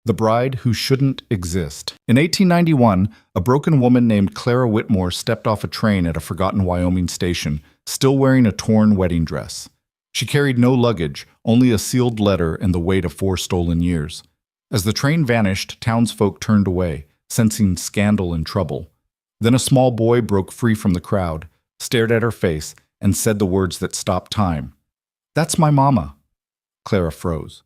The Bride Who Shouldn't Exist. In 1891, a broken woman named Clara Whitmore stepped off a train at a forgotten Wyoming station, still wearing a torn wedding dress. She carried no luggage, only a sealed letter and the weight of 4 stolen years. As the train vanished, townsfolk turned away, sensing scandal and trouble. Then a small boy broke free from the crowd, stared at her face, and said the words that stopped time. "That's my mama." Clara froze.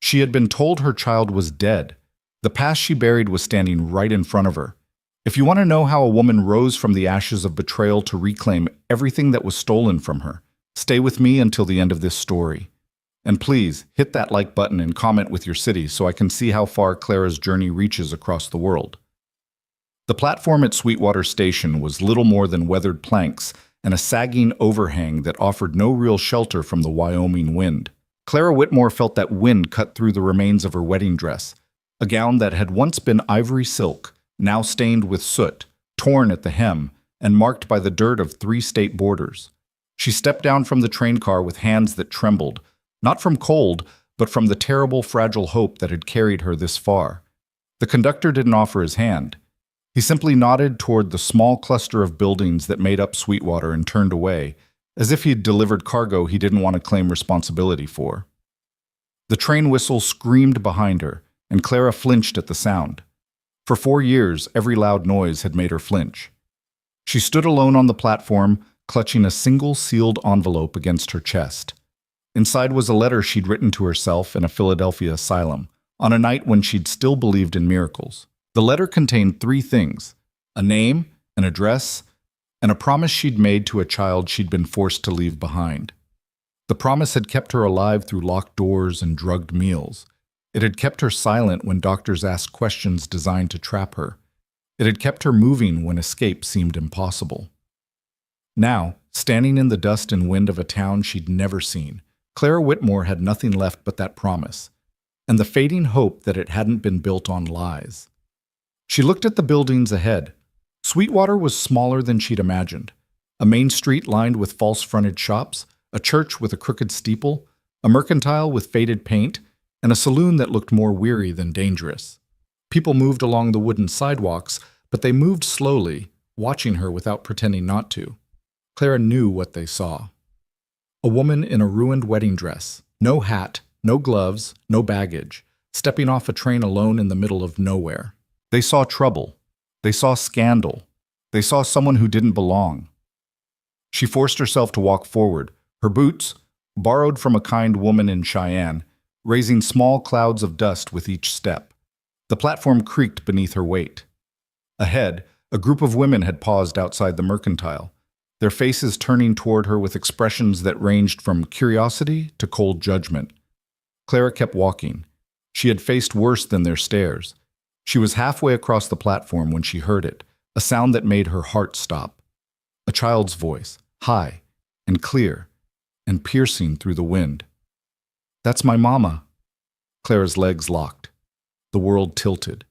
She had been told her child was dead. The past she buried was standing right in front of her. If you want to know how a woman rose from the ashes of betrayal to reclaim everything that was stolen from her, stay with me until the end of this story. And please, hit that like button and comment with your city so I can see how far Clara's journey reaches across the world. The platform at Sweetwater Station was little more than weathered planks and a sagging overhang that offered no real shelter from the Wyoming wind. Clara Whitmore felt that wind cut through the remains of her wedding dress, a gown that had once been ivory silk, now stained with soot, torn at the hem, and marked by the dirt of 3 state borders. She stepped down from the train car with hands that trembled, not from cold, but from the terrible, fragile hope that had carried her this far. The conductor didn't offer his hand. He simply nodded toward the small cluster of buildings that made up Sweetwater and turned away, as if he'd delivered cargo he didn't want to claim responsibility for. The train whistle screamed behind her, and Clara flinched at the sound. For 4 years, every loud noise had made her flinch. She stood alone on the platform, clutching a single sealed envelope against her chest. Inside was a letter she'd written to herself in a Philadelphia asylum, on a night when she'd still believed in miracles. The letter contained 3 things: a name, an address, and a promise she'd made to a child she'd been forced to leave behind. The promise had kept her alive through locked doors and drugged meals. It had kept her silent when doctors asked questions designed to trap her. It had kept her moving when escape seemed impossible. Now, standing in the dust and wind of a town she'd never seen, Clara Whitmore had nothing left but that promise, and the fading hope that it hadn't been built on lies. She looked at the buildings ahead. Sweetwater was smaller than she'd imagined. A main street lined with false-fronted shops, a church with a crooked steeple, a mercantile with faded paint, and a saloon that looked more weary than dangerous. People moved along the wooden sidewalks, but they moved slowly, watching her without pretending not to. Clara knew what they saw. A woman in a ruined wedding dress, no hat, no gloves, no baggage, stepping off a train alone in the middle of nowhere. They saw trouble. They saw scandal. They saw someone who didn't belong. She forced herself to walk forward, her boots, borrowed from a kind woman in Cheyenne, raising small clouds of dust with each step. The platform creaked beneath her weight. Ahead, a group of women had paused outside the mercantile, their faces turning toward her with expressions that ranged from curiosity to cold judgment. Clara kept walking. She had faced worse than their stares. She was halfway across the platform when she heard it, a sound that made her heart stop. A child's voice, high and clear and piercing through the wind. "That's my mama." Clara's legs locked. The world tilted.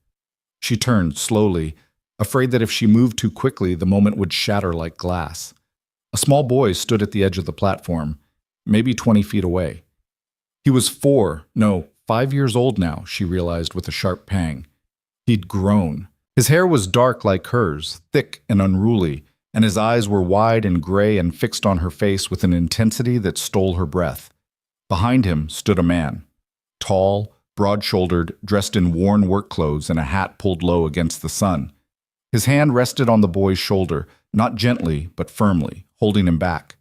She turned slowly, afraid that if she moved too quickly, the moment would shatter like glass. A small boy stood at the edge of the platform, maybe 20 feet away. He was 5 years old now, she realized with a sharp pang. He'd grown. His hair was dark like hers, thick and unruly, and his eyes were wide and gray and fixed on her face with an intensity that stole her breath. Behind him stood a man, tall, broad-shouldered, dressed in worn work clothes and a hat pulled low against the sun. His hand rested on the boy's shoulder, not gently, but firmly, holding him back.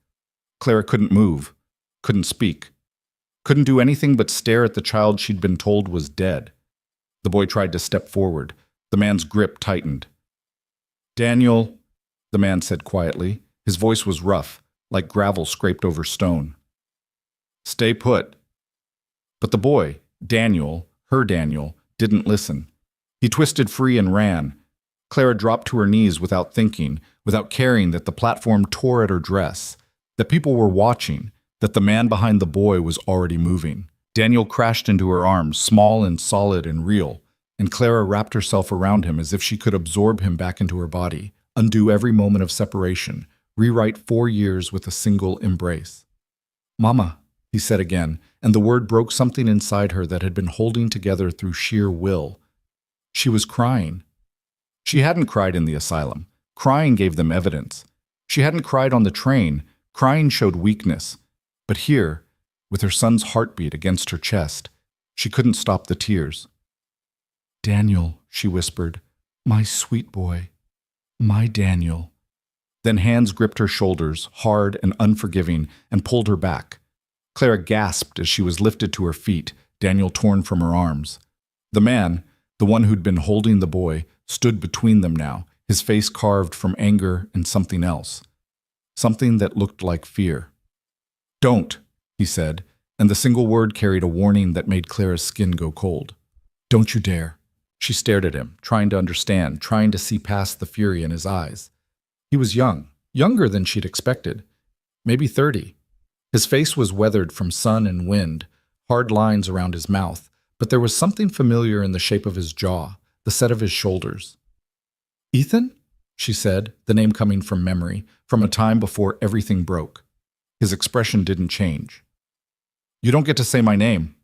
Clara couldn't move, couldn't speak, couldn't do anything but stare at the child she'd been told was dead. The boy tried to step forward. The man's grip tightened. "Daniel," the man said quietly. His voice was rough, like gravel scraped over stone. "Stay put." But the boy, Daniel, her Daniel, didn't listen. He twisted free and ran. Clara dropped to her knees without thinking, without caring that the platform tore at her dress, that people were watching, that the man behind the boy was already moving. Daniel crashed into her arms, small and solid and real, and Clara wrapped herself around him as if she could absorb him back into her body, undo every moment of separation, rewrite 4 years with a single embrace. "Mama," he said again, and the word broke something inside her that had been holding together through sheer will. She was crying. She hadn't cried in the asylum. Crying gave them evidence. She hadn't cried on the train. Crying showed weakness. But here, with her son's heartbeat against her chest, she couldn't stop the tears. "Daniel," she whispered, "my sweet boy, my Daniel." Then hands gripped her shoulders, hard and unforgiving, and pulled her back. Clara gasped as she was lifted to her feet, Daniel torn from her arms. The man, the one who'd been holding the boy, stood between them now, his face carved from anger and something else. Something that looked like fear. "Don't," he said, and the single word carried a warning that made Clara's skin go cold. "Don't you dare." She stared at him, trying to understand, trying to see past the fury in his eyes. He was young, younger than she'd expected, maybe 30. His face was weathered from sun and wind, hard lines around his mouth, but there was something familiar in the shape of his jaw, the set of his shoulders. "Ethan?" she said, the name coming from memory, from a time before everything broke. His expression didn't change. "You don't get to say my name."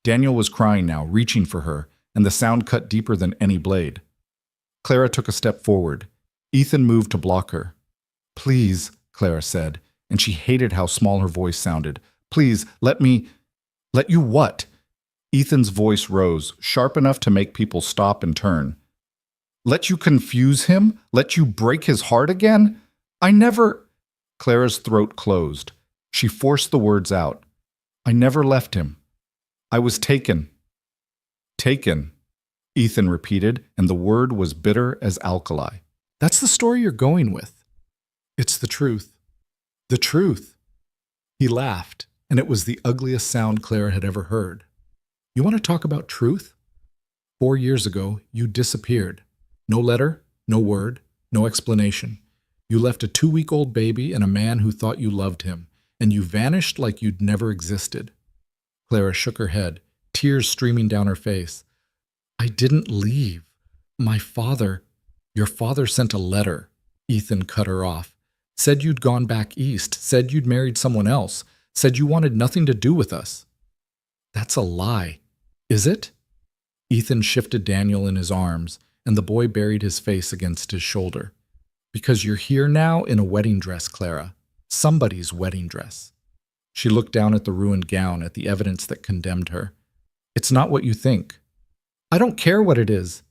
Daniel was crying now, reaching for her, and the sound cut deeper than any blade. Clara took a step forward. Ethan moved to block her. "Please," Clara said, and she hated how small her voice sounded. "Please, let me—" "Let you what?" Ethan's voice rose, sharp enough to make people stop and turn. "Let you confuse him? Let you break his heart again? I never—" Clara's throat closed. She forced the words out. "I never left him. I was taken." "Taken," Ethan repeated, and the word was bitter as alkali. "That's the story you're going with." "It's the truth." "The truth." He laughed, and it was the ugliest sound Clara had ever heard. "You want to talk about truth? 4 years ago, you disappeared. No letter, no word, no explanation. You left a 2-week-old baby and a man who thought you loved him, and you vanished like you'd never existed." Clara shook her head, tears streaming down her face. "I didn't leave. My father—" "Your father sent a letter," Ethan cut her off. "Said you'd gone back east, said you'd married someone else, said you wanted nothing to do with us." "That's a lie. Is it?" Ethan shifted Daniel in his arms, and the boy buried his face against his shoulder. "Because you're here now in a wedding dress, Clara. Somebody's wedding dress." She looked down at the ruined gown, at the evidence that condemned her. "It's not what you think." "I don't care what it is."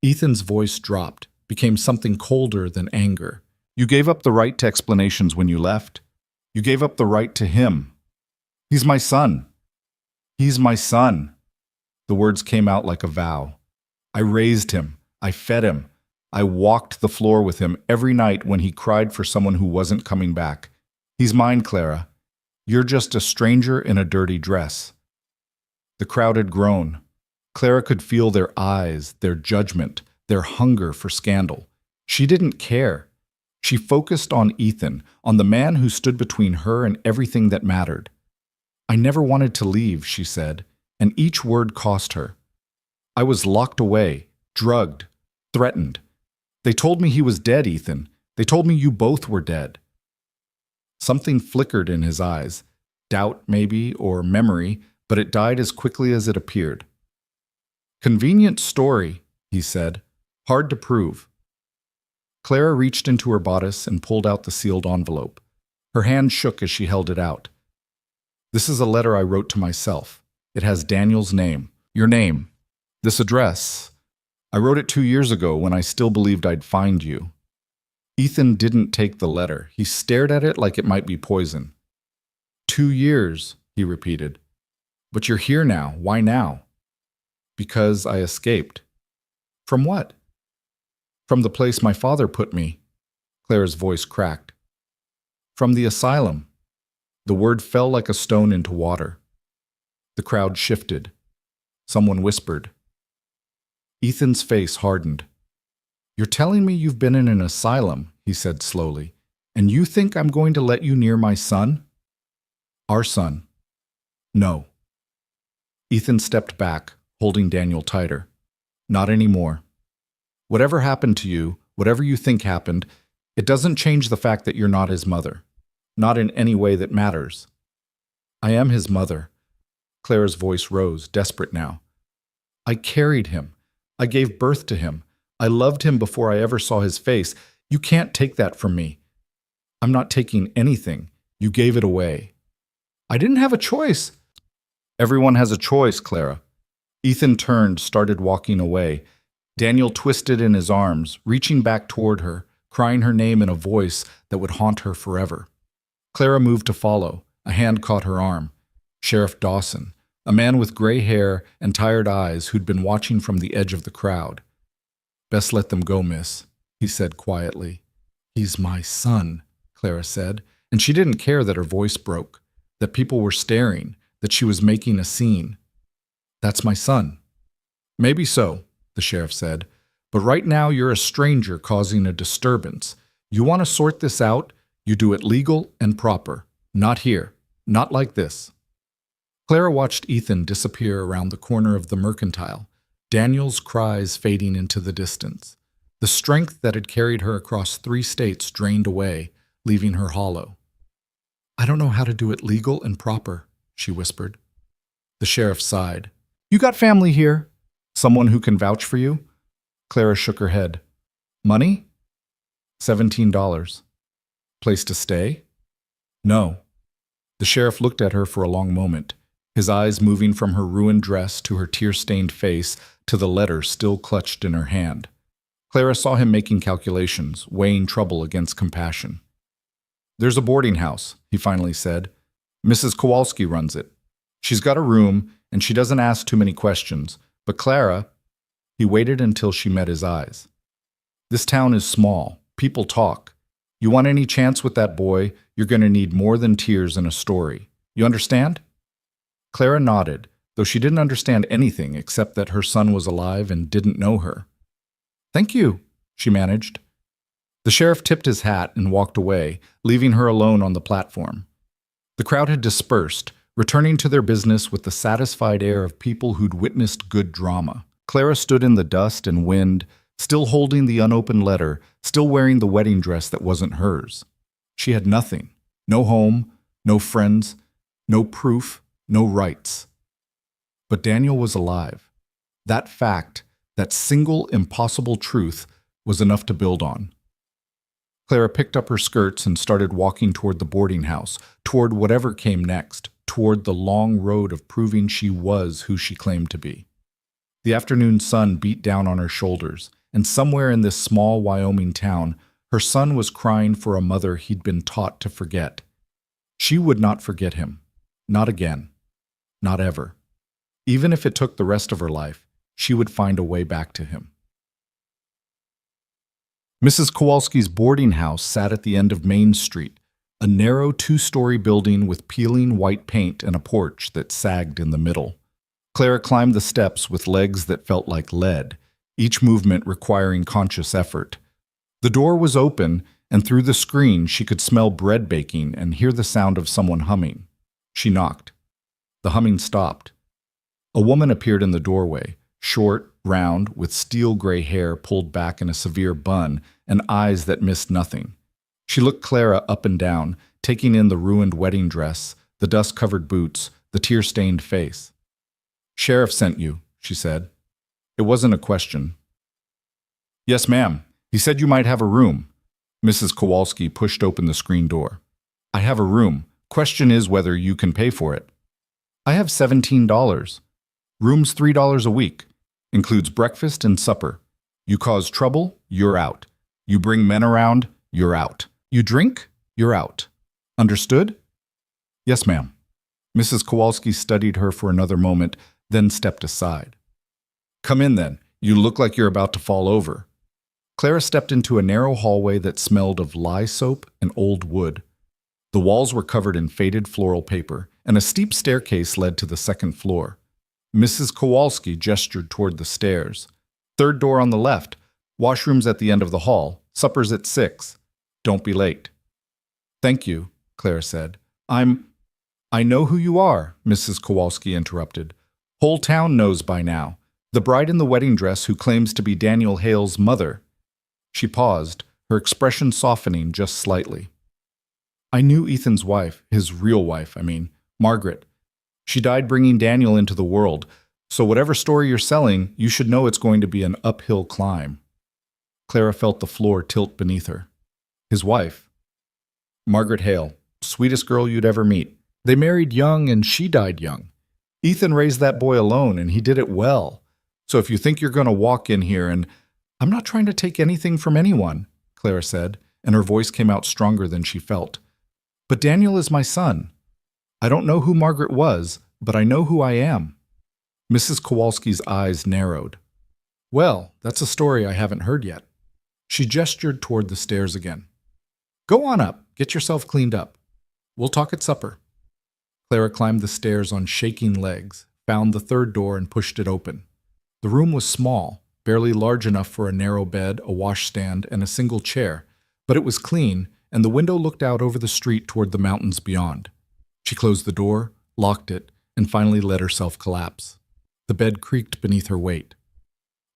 Ethan's voice dropped, became something colder than anger. "You gave up the right to explanations when you left. You gave up the right to him. He's my son. He's my son." The words came out like a vow. "I raised him. I fed him. I walked the floor with him every night when he cried for someone who wasn't coming back. He's mine, Clara. You're just a stranger in a dirty dress." The crowd had grown. Clara could feel their eyes, their judgment, their hunger for scandal. She didn't care. She focused on Ethan, on the man who stood between her and everything that mattered. "I never wanted to leave," she said, and each word cost her. "I was locked away, drugged, threatened. They told me he was dead, Ethan. They told me you both were dead." Something flickered in his eyes, doubt maybe, or memory, but it died as quickly as it appeared. "Convenient story," he said. "Hard to prove." Clara reached into her bodice and pulled out the sealed envelope. Her hand shook as she held it out. "This is a letter I wrote to myself. It has Daniel's name, your name, this address. I wrote it 2 years ago when I still believed I'd find you." Ethan didn't take the letter. He stared at it like it might be poison. 2 years, he repeated. "But you're here now. Why now?" "Because I escaped." "From what?" "From the place my father put me." Clara's voice cracked. "From the asylum." The word fell like a stone into water. The crowd shifted. Someone whispered. Ethan's face hardened. "You're telling me you've been in an asylum," he said slowly, "and you think I'm going to let you near my son?" "Our son." "No." Ethan stepped back, holding Daniel tighter. "Not anymore. Whatever happened to you, whatever you think happened, it doesn't change the fact that you're not his mother. Not in any way that matters." I am his mother. Clara's voice rose, desperate now. I carried him. I gave birth to him. I loved him before I ever saw his face. You can't take that from me. I'm not taking anything. You gave it away. I didn't have a choice. Everyone has a choice, Clara. Ethan turned, started walking away. Daniel twisted in his arms, reaching back toward her, crying her name in a voice that would haunt her forever. Clara moved to follow. A hand caught her arm. Sheriff Dawson, a man with gray hair and tired eyes who'd been watching from the edge of the crowd. Best let them go, miss, he said quietly. He's my son, Clara said, and she didn't care that her voice broke, that people were staring, that she was making a scene. That's my son. Maybe so, the sheriff said, but right now you're a stranger causing a disturbance. You want to sort this out, you do it legal and proper. Not here. Not like this. Clara watched Ethan disappear around the corner of the Mercantile, Daniel's cries fading into the distance. The strength that had carried her across 3 states drained away, leaving her hollow. I don't know how to do it legal and proper, she whispered. The sheriff sighed. You got family here? Someone who can vouch for you? Clara shook her head. Money? $17. Place to stay? No. The sheriff looked at her for a long moment, his eyes moving from her ruined dress to her tear-stained face to the letter still clutched in her hand. Clara saw him making calculations, weighing trouble against compassion. There's a boarding house, he finally said. Mrs. Kowalski runs it. She's got a room, and she doesn't ask too many questions. But Clara, he waited until she met his eyes. This town is small. People talk. You want any chance with that boy, you're going to need more than tears and a story. You understand? Clara nodded, though she didn't understand anything except that her son was alive and didn't know her. Thank you, she managed. The sheriff tipped his hat and walked away, leaving her alone on the platform. The crowd had dispersed, returning to their business with the satisfied air of people who'd witnessed good drama. Clara stood in the dust and wind, still holding the unopened letter, still wearing the wedding dress that wasn't hers. She had nothing. No home, no friends, no proof, no rights. But Daniel was alive. That fact, that single impossible truth, was enough to build on. Clara picked up her skirts and started walking toward the boarding house, toward whatever came next, toward the long road of proving she was who she claimed to be. The afternoon sun beat down on her shoulders, and somewhere in this small Wyoming town, her son was crying for a mother he'd been taught to forget. She would not forget him. Not again. Not ever. Even if it took the rest of her life, she would find a way back to him. Mrs. Kowalski's boarding house sat at the end of Main Street, a narrow 2-story building with peeling white paint and a porch that sagged in the middle. Clara climbed the steps with legs that felt like lead, each movement requiring conscious effort. The door was open, and through the screen she could smell bread baking and hear the sound of someone humming. She knocked. The humming stopped. A woman appeared in the doorway, short, round, with steel-gray hair pulled back in a severe bun and eyes that missed nothing. She looked Clara up and down, taking in the ruined wedding dress, the dust-covered boots, the tear-stained face. "Sheriff sent you," she said. It wasn't a question. "Yes, ma'am. He said you might have a room." Mrs. Kowalski pushed open the screen door. "I have a room. Question is whether you can pay for it." "I have $17. Room's $3 a week. Includes breakfast and supper. You cause trouble, you're out. You bring men around, you're out. You drink, you're out. Understood?" "Yes, ma'am." Mrs. Kowalski studied her for another moment, then stepped aside. "Come in, then. You look like you're about to fall over." Clara stepped into a narrow hallway that smelled of lye soap and old wood. The walls were covered in faded floral paper, and a steep staircase led to the second floor. Mrs. Kowalski gestured toward the stairs. "Third door on the left. Washrooms at the end of the hall. Supper's at 6. Don't be late." "Thank you," Clara said. I know who you are," Mrs. Kowalski interrupted. "Whole town knows by now. The bride in the wedding dress who claims to be Daniel Hale's mother." She paused, her expression softening just slightly. "I knew Ethan's wife, his real wife, I mean, Margaret. She died bringing Daniel into the world, so whatever story you're selling, you should know it's going to be an uphill climb. Clara felt the floor tilt beneath her. His wife. Margaret Hale, sweetest girl you'd ever meet. They married young and she died young. Ethan raised that boy alone and he did it well. So if you think you're going to walk in here and I'm not trying to take anything from anyone, Clara said, and her voice came out stronger than she felt. But Daniel is my son. I don't know who Margaret was, but I know who I am. Mrs. Kowalski's eyes narrowed. Well, that's a story I haven't heard yet. She gestured toward the stairs again. Go on up, get yourself cleaned up. We'll talk at supper. Clara climbed the stairs on shaking legs, found the third door and pushed it open. The room was small, barely large enough for a narrow bed, a washstand, and a single chair, but it was clean, and the window looked out over the street toward the mountains beyond. She closed the door, locked it, and finally let herself collapse. The bed creaked beneath her weight.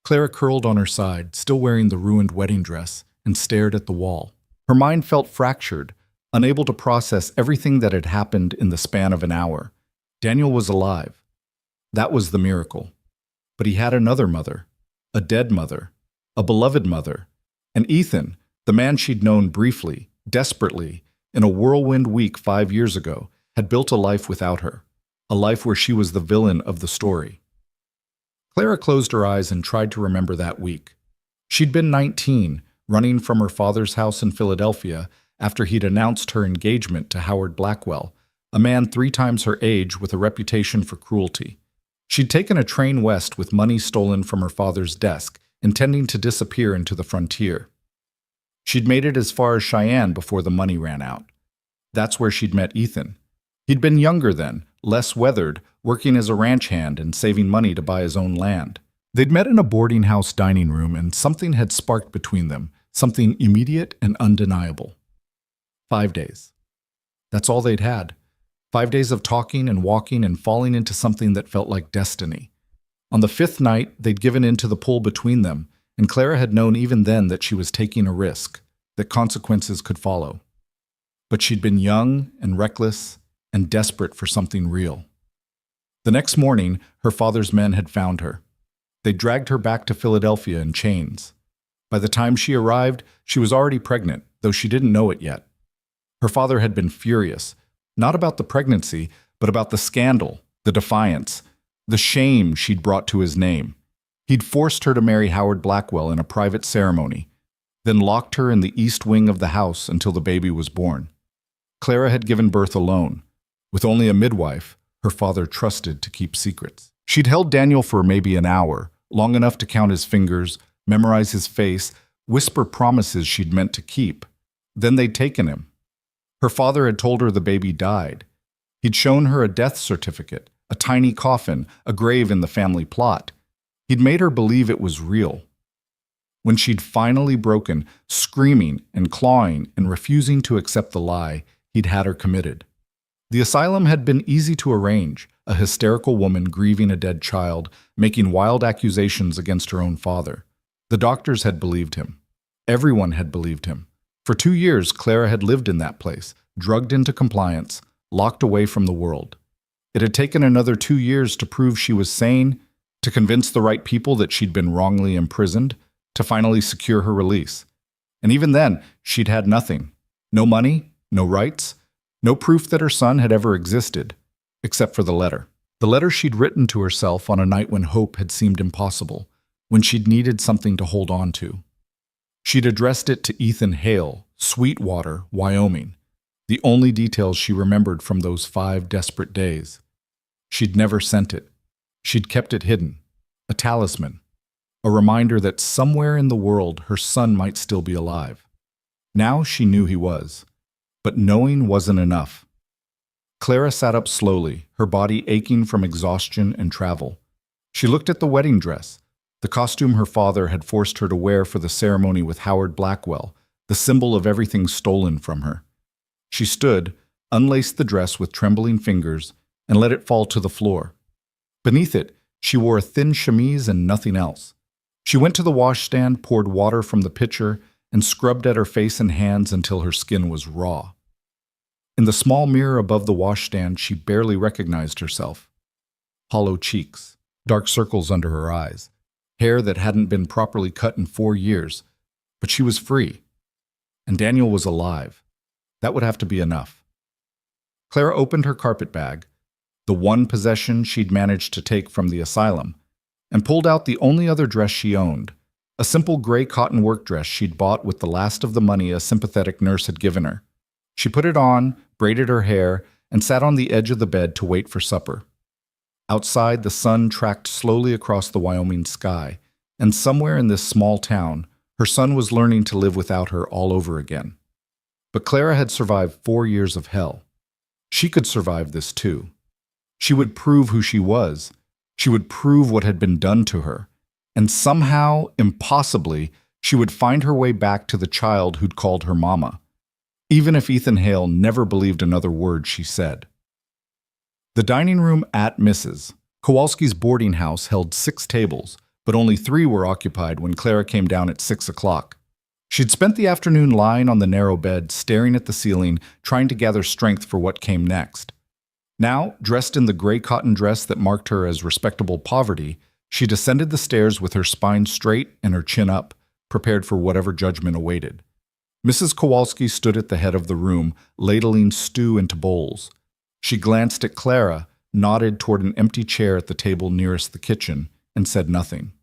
Clara curled on her side, still wearing the ruined wedding dress, and stared at the wall. Her mind felt fractured, unable to process everything that had happened in the span of an hour. Daniel was alive. That was the miracle. But he had another mother, a dead mother, a beloved mother, and Ethan, the man she'd known briefly, desperately, in a whirlwind week 5 years ago, had built a life without her, a life where she was the villain of the story. Clara closed her eyes and tried to remember that week. She'd been 19, running from her father's house in Philadelphia after he'd announced her engagement to Howard Blackwell, a man 3 times her age with a reputation for cruelty. She'd taken a train west with money stolen from her father's desk, intending to disappear into the frontier. She'd made it as far as Cheyenne before the money ran out. That's where she'd met Ethan. He'd been younger then, less weathered, working as a ranch hand and saving money to buy his own land. They'd met in a boarding house dining room and something had sparked between them, something immediate and undeniable. 5 days. That's all they'd had. 5 days of talking and walking and falling into something that felt like destiny. On the 5th night, they'd given in to the pull between them, and Clara had known even then that she was taking a risk, that consequences could follow. But she'd been young and reckless and desperate for something real. The next morning, her father's men had found her. They dragged her back to Philadelphia in chains. By the time she arrived, she was already pregnant, though she didn't know it yet. Her father had been furious, not about the pregnancy, but about the scandal, the defiance, the shame she'd brought to his name. He'd forced her to marry Howard Blackwell in a private ceremony, then locked her in the east wing of the house until the baby was born. Clara had given birth alone, with only a midwife her father trusted to keep secrets. She'd held Daniel for maybe an hour, long enough to count his fingers, memorize his face, whisper promises she'd meant to keep. Then they'd taken him. Her father had told her the baby died. He'd shown her a death certificate, a tiny coffin, a grave in the family plot. He'd made her believe it was real. When she'd finally broken, screaming and clawing and refusing to accept the lie, he'd had her committed. The asylum had been easy to arrange, a hysterical woman grieving a dead child, making wild accusations against her own father. The doctors had believed him. Everyone had believed him. For 2 years, Clara had lived in that place, drugged into compliance, locked away from the world. It had taken another 2 years to prove she was sane, to convince the right people that she'd been wrongly imprisoned, to finally secure her release. And even then, she'd had nothing. No money, no rights, no proof that her son had ever existed, except for the letter. The letter she'd written to herself on a night when hope had seemed impossible, when she'd needed something to hold on to. She'd addressed it to Ethan Hale, Sweetwater, Wyoming, the only details she remembered from those 5 desperate days. She'd never sent it. She'd kept it hidden, a talisman, a reminder that somewhere in the world her son might still be alive. Now she knew he was, but knowing wasn't enough. Clara sat up slowly, her body aching from exhaustion and travel. She looked at the wedding dress, the costume her father had forced her to wear for the ceremony with Howard Blackwell, the symbol of everything stolen from her. She stood, unlaced the dress with trembling fingers, and let it fall to the floor. Beneath it, she wore a thin chemise and nothing else. She went to the washstand, poured water from the pitcher, and scrubbed at her face and hands until her skin was raw. In the small mirror above the washstand, she barely recognized herself. Hollow cheeks, dark circles under her eyes, hair that hadn't been properly cut in 4 years. But she was free. And Daniel was alive. That would have to be enough. Clara opened her carpet bag, the one possession she'd managed to take from the asylum, and pulled out the only other dress she owned, a simple gray cotton work dress she'd bought with the last of the money a sympathetic nurse had given her. She put it on, braided her hair, and sat on the edge of the bed to wait for supper. Outside, the sun tracked slowly across the Wyoming sky, and somewhere in this small town, her son was learning to live without her all over again. But Clara had survived 4 years of hell. She could survive this too. She would prove who she was. She would prove what had been done to her. And somehow, impossibly, she would find her way back to the child who'd called her mama, even if Ethan Hale never believed another word she said. The dining room at Mrs. Kowalski's boarding house held 6 tables, but only 3 were occupied when Clara came down at 6 o'clock. She'd spent the afternoon lying on the narrow bed, staring at the ceiling, trying to gather strength for what came next. Now, dressed in the gray cotton dress that marked her as respectable poverty, she descended the stairs with her spine straight and her chin up, prepared for whatever judgment awaited. Mrs. Kowalski stood at the head of the room, ladling stew into bowls. She glanced at Clara, nodded toward an empty chair at the table nearest the kitchen, and said nothing.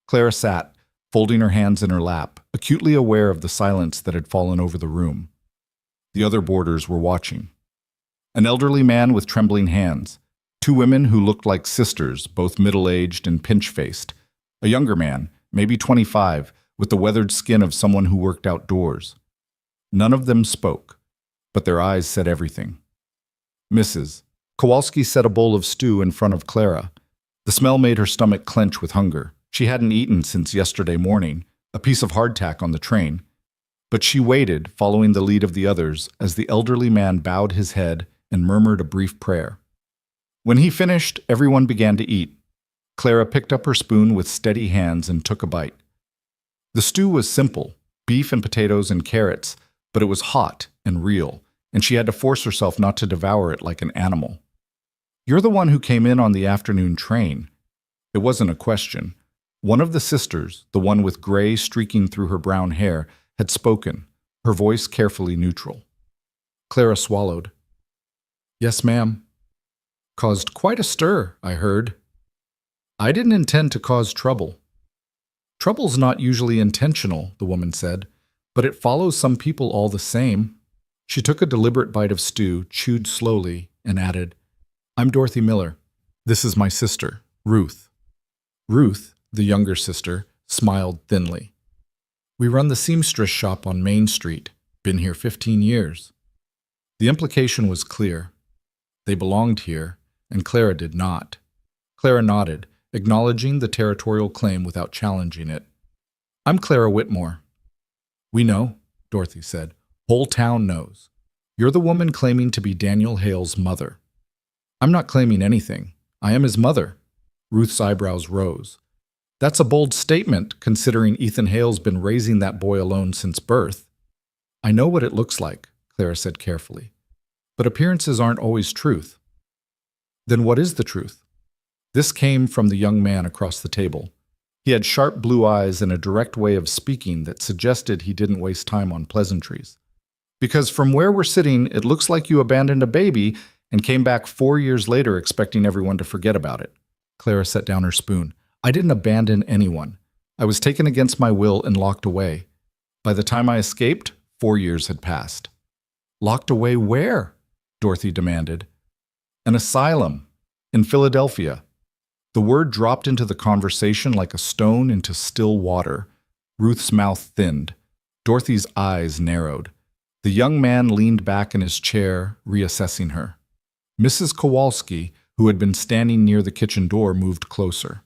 Clara sat, folding her hands in her lap, acutely aware of the silence that had fallen over the room. The other boarders were watching. An elderly man with trembling hands, 2 women who looked like sisters, both middle-aged and pinch-faced, a younger man, maybe 25, with the weathered skin of someone who worked outdoors. None of them spoke, but their eyes said everything. Mrs. Kowalski set a bowl of stew in front of Clara. The smell made her stomach clench with hunger. She hadn't eaten since yesterday morning, a piece of hardtack on the train. But she waited, following the lead of the others, as the elderly man bowed his head and murmured a brief prayer. When he finished, everyone began to eat. Clara picked up her spoon with steady hands and took a bite. The stew was simple, beef and potatoes and carrots, but it was hot and real, and she had to force herself not to devour it like an animal. "You're the one who came in on the afternoon train." It wasn't a question. One of the sisters, the one with gray streaking through her brown hair, had spoken, her voice carefully neutral. Clara swallowed. "Yes, ma'am." "Caused quite a stir, I heard." "I didn't intend to cause trouble." "Trouble's not usually intentional," the woman said, "but it follows some people all the same." She took a deliberate bite of stew, chewed slowly, and added, "I'm Dorothy Miller. This is my sister, Ruth." Ruth, the younger sister, smiled thinly. "We run the seamstress shop on Main Street. Been here 15 years. The implication was clear. They belonged here, and Clara did not. Clara nodded, acknowledging the territorial claim without challenging it. "I'm Clara Whitmore." "We know," Dorothy said. "Whole town knows. You're the woman claiming to be Daniel Hale's mother." "I'm not claiming anything. I am his mother." Ruth's eyebrows rose. "That's a bold statement, considering Ethan Hale's been raising that boy alone since birth." "I know what it looks like," Clara said carefully. "But appearances aren't always truth." "Then what is the truth?" This came from the young man across the table. He had sharp blue eyes and a direct way of speaking that suggested he didn't waste time on pleasantries. "Because from where we're sitting, it looks like you abandoned a baby and came back 4 years later expecting everyone to forget about it." Clara set down her spoon. "I didn't abandon anyone. I was taken against my will and locked away. By the time I escaped, 4 years had passed." "Locked away where?" Dorothy demanded. "An asylum. In Philadelphia." The word dropped into the conversation like a stone into still water. Ruth's mouth thinned. Dorothy's eyes narrowed. The young man leaned back in his chair, reassessing her. Mrs. Kowalski, who had been standing near the kitchen door, moved closer.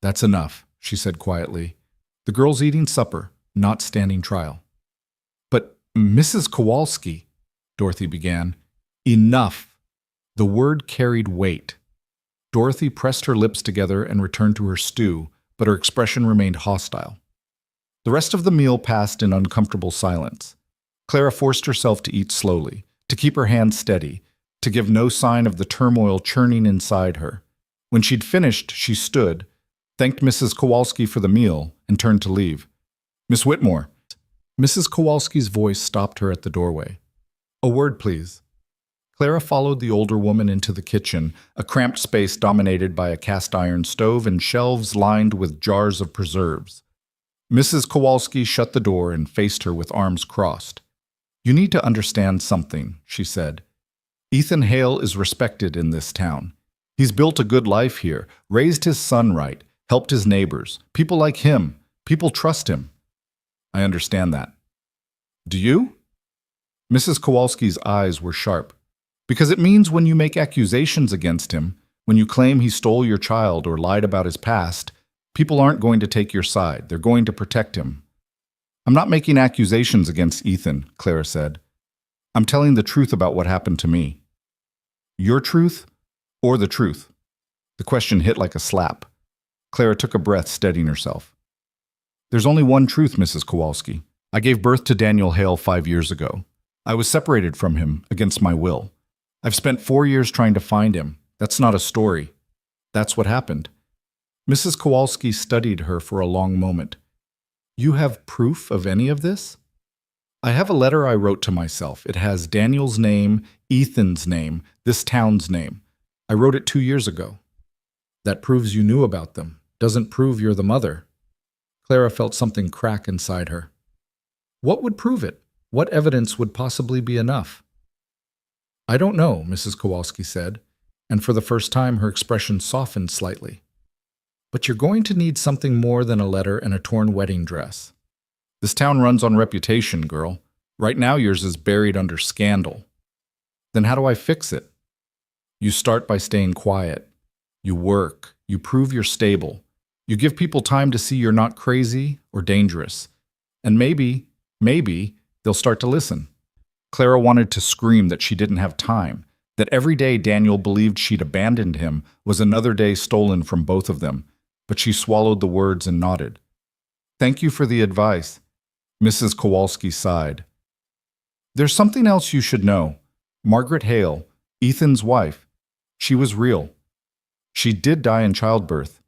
"That's enough," she said quietly. "The girl's eating supper, not standing trial." "But Mrs. Kowalski," Dorothy began. "Enough." The word carried weight. Dorothy pressed her lips together and returned to her stew, but her expression remained hostile. The rest of the meal passed in uncomfortable silence. Clara forced herself to eat slowly, to keep her hand steady, to give no sign of the turmoil churning inside her. When she'd finished, she stood, thanked Mrs. Kowalski for the meal, and turned to leave. "Miss Whitmore." Mrs. Kowalski's voice stopped her at the doorway. "A word, please." Clara followed the older woman into the kitchen, a cramped space dominated by a cast-iron stove and shelves lined with jars of preserves. Mrs. Kowalski shut the door and faced her with arms crossed. "You need to understand something," she said. "Ethan Hale is respected in this town. He's built a good life here, raised his son right, helped his neighbors. People like him. People trust him." "I understand that." "Do you?" Mrs. Kowalski's eyes were sharp. "Because it means when you make accusations against him, when you claim he stole your child or lied about his past, people aren't going to take your side. They're going to protect him." "I'm not making accusations against Ethan," Clara said. "I'm telling the truth about what happened to me." "Your truth or the truth?" The question hit like a slap. Clara took a breath, steadying herself. "There's only one truth, Mrs. Kowalski. I gave birth to Daniel Hale 5 years ago. I was separated from him against my will. I've spent 4 years trying to find him. That's not a story. That's what happened." Mrs. Kowalski studied her for a long moment. "You have proof of any of this?" "I have a letter I wrote to myself. It has Daniel's name, Ethan's name, this town's name. I wrote it 2 years ago." "That proves you knew about them. Doesn't prove you're the mother." Clara felt something crack inside her. "What would prove it? What evidence would possibly be enough?" "I don't know," Mrs. Kowalski said, and for the first time her expression softened slightly. "But you're going to need something more than a letter and a torn wedding dress. This town runs on reputation, girl. Right now yours is buried under scandal." "Then how do I fix it?" "You start by staying quiet. You work. You prove you're stable. You give people time to see you're not crazy or dangerous. And maybe, they'll start to listen." Clara wanted to scream that she didn't have time, that every day Daniel believed she'd abandoned him was another day stolen from both of them, but she swallowed the words and nodded. "Thank you for the advice." Mrs. Kowalski sighed. "There's something else you should know. Margaret Hale, Ethan's wife, she was real. She did die in childbirth.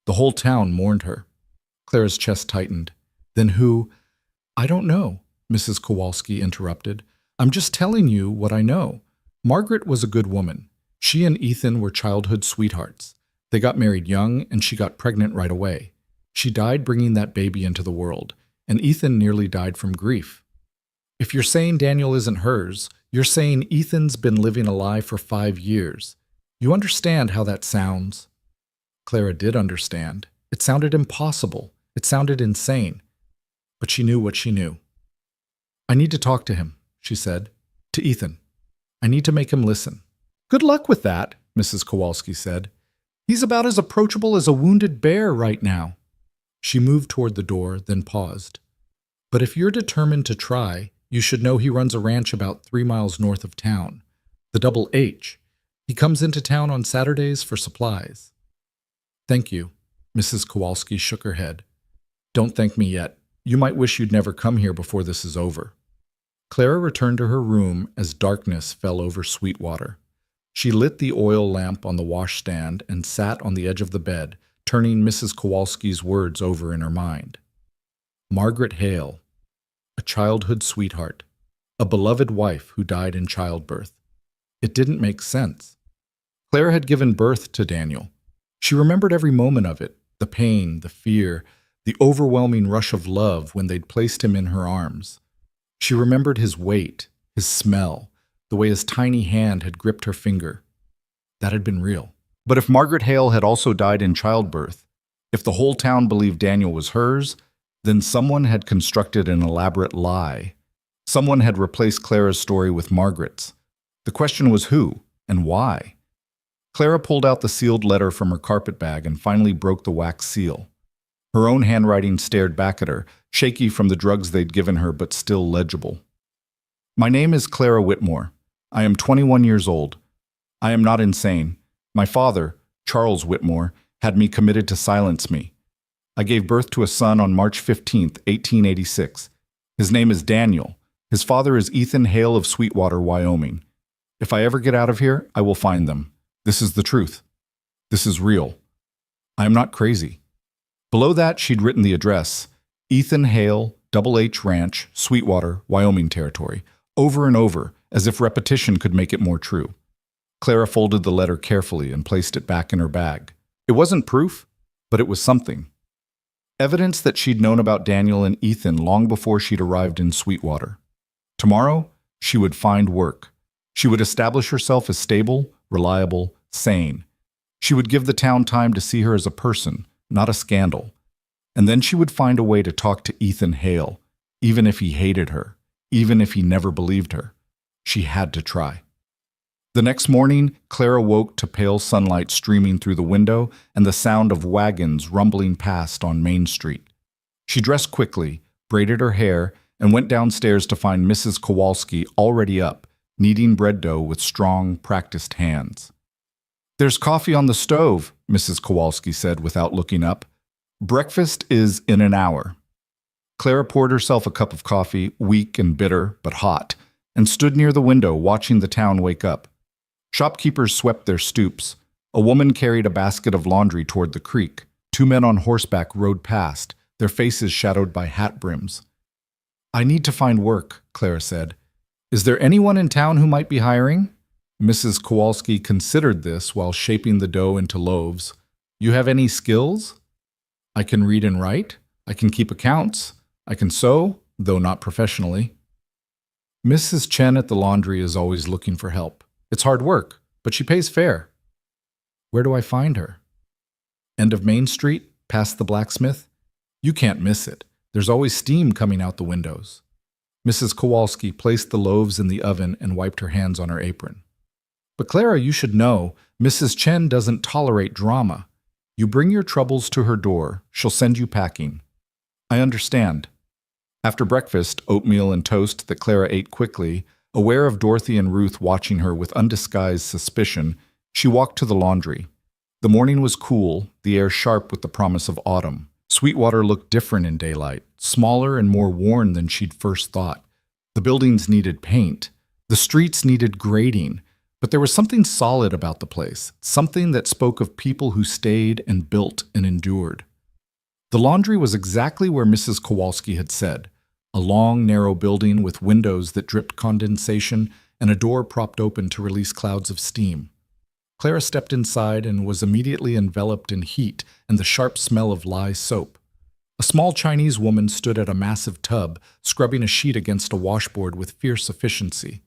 The whole town mourned her." Clara's chest tightened. "Then who—" "I don't know," Mrs. Kowalski interrupted. "I'm just telling you what I know. Margaret was a good woman. She and Ethan were childhood sweethearts. They got married young, and she got pregnant right away. She died bringing that baby into the world, and Ethan nearly died from grief. If you're saying Daniel isn't hers, you're saying Ethan's been living a lie for 5 years. You understand how that sounds?" Clara did understand. It sounded impossible. It sounded insane. But she knew what she knew. "I need to talk to him," she said. "To Ethan. I need to make him listen." "Good luck with that," Mrs. Kowalski said. "He's about as approachable as a wounded bear right now." She moved toward the door, then paused. "But if you're determined to try, you should know he runs a ranch about 3 miles north of town. The Double H. He comes into town on Saturdays for supplies." "Thank you." Mrs. Kowalski shook her head. "Don't thank me yet. You might wish you'd never come here before this is over." Clara returned to her room as darkness fell over Sweetwater. She lit the oil lamp on the washstand and sat on the edge of the bed, turning Mrs. Kowalski's words over in her mind. Margaret Hale, a childhood sweetheart, a beloved wife who died in childbirth. It didn't make sense. Clara had given birth to Daniel. She remembered every moment of it, the pain, the fear, the overwhelming rush of love when they'd placed him in her arms. She remembered his weight, his smell, the way his tiny hand had gripped her finger. That had been real. But if Margaret Hale had also died in childbirth, if the whole town believed Daniel was hers, then someone had constructed an elaborate lie. Someone had replaced Clara's story with Margaret's. The question was who and why? Clara pulled out the sealed letter from her carpet bag and finally broke the wax seal. Her own handwriting stared back at her, shaky from the drugs they'd given her but still legible. "My name is Clara Whitmore. I am 21 years old. I am not insane. My father, Charles Whitmore, had me committed to silence me. I gave birth to a son on March 15th, 1886. His name is Daniel. His father is Ethan Hale of Sweetwater, Wyoming. If I ever get out of here, I will find them. This is the truth. This is real. I am not crazy. Below that, she'd written the address, Ethan Hale, Double H Ranch, Sweetwater, Wyoming Territory, over and over, as if repetition could make it more true. Clara folded the letter carefully and placed it back in her bag. It wasn't proof, but it was something. Evidence that she'd known about Daniel and Ethan long before she'd arrived in Sweetwater. Tomorrow, she would find work. She would establish herself as stable, reliable, sane. She would give the town time to see her as a person, not a scandal. And then she would find a way to talk to Ethan Hale, even if he hated her, even if he never believed her. She had to try. The next morning, Clara woke to pale sunlight streaming through the window and the sound of wagons rumbling past on Main Street. She dressed quickly, braided her hair, and went downstairs to find Mrs. Kowalski already up, kneading bread dough with strong, practiced hands. "There's coffee on the stove," Mrs. Kowalski said without looking up. "Breakfast is in an hour." Clara poured herself a cup of coffee, weak and bitter, but hot, and stood near the window watching the town wake up. Shopkeepers swept their stoops. A woman carried a basket of laundry toward the creek. Two men on horseback rode past, their faces shadowed by hat brims. "I need to find work," Clara said. "Is there anyone in town who might be hiring?" Mrs. Kowalski considered this while shaping the dough into loaves. "You have any skills?" "I can read and write. I can keep accounts. I can sew, though not professionally." "Mrs. Chen at the laundry is always looking for help. It's hard work, but she pays fair." "Where do I find her?" "End of Main Street, past the blacksmith. You can't miss it. There's always steam coming out the windows." Mrs. Kowalski placed the loaves in the oven and wiped her hands on her apron. "But Clara, you should know, Mrs. Chen doesn't tolerate drama. You bring your troubles to her door, she'll send you packing." "I understand." After breakfast, oatmeal and toast that Clara ate quickly, aware of Dorothy and Ruth watching her with undisguised suspicion, she walked to the laundry. The morning was cool, the air sharp with the promise of autumn. Sweetwater looked different in daylight, smaller and more worn than she'd first thought. The buildings needed paint. The streets needed grading. But there was something solid about the place, something that spoke of people who stayed and built and endured. The laundry was exactly where Mrs. Kowalski had said, a long, narrow building with windows that dripped condensation and a door propped open to release clouds of steam. Clara stepped inside and was immediately enveloped in heat and the sharp smell of lye soap. A small Chinese woman stood at a massive tub, scrubbing a sheet against a washboard with fierce efficiency.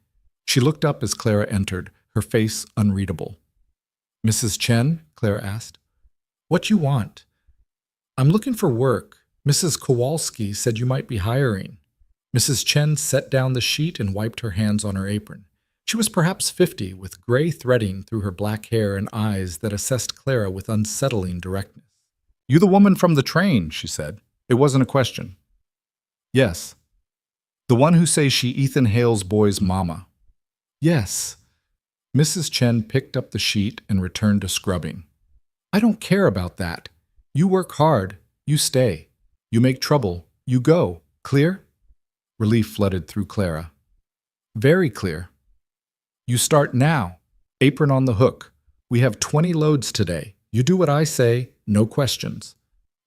She looked up as Clara entered, her face unreadable. "Mrs. Chen?" Clara asked. "What you want?" "I'm looking for work. Mrs. Kowalski said you might be hiring." Mrs. Chen set down the sheet and wiped her hands on her apron. She was perhaps 50, with gray threading through her black hair and eyes that assessed Clara with unsettling directness. "You the woman from the train," she said. It wasn't a question. "Yes." "The one who says she Ethan Hale's boy's mama." "Yes." Mrs. Chen picked up the sheet and returned to scrubbing. "I don't care about that. You work hard. You stay. You make trouble. You go. Clear?" Relief flooded through Clara. "Very clear." "You start now. Apron on the hook. We have 20 loads today. You do what I say, no questions."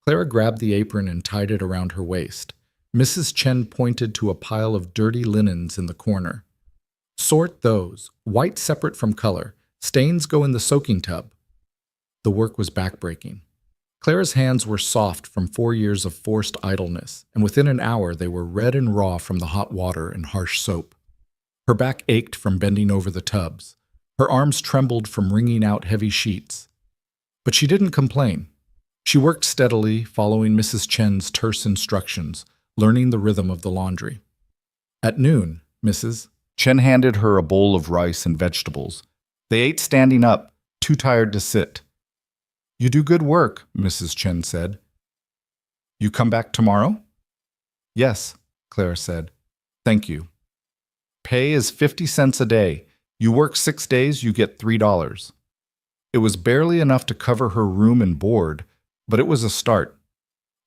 Clara grabbed the apron and tied it around her waist. Mrs. Chen pointed to a pile of dirty linens in the corner. "Sort those, white separate from color. Stains go in the soaking tub." The work was backbreaking. Clara's hands were soft from 4 years of forced idleness, and within an hour they were red and raw from the hot water and harsh soap. Her back ached from bending over the tubs. Her arms trembled from wringing out heavy sheets. But she didn't complain. She worked steadily, following Mrs. Chen's terse instructions, learning the rhythm of the laundry. At noon, Mrs. Chen handed her a bowl of rice and vegetables. They ate standing up, too tired to sit. "You do good work," Mrs. Chen said. "You come back tomorrow?" "Yes," Clara said. "Thank you." "Pay is 50 cents a day. You work 6 days, you get $3. It was barely enough to cover her room and board, but it was a start.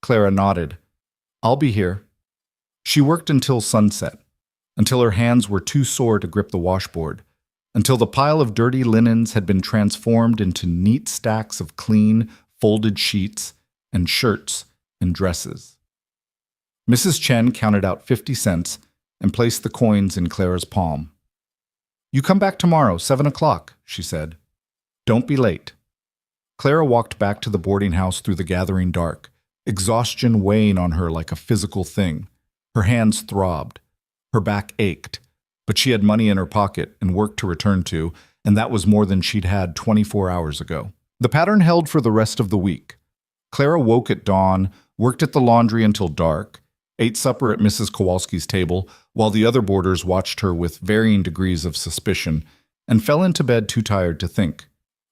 Clara nodded. "I'll be here." She worked until sunset. until her hands were too sore to grip the washboard, until the pile of dirty linens had been transformed into neat stacks of clean, folded sheets and shirts and dresses. Mrs. Chen counted out 50 cents and placed the coins in Clara's palm. "You come back tomorrow, 7 o'clock," she said. "Don't be late." Clara walked back to the boarding house through the gathering dark, exhaustion weighing on her like a physical thing. Her hands throbbed. Her back ached, but she had money in her pocket and work to return to, and that was more than she'd had 24 hours ago. The pattern held for the rest of the week. Clara woke at dawn, worked at the laundry until dark, ate supper at Mrs. Kowalski's table, while the other boarders watched her with varying degrees of suspicion, and fell into bed too tired to think.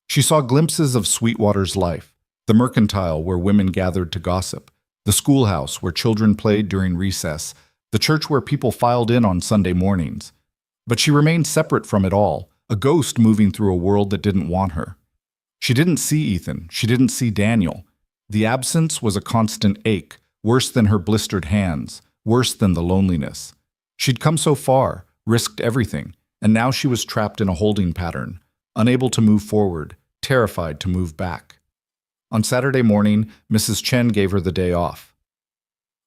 She saw glimpses of Sweetwater's life, the mercantile where women gathered to gossip, the schoolhouse where children played during recess, the church where people filed in on Sunday mornings. But she remained separate from it all, a ghost moving through a world that didn't want her. She didn't see Ethan. She didn't see Daniel. The absence was a constant ache, worse than her blistered hands, worse than the loneliness. She'd come so far, risked everything, and now she was trapped in a holding pattern, unable to move forward, terrified to move back. On Saturday morning, Mrs. Chen gave her the day off.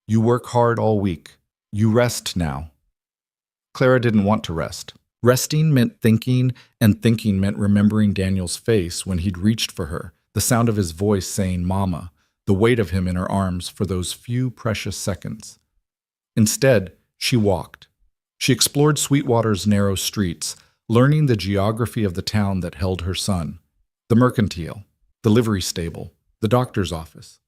"You work hard all week. You rest now." Clara didn't want to rest. Resting meant thinking, and thinking meant remembering Daniel's face when he'd reached for her, the sound of his voice saying "Mama," the weight of him in her arms for those few precious seconds. Instead, she walked. She explored Sweetwater's narrow streets, learning the geography of the town that held her son, the mercantile, the livery stable, the doctor's office,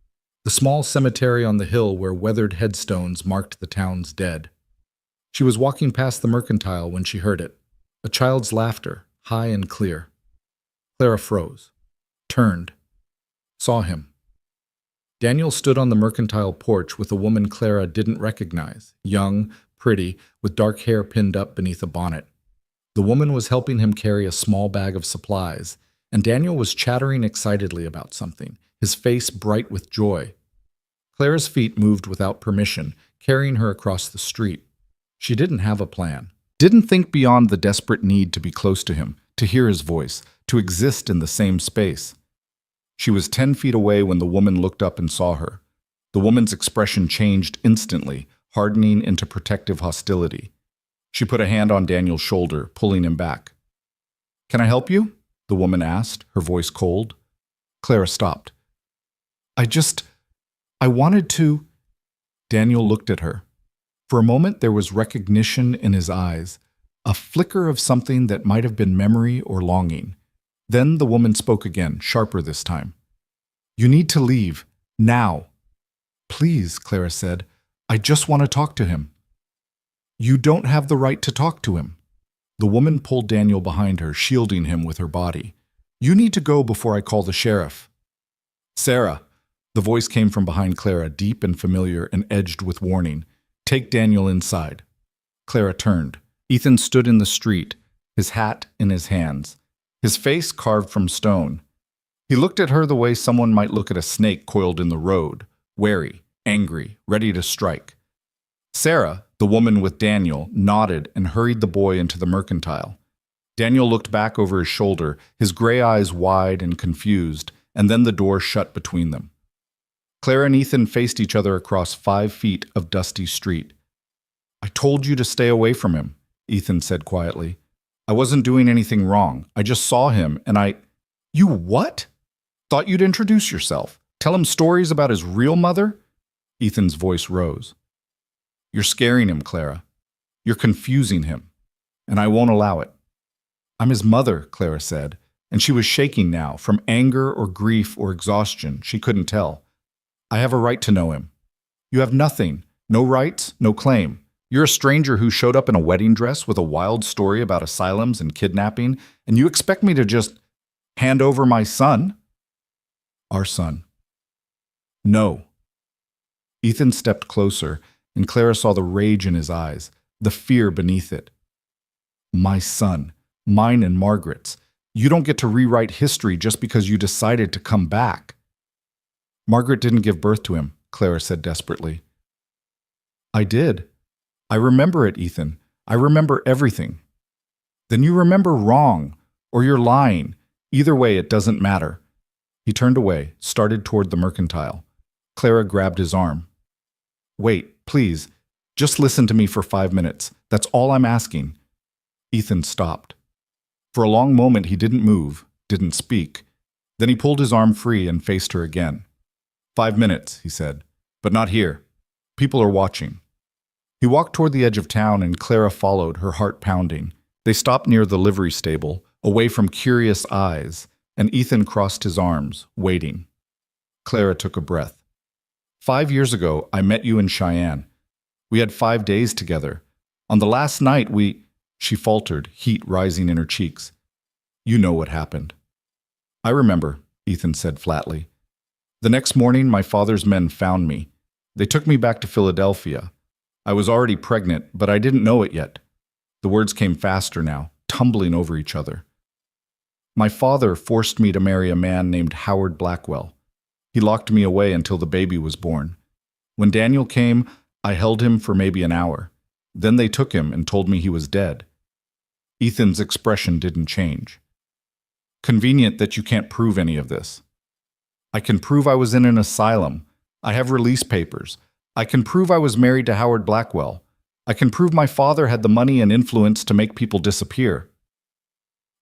the small cemetery on the hill where weathered headstones marked the town's dead. She was walking past the mercantile when she heard it, a child's laughter, high and clear. Clara froze, turned, saw him. Daniel stood on the mercantile porch with a woman Clara didn't recognize, young, pretty, with dark hair pinned up beneath a bonnet. The woman was helping him carry a small bag of supplies, and Daniel was chattering excitedly about something, his face bright with joy. Clara's feet moved without permission, carrying her across the street. She didn't have a plan, didn't think beyond the desperate need to be close to him, to hear his voice, to exist in the same space. She was 10 feet away when the woman looked up and saw her. The woman's expression changed instantly, hardening into protective hostility. She put a hand on Daniel's shoulder, pulling him back. "Can I help you?" the woman asked, her voice cold. Clara stopped. I wanted to." Daniel looked at her. For a moment there was recognition in his eyes, a flicker of something that might have been memory or longing. Then the woman spoke again, sharper this time. "You need to leave, now." "Please," Clara said, "I just want to talk to him." "You don't have the right to talk to him." The woman pulled Daniel behind her, shielding him with her body. "You need to go before I call the sheriff." "Sarah," the voice came from behind Clara, deep and familiar and edged with warning. "Take Daniel inside." Clara turned. Ethan stood in the street, his hat in his hands, his face carved from stone. He looked at her the way someone might look at a snake coiled in the road, wary, angry, ready to strike. Sarah, the woman with Daniel, nodded and hurried the boy into the mercantile. Daniel looked back over his shoulder, his gray eyes wide and confused, and then the door shut between them. Clara and Ethan faced each other across 5 feet of dusty street. "I told you to stay away from him," Ethan said quietly. "I wasn't doing anything wrong. I just saw him, and I—" "You what?" "Thought you'd introduce yourself. Tell him stories about his real mother?" Ethan's voice rose. "You're scaring him, Clara. You're confusing him, and I won't allow it." "I'm his mother," Clara said, and she was shaking now, from anger or grief or exhaustion, she couldn't tell. "I have a right to know him." "You have nothing. No rights, no claim. You're a stranger who showed up in a wedding dress with a wild story about asylums and kidnapping, and you expect me to just hand over my son?" "Our son." "No." Ethan stepped closer, and Clara saw the rage in his eyes, the fear beneath it. "My son. Mine and Margaret's. You don't get to rewrite history just because you decided to come back." "Margaret didn't give birth to him," Clara said desperately. "I did. I remember it, Ethan. I remember everything. Then you remember wrong, or you're lying. Either way, it doesn't matter. He turned away, started toward the mercantile. Clara grabbed his arm. Wait, please. Just listen to me for 5 minutes. That's all I'm asking. Ethan stopped. For a long moment, he didn't move, didn't speak. Then he pulled his arm free and faced her again. 5 minutes, he said, but not here. People are watching. He walked toward the edge of town and Clara followed, her heart pounding. They stopped near the livery stable, away from curious eyes, and Ethan crossed his arms, waiting. Clara took a breath. 5 years ago, I met you in Cheyenne. We had 5 days together. On the last night, She faltered, heat rising in her cheeks. You know what happened. I remember, Ethan said flatly. The next morning, my father's men found me. They took me back to Philadelphia. I was already pregnant, but I didn't know it yet. The words came faster now, tumbling over each other. My father forced me to marry a man named Howard Blackwell. He locked me away until the baby was born. When Daniel came, I held him for maybe an hour. Then they took him and told me he was dead. Ethan's expression didn't change. Convenient that you can't prove any of this. I can prove I was in an asylum. I have release papers. I can prove I was married to Howard Blackwell. I can prove my father had the money and influence to make people disappear.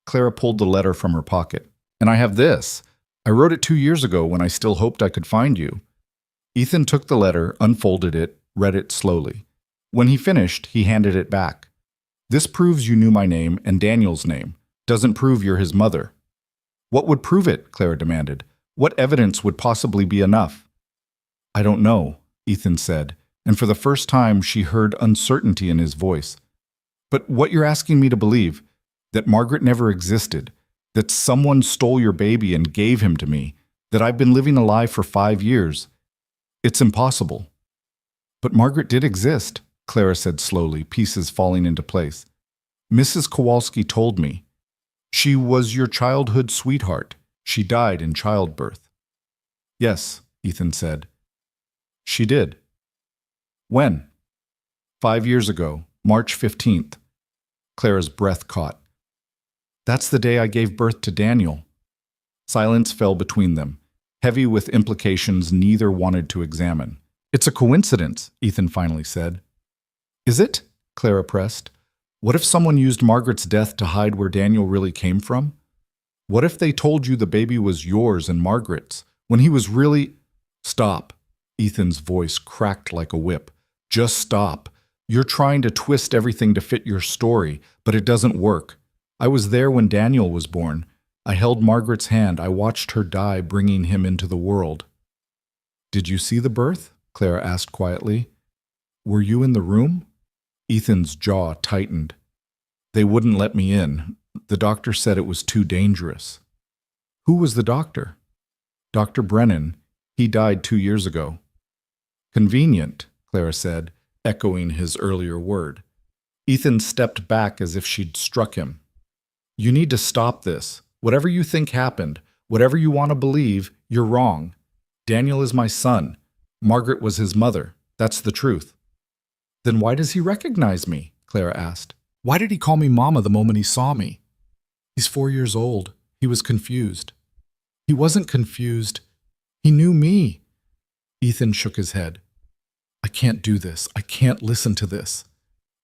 Clara pulled the letter from her pocket. And I have this. I wrote it 2 years ago when I still hoped I could find you. Ethan took the letter, unfolded it, read it slowly. When he finished, he handed it back. This proves you knew my name and Daniel's name. Doesn't prove you're his mother. What would prove it? Clara demanded. What evidence would possibly be enough? I don't know, Ethan said, and for the first time she heard uncertainty in his voice. But what you're asking me to believe, that Margaret never existed, that someone stole your baby and gave him to me, that I've been living a lie for 5 years, it's impossible. But Margaret did exist, Clara said slowly, pieces falling into place. Mrs. Kowalski told me. She was your childhood sweetheart. She died in childbirth. Yes, Ethan said. She did. When? 5 years ago, March 15th. Clara's breath caught. That's the day I gave birth to Daniel. Silence fell between them, heavy with implications neither wanted to examine. It's a coincidence, Ethan finally said. Is it? Clara pressed. What if someone used Margaret's death to hide where Daniel really came from? What if they told you the baby was yours and Margaret's, when he was really… Stop. Ethan's voice cracked like a whip. Just stop. You're trying to twist everything to fit your story, but it doesn't work. I was there when Daniel was born. I held Margaret's hand. I watched her die, bringing him into the world. Did you see the birth? Clara asked quietly. Were you in the room? Ethan's jaw tightened. They wouldn't let me in. The doctor said it was too dangerous. Who was the doctor? Dr. Brennan. He died 2 years ago. Convenient, Clara said, echoing his earlier word. Ethan stepped back as if she'd struck him. You need to stop this. Whatever you think happened, whatever you want to believe, you're wrong. Daniel is my son. Margaret was his mother. That's the truth. Then why does he recognize me? Clara asked. Why did he call me Mama the moment he saw me? He's 4 years old. He was confused. He wasn't confused. He knew me. Ethan shook his head. I can't do this. I can't listen to this.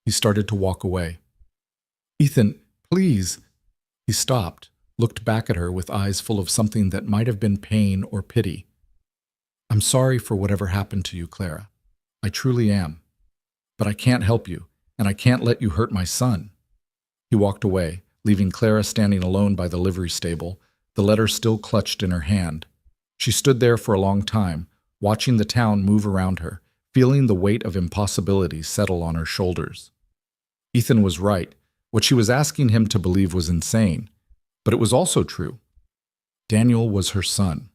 He started to walk away. Ethan, please. He stopped, looked back at her with eyes full of something that might have been pain or pity. I'm sorry for whatever happened to you, Clara. I truly am. But I can't help you, and I can't let you hurt my son. He walked away, leaving Clara standing alone by the livery stable, the letter still clutched in her hand. She stood there for a long time, watching the town move around her, feeling the weight of impossibility settle on her shoulders. Ethan was right. What she was asking him to believe was insane, but it was also true. Daniel was her son.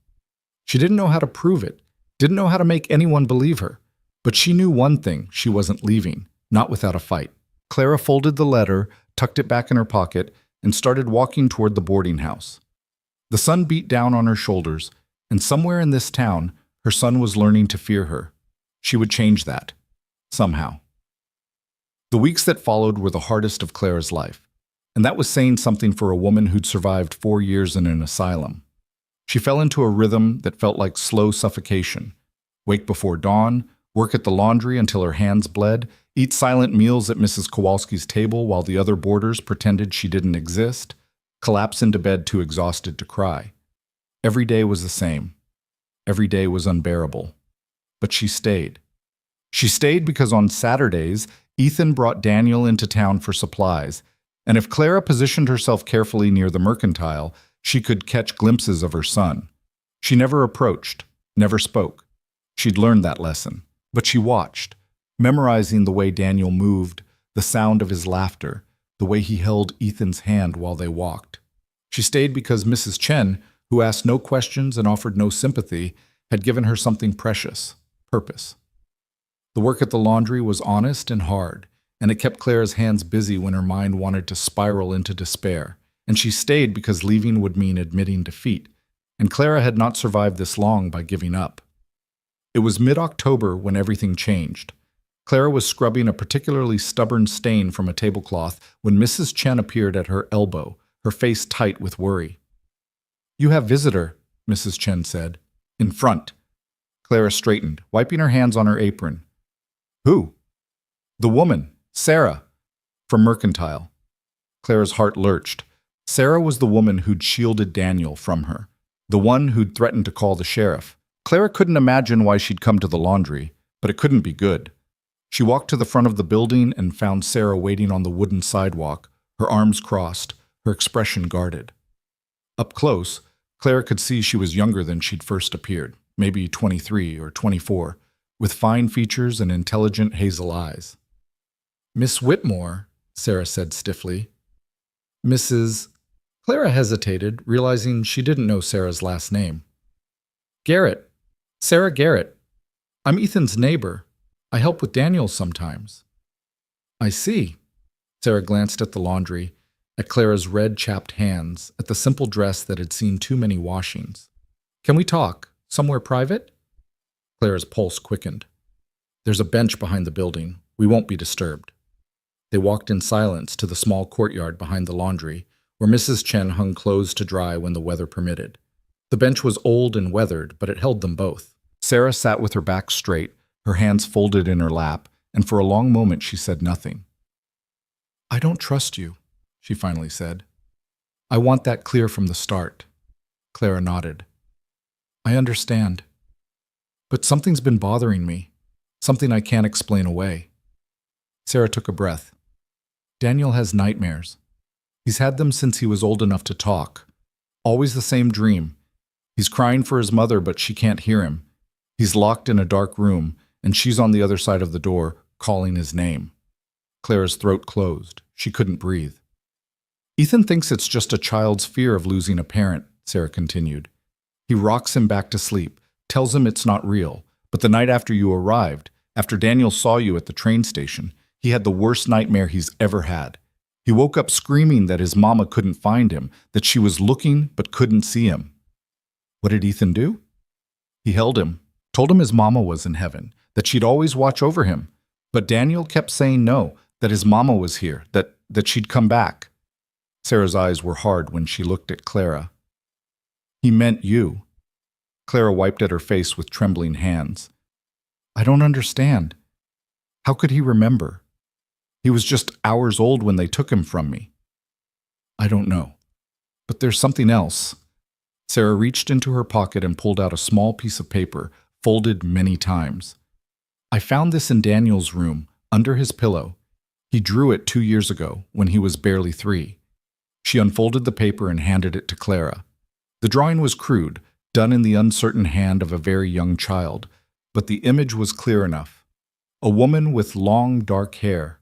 She didn't know how to prove it, didn't know how to make anyone believe her, but she knew one thing: she wasn't leaving, not without a fight. Clara folded the letter, tucked it back in her pocket, and started walking toward the boarding house. The sun beat down on her shoulders, and somewhere in this town, her son was learning to fear her. She would change that, somehow. The weeks that followed were the hardest of Clara's life, and that was saying something for a woman who'd survived 4 years in an asylum. She fell into a rhythm that felt like slow suffocation. Wake before dawn, work at the laundry until her hands bled, eat silent meals at Mrs. Kowalski's table while the other boarders pretended she didn't exist, collapse into bed too exhausted to cry. Every day was the same. Every day was unbearable. But she stayed. She stayed because on Saturdays, Ethan brought Daniel into town for supplies, and if Clara positioned herself carefully near the mercantile, she could catch glimpses of her son. She never approached, never spoke. She'd learned that lesson, but she watched, memorizing the way Daniel moved, the sound of his laughter, the way he held Ethan's hand while they walked. She stayed because Mrs. Chen, who asked no questions and offered no sympathy, had given her something precious, purpose. The work at the laundry was honest and hard, and it kept Clara's hands busy when her mind wanted to spiral into despair. And she stayed because leaving would mean admitting defeat, and Clara had not survived this long by giving up. It was mid-October when everything changed. Clara was scrubbing a particularly stubborn stain from a tablecloth when Mrs. Chen appeared at her elbow, her face tight with worry. "You have visitor," Mrs. Chen said. "In front." Clara straightened, wiping her hands on her apron. "Who?" "The woman, Sarah, from Mercantile." Clara's heart lurched. Sarah was the woman who'd shielded Daniel from her, the one who'd threatened to call the sheriff. Clara couldn't imagine why she'd come to the laundry, but it couldn't be good. She walked to the front of the building and found Sarah waiting on the wooden sidewalk, her arms crossed, her expression guarded. Up close, Clara could see she was younger than she'd first appeared, maybe 23 or 24, with fine features and intelligent hazel eyes. "Miss Whitmore," Sarah said stiffly. "Mrs. Clara hesitated, realizing she didn't know Sarah's last name. "Garrett. Sarah Garrett. I'm Ethan's neighbor. I help with Daniel sometimes." "I see." Sarah glanced at the laundry, at Clara's red, chapped hands, at the simple dress that had seen too many washings. "Can we talk? Somewhere private?" Clara's pulse quickened. "There's a bench behind the building. We won't be disturbed." They walked in silence to the small courtyard behind the laundry, where Mrs. Chen hung clothes to dry when the weather permitted. The bench was old and weathered, but it held them both. Sarah sat with her back straight, her hands folded in her lap, and for a long moment she said nothing. "I don't trust you," she finally said. "I want that clear from the start." Clara nodded. "I understand. But something's been bothering me, something I can't explain away." Sarah took a breath. "Daniel has nightmares. He's had them since he was old enough to talk. Always the same dream. He's crying for his mother, but she can't hear him. He's locked in a dark room, and she's on the other side of the door, calling his name." Clara's throat closed. She couldn't breathe. "Ethan thinks it's just a child's fear of losing a parent," Sarah continued. "He rocks him back to sleep, tells him it's not real. But the night after you arrived, after Daniel saw you at the train station, he had the worst nightmare he's ever had. He woke up screaming that his mama couldn't find him, that she was looking but couldn't see him." "What did Ethan do?" "He held him, told him his mama was in heaven, that she'd always watch over him. But Daniel kept saying no, that his mama was here, that she'd come back." Sarah's eyes were hard when she looked at Clara. "He meant you." Clara wiped at her face with trembling hands. "I don't understand. How could he remember? He was just hours old when they took him from me." "I don't know. But there's something else." Sarah reached into her pocket and pulled out a small piece of paper, folded many times. "I found this in Daniel's room, under his pillow. He drew it 2 years ago, when he was barely 3. She unfolded the paper and handed it to Clara. The drawing was crude, done in the uncertain hand of a very young child, but the image was clear enough. A woman with long, dark hair.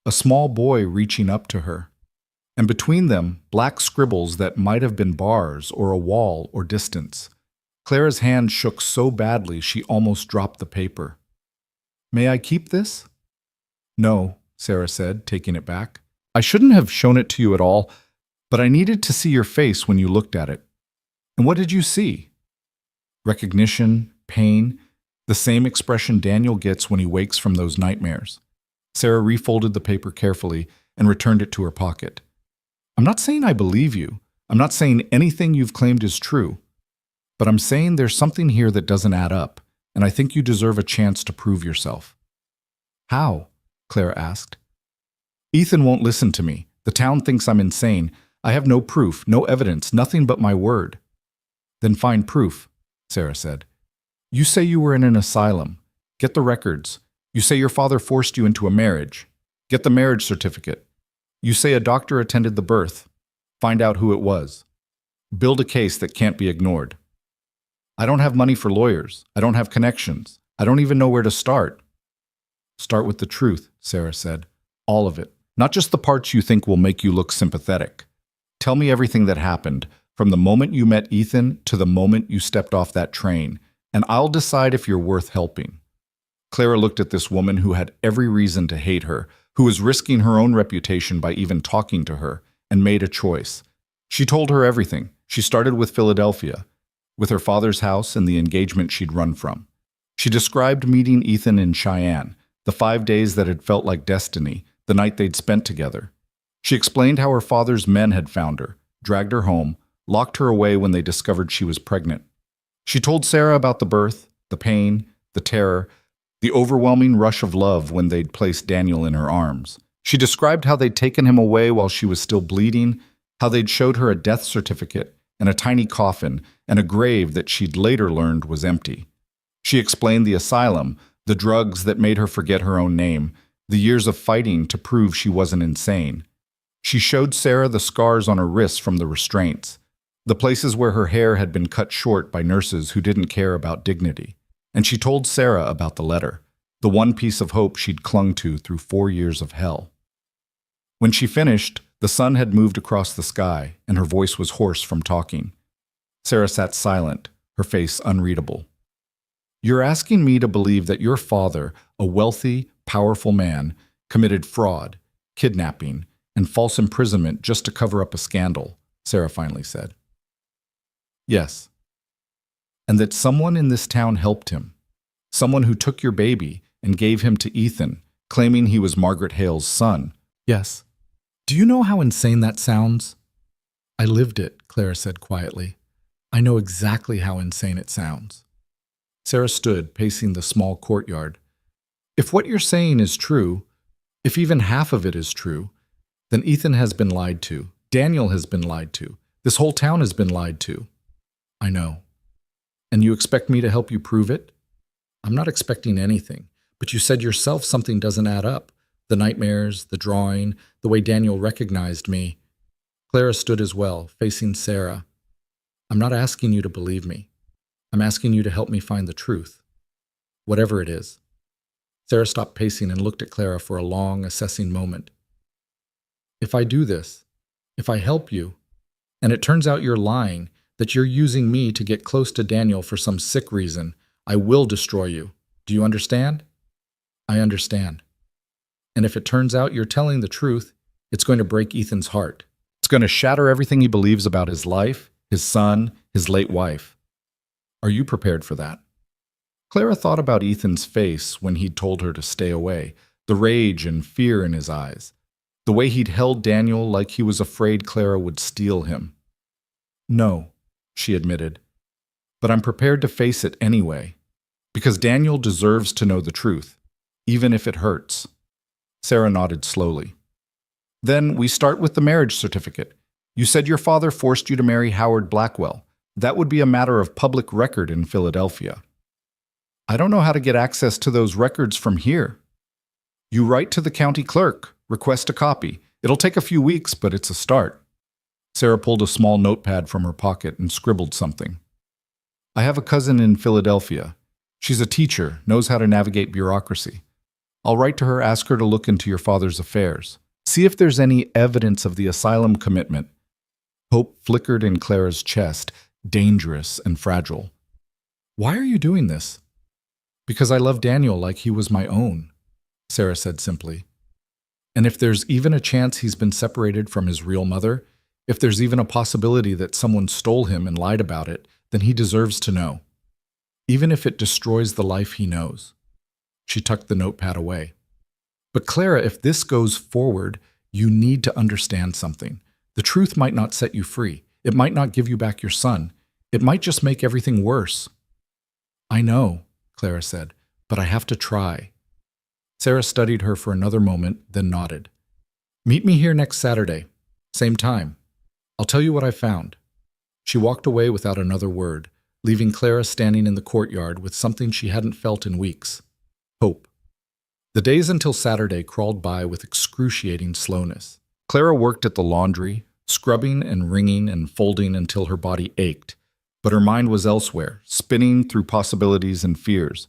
A small boy reaching up to her. And between them, black scribbles that might have been bars or a wall or distance. Clara's hand shook so badly she almost dropped the paper. "May I keep this?" "No," Sarah said, taking it back. "I shouldn't have shown it to you at all, but I needed to see your face when you looked at it." "And what did you see?" "Recognition, pain, the same expression Daniel gets when he wakes from those nightmares. Sarah refolded the paper carefully and returned it to her pocket. I'm not saying I believe you. I'm not saying anything you've claimed is true. But I'm saying there's something here that doesn't add up, and I think you deserve a chance to prove yourself. How? Clara asked. Ethan won't listen to me. The town thinks I'm insane. I have no proof, no evidence, nothing but my word. Then find proof, Sarah said. You say you were in an asylum. Get the records. You say your father forced you into a marriage. Get the marriage certificate. You say a doctor attended the birth. Find out who it was. Build a case that can't be ignored. I don't have money for lawyers. I don't have connections. I don't even know where to start. Start with the truth, Sarah said. All of it. Not just the parts you think will make you look sympathetic. Tell me everything that happened, from the moment you met Ethan to the moment you stepped off that train, and I'll decide if you're worth helping. Clara looked at this woman who had every reason to hate her, who was risking her own reputation by even talking to her, and made a choice. She told her everything. She started with Philadelphia, with her father's house and the engagement she'd run from. She described meeting Ethan in Cheyenne, the 5 days that had felt like destiny, the night they'd spent together. She explained how her father's men had found her, dragged her home, locked her away when they discovered she was pregnant. She told Sarah about the birth, the pain, the terror, the overwhelming rush of love when they'd placed Daniel in her arms. She described how they'd taken him away while she was still bleeding, how they'd showed her a death certificate and a tiny coffin and a grave that she'd later learned was empty. She explained the asylum, the drugs that made her forget her own name, the years of fighting to prove she wasn't insane. She showed Sarah the scars on her wrists from the restraints, the places where her hair had been cut short by nurses who didn't care about dignity. And she told Sarah about the letter, the one piece of hope she'd clung to through 4 years of hell. When she finished, the sun had moved across the sky, and her voice was hoarse from talking. Sarah sat silent, her face unreadable. You're asking me to believe that your father, a wealthy, powerful man, committed fraud, kidnapping, and false imprisonment just to cover up a scandal, Sarah finally said. Yes. And that someone in this town helped him. Someone who took your baby and gave him to Ethan, claiming he was Margaret Hale's son. Yes. Do you know how insane that sounds? I lived it, Clara said quietly. I know exactly how insane it sounds. Sarah stood, pacing the small courtyard. If what you're saying is true, if even half of it is true, then Ethan has been lied to. Daniel has been lied to. This whole town has been lied to. I know. And you expect me to help you prove it? I'm not expecting anything, but you said yourself something doesn't add up. The nightmares, the drawing, the way Daniel recognized me. Clara stood as well, facing Sarah. I'm not asking you to believe me. I'm asking you to help me find the truth, whatever it is. Sarah stopped pacing and looked at Clara for a long, assessing moment. If I do this, if I help you, and it turns out you're lying, that you're using me to get close to Daniel for some sick reason, I will destroy you. Do you understand? I understand. And if it turns out you're telling the truth, it's going to break Ethan's heart. It's going to shatter everything he believes about his life, his son, his late wife. Are you prepared for that? Clara thought about Ethan's face when he'd told her to stay away, the rage and fear in his eyes, the way he'd held Daniel like he was afraid Clara would steal him. No, she admitted, but I'm prepared to face it anyway, because Daniel deserves to know the truth, even if it hurts. Sarah nodded slowly. Then we start with the marriage certificate. You said your father forced you to marry Howard Blackwell. That would be a matter of public record in Philadelphia. I don't know how to get access to those records from here. You write to the county clerk, request a copy. It'll take a few weeks, but it's a start. Sarah pulled a small notepad from her pocket and scribbled something. I have a cousin in Philadelphia. She's a teacher, knows how to navigate bureaucracy. I'll write to her, ask her to look into your father's affairs. See if there's any evidence of the asylum commitment. Hope flickered in Clara's chest, dangerous and fragile. Why are you doing this? Because I love Daniel like he was my own, Sarah said simply. And if there's even a chance he's been separated from his real mother, if there's even a possibility that someone stole him and lied about it, then he deserves to know. Even if it destroys the life he knows. She tucked the notepad away. But Clara, if this goes forward, you need to understand something. The truth might not set you free. It might not give you back your son. It might just make everything worse. I know, Clara said, but I have to try. Sarah studied her for another moment, then nodded. Meet me here next Saturday. Same time. I'll tell you what I found. She walked away without another word, leaving Clara standing in the courtyard with something she hadn't felt in weeks. Hope. The days until Saturday crawled by with excruciating slowness. Clara worked at the laundry, scrubbing and wringing and folding until her body ached, but her mind was elsewhere, spinning through possibilities and fears.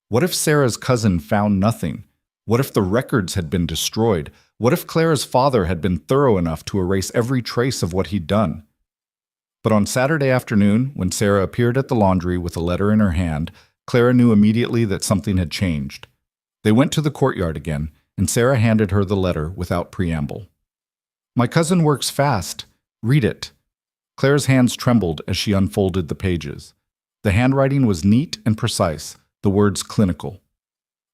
What if Sarah's cousin found nothing? What if the records had been destroyed? What if Clara's father had been thorough enough to erase every trace of what he'd done? But on Saturday afternoon, when Sarah appeared at the laundry with a letter in her hand, Clara knew immediately that something had changed. They went to the courtyard again, and Sarah handed her the letter without preamble. My cousin works fast. Read it. Clara's hands trembled as she unfolded the pages. The handwriting was neat and precise, the words clinical.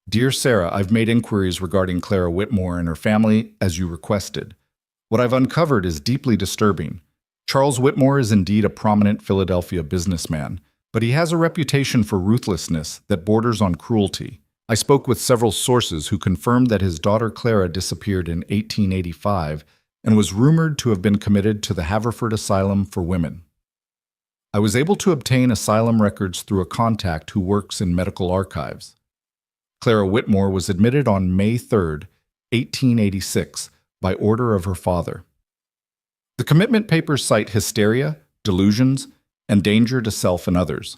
Dear Sarah, I've made inquiries regarding Clara Whitmore and her family as you requested. What I've uncovered is deeply disturbing. Charles Whitmore is indeed a prominent Philadelphia businessman, but he has a reputation for ruthlessness that borders on cruelty. I spoke with several sources who confirmed that his daughter Clara disappeared in 1885 and was rumored to have been committed to the Haverford Asylum for Women. I was able to obtain asylum records through a contact who works in medical archives. Clara Whitmore was admitted on May 3, 1886, by order of her father. The commitment papers cite hysteria, delusions, and danger to self and others.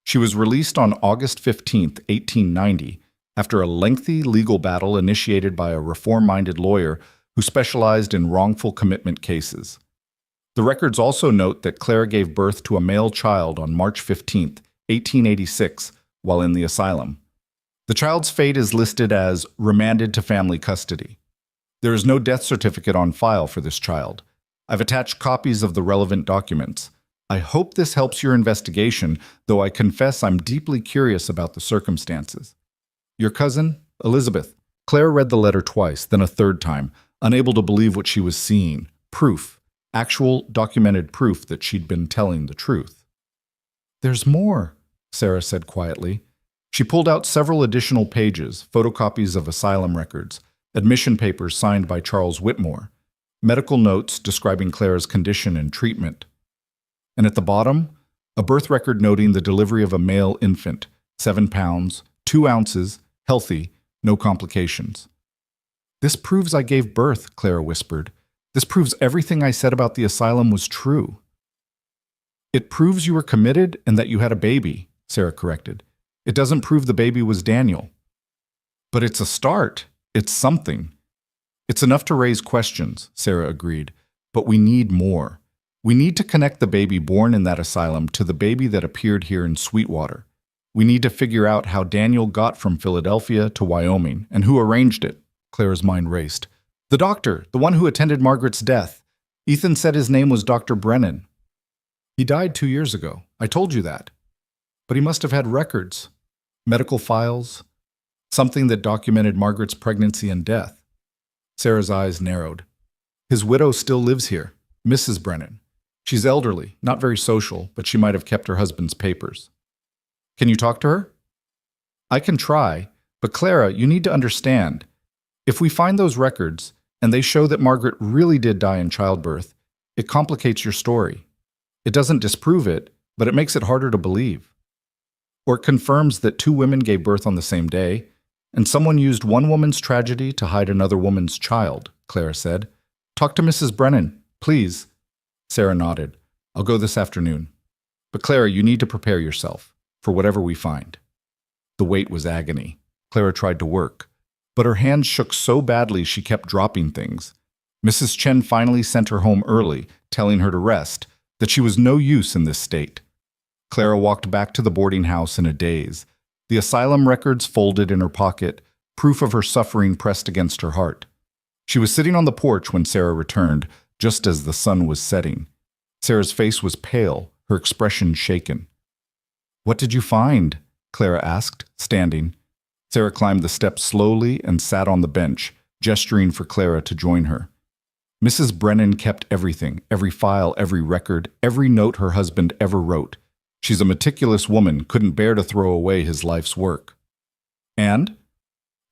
She was released on August 15, 1890, after a lengthy legal battle initiated by a reform-minded lawyer who specialized in wrongful commitment cases. The records also note that Clara gave birth to a male child on March 15, 1886, while in the asylum. The child's fate is listed as remanded to family custody. There is no death certificate on file for this child. I've attached copies of the relevant documents. I hope this helps your investigation, though I confess I'm deeply curious about the circumstances. Your cousin, Elizabeth. Clara read the letter twice, then a third time, unable to believe what she was seeing. Proof. Actual, documented proof that she'd been telling the truth. There's more, Sarah said quietly. She pulled out several additional pages, photocopies of asylum records, admission papers signed by Charles Whitmore, medical notes describing Clara's condition and treatment. And at the bottom, a birth record noting the delivery of a male infant, 7 pounds, 2 ounces, healthy, no complications. This proves I gave birth, Clara whispered. This proves everything I said about the asylum was true. It proves you were committed and that you had a baby, Sarah corrected. It doesn't prove the baby was Daniel. But it's a start. It's something. It's enough to raise questions, Sarah agreed. But we need more. We need to connect the baby born in that asylum to the baby that appeared here in Sweetwater. We need to figure out how Daniel got from Philadelphia to Wyoming and who arranged it. Clara's mind raced. The doctor, the one who attended Margaret's death. Ethan said his name was Dr. Brennan. He died 2 years ago. I told you that. But he must have had records, medical files, something that documented Margaret's pregnancy and death. Sarah's eyes narrowed. His widow still lives here, Mrs. Brennan. She's elderly, not very social, but she might have kept her husband's papers. Can you talk to her? I can try, but Clara, you need to understand. If we find those records, and they show that Margaret really did die in childbirth, it complicates your story. It doesn't disprove it, but it makes it harder to believe. Or it confirms that 2 women gave birth on the same day, and someone used one woman's tragedy to hide another woman's child, Clara said. Talk to Mrs. Brennan, please. Sarah nodded. I'll go this afternoon. But Clara, you need to prepare yourself for whatever we find. The wait was agony. Clara tried to work, but her hands shook so badly she kept dropping things. Mrs. Chen finally sent her home early, telling her to rest, that she was no use in this state. Clara walked back to the boarding house in a daze, the asylum records folded in her pocket, proof of her suffering pressed against her heart. She was sitting on the porch when Sarah returned, just as the sun was setting. Sarah's face was pale, her expression shaken. What did you find? Clara asked, standing. Sarah climbed the steps slowly and sat on the bench, gesturing for Clara to join her. Mrs. Brennan kept everything, every file, every record, every note her husband ever wrote. She's a meticulous woman, couldn't bear to throw away his life's work. And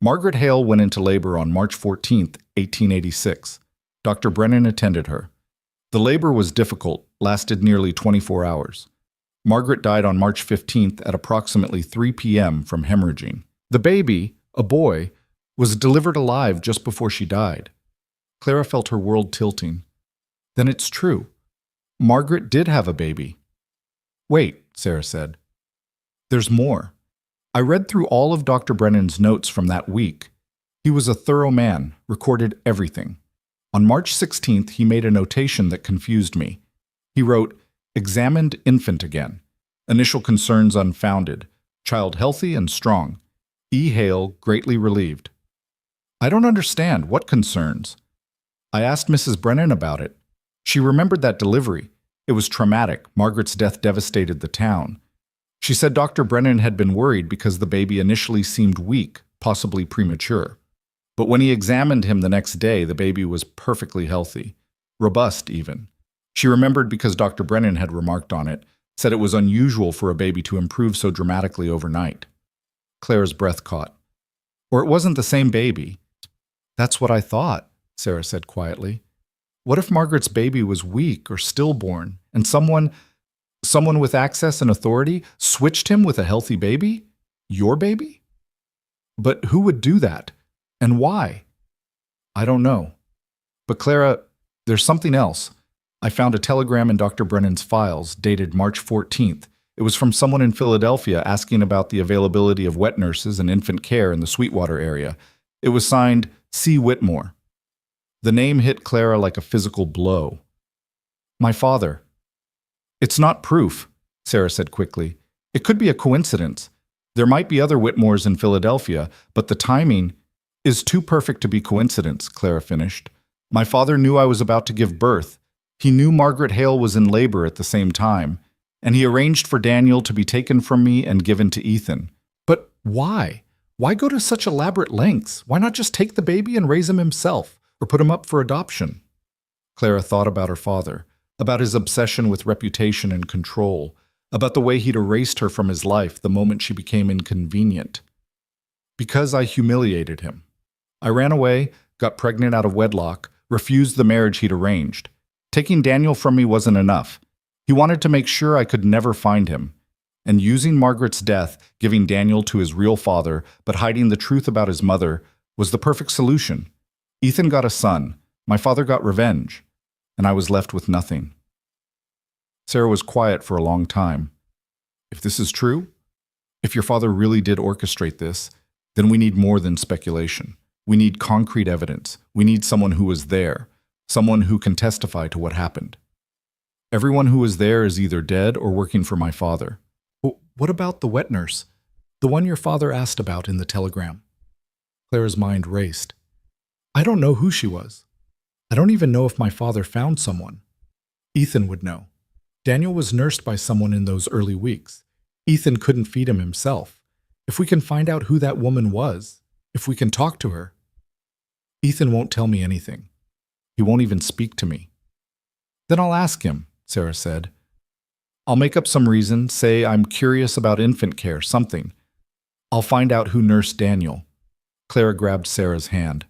Margaret Hale went into labor on March 14, 1886. Dr. Brennan attended her. The labor was difficult, lasted nearly 24 hours. Margaret died on March 15th at approximately 3 p.m. from hemorrhaging. The baby, a boy, was delivered alive just before she died. Clara felt her world tilting. Then it's true. Margaret did have a baby. Wait, Sarah said. There's more. I read through all of Dr. Brennan's notes from that week. He was a thorough man, recorded everything. On March 16th, he made a notation that confused me. He wrote, "Examined infant again. Initial concerns unfounded. Child healthy and strong. E. Hale greatly relieved." I don't understand. What concerns? I asked Mrs. Brennan about it. She remembered that delivery. It was traumatic. Margaret's death devastated the town. She said Dr. Brennan had been worried because the baby initially seemed weak, possibly premature. But when he examined him the next day, the baby was perfectly healthy, robust even. She remembered because Dr. Brennan had remarked on it, said it was unusual for a baby to improve so dramatically overnight. Clara's breath caught. Or it wasn't the same baby. That's what I thought, Sarah said quietly. What if Margaret's baby was weak or stillborn, and someone with access and authority switched him with a healthy baby? Your baby? But who would do that? And why? I don't know. But Clara, there's something else. I found a telegram in Dr. Brennan's files dated March 14th. It was from someone in Philadelphia asking about the availability of wet nurses and infant care in the Sweetwater area. It was signed C. Whitmore. The name hit Clara like a physical blow. My father. It's not proof, Sarah said quickly. It could be a coincidence. There might be other Whitmores in Philadelphia, but the timing is too perfect to be coincidence, Clara finished. My father knew I was about to give birth. He knew Margaret Hale was in labor at the same time, and he arranged for Daniel to be taken from me and given to Ethan. But why? Why go to such elaborate lengths? Why not just take the baby and raise him himself, or put him up for adoption? Clara thought about her father, about his obsession with reputation and control, about the way he'd erased her from his life the moment she became inconvenient. Because I humiliated him. I ran away, got pregnant out of wedlock, refused the marriage he'd arranged. Taking Daniel from me wasn't enough. He wanted to make sure I could never find him. And using Margaret's death, giving Daniel to his real father, but hiding the truth about his mother, was the perfect solution. Ethan got a son, my father got revenge, and I was left with nothing. Sarah was quiet for a long time. If this is true, if your father really did orchestrate this, then we need more than speculation. We need concrete evidence. We need someone who was there, someone who can testify to what happened. Everyone who was there is either dead or working for my father. What about the wet nurse? The one your father asked about in the telegram? Clara's mind raced. I don't know who she was. I don't even know if my father found someone. Ethan would know. Daniel was nursed by someone in those early weeks. Ethan couldn't feed him himself. If we can find out who that woman was, if we can talk to her. Ethan won't tell me anything. He won't even speak to me. Then I'll ask him, Sarah said. I'll make up some reason, say I'm curious about infant care, something. I'll find out who nursed Daniel. Clara grabbed Sarah's hand.